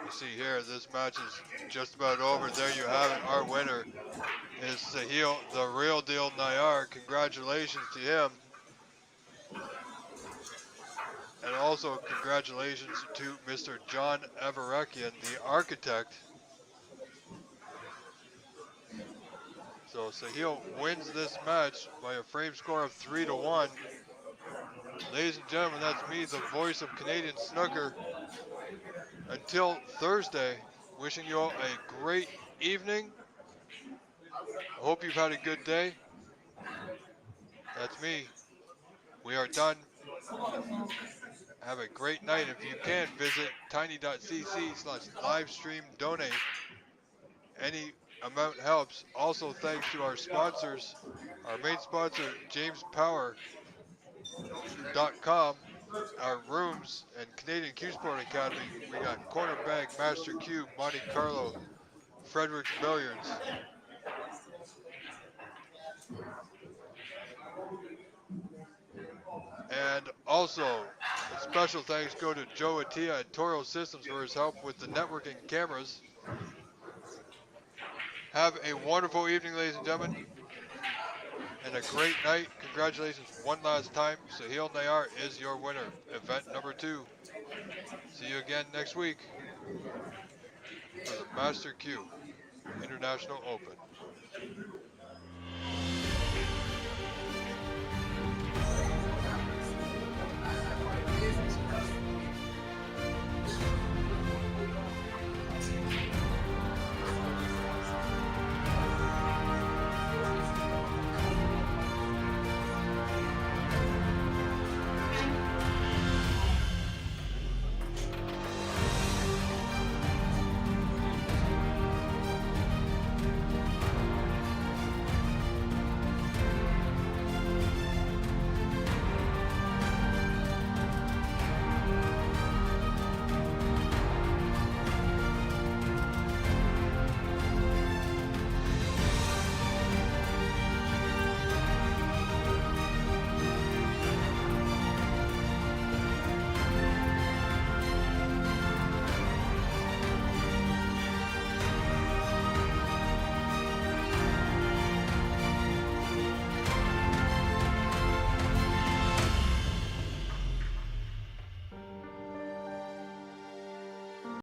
You see here, this match is just about over. There you have it. Our winner is Sahil, the real deal Nayar. Congratulations to him. And also congratulations to Mr. John Everekian, the architect. So Sahil wins this match by a frame score of 3-1. Ladies and gentlemen, that's me, the voice of Canadian snooker. Until Thursday, wishing you all a great evening. I hope you've had a good day. That's me. We are done. Have a great night. If you can, visit tiny.cc/livestream donate. Any amount helps. Also, thanks to our sponsors. Our main sponsor, JamesPower.com. Our rooms and Canadian Q Sport Academy. We got Corner Bag, Master Q, Monte Carlo, Frederick's Billiards. And also, a special thanks go to Joe Attia at Toro Systems for his help with the networking cameras. Have a wonderful evening, ladies and gentlemen, and a great night. Congratulations one last time. Sahil Nayar is your winner. Event number 2. See you again next week for the Master Q International Open.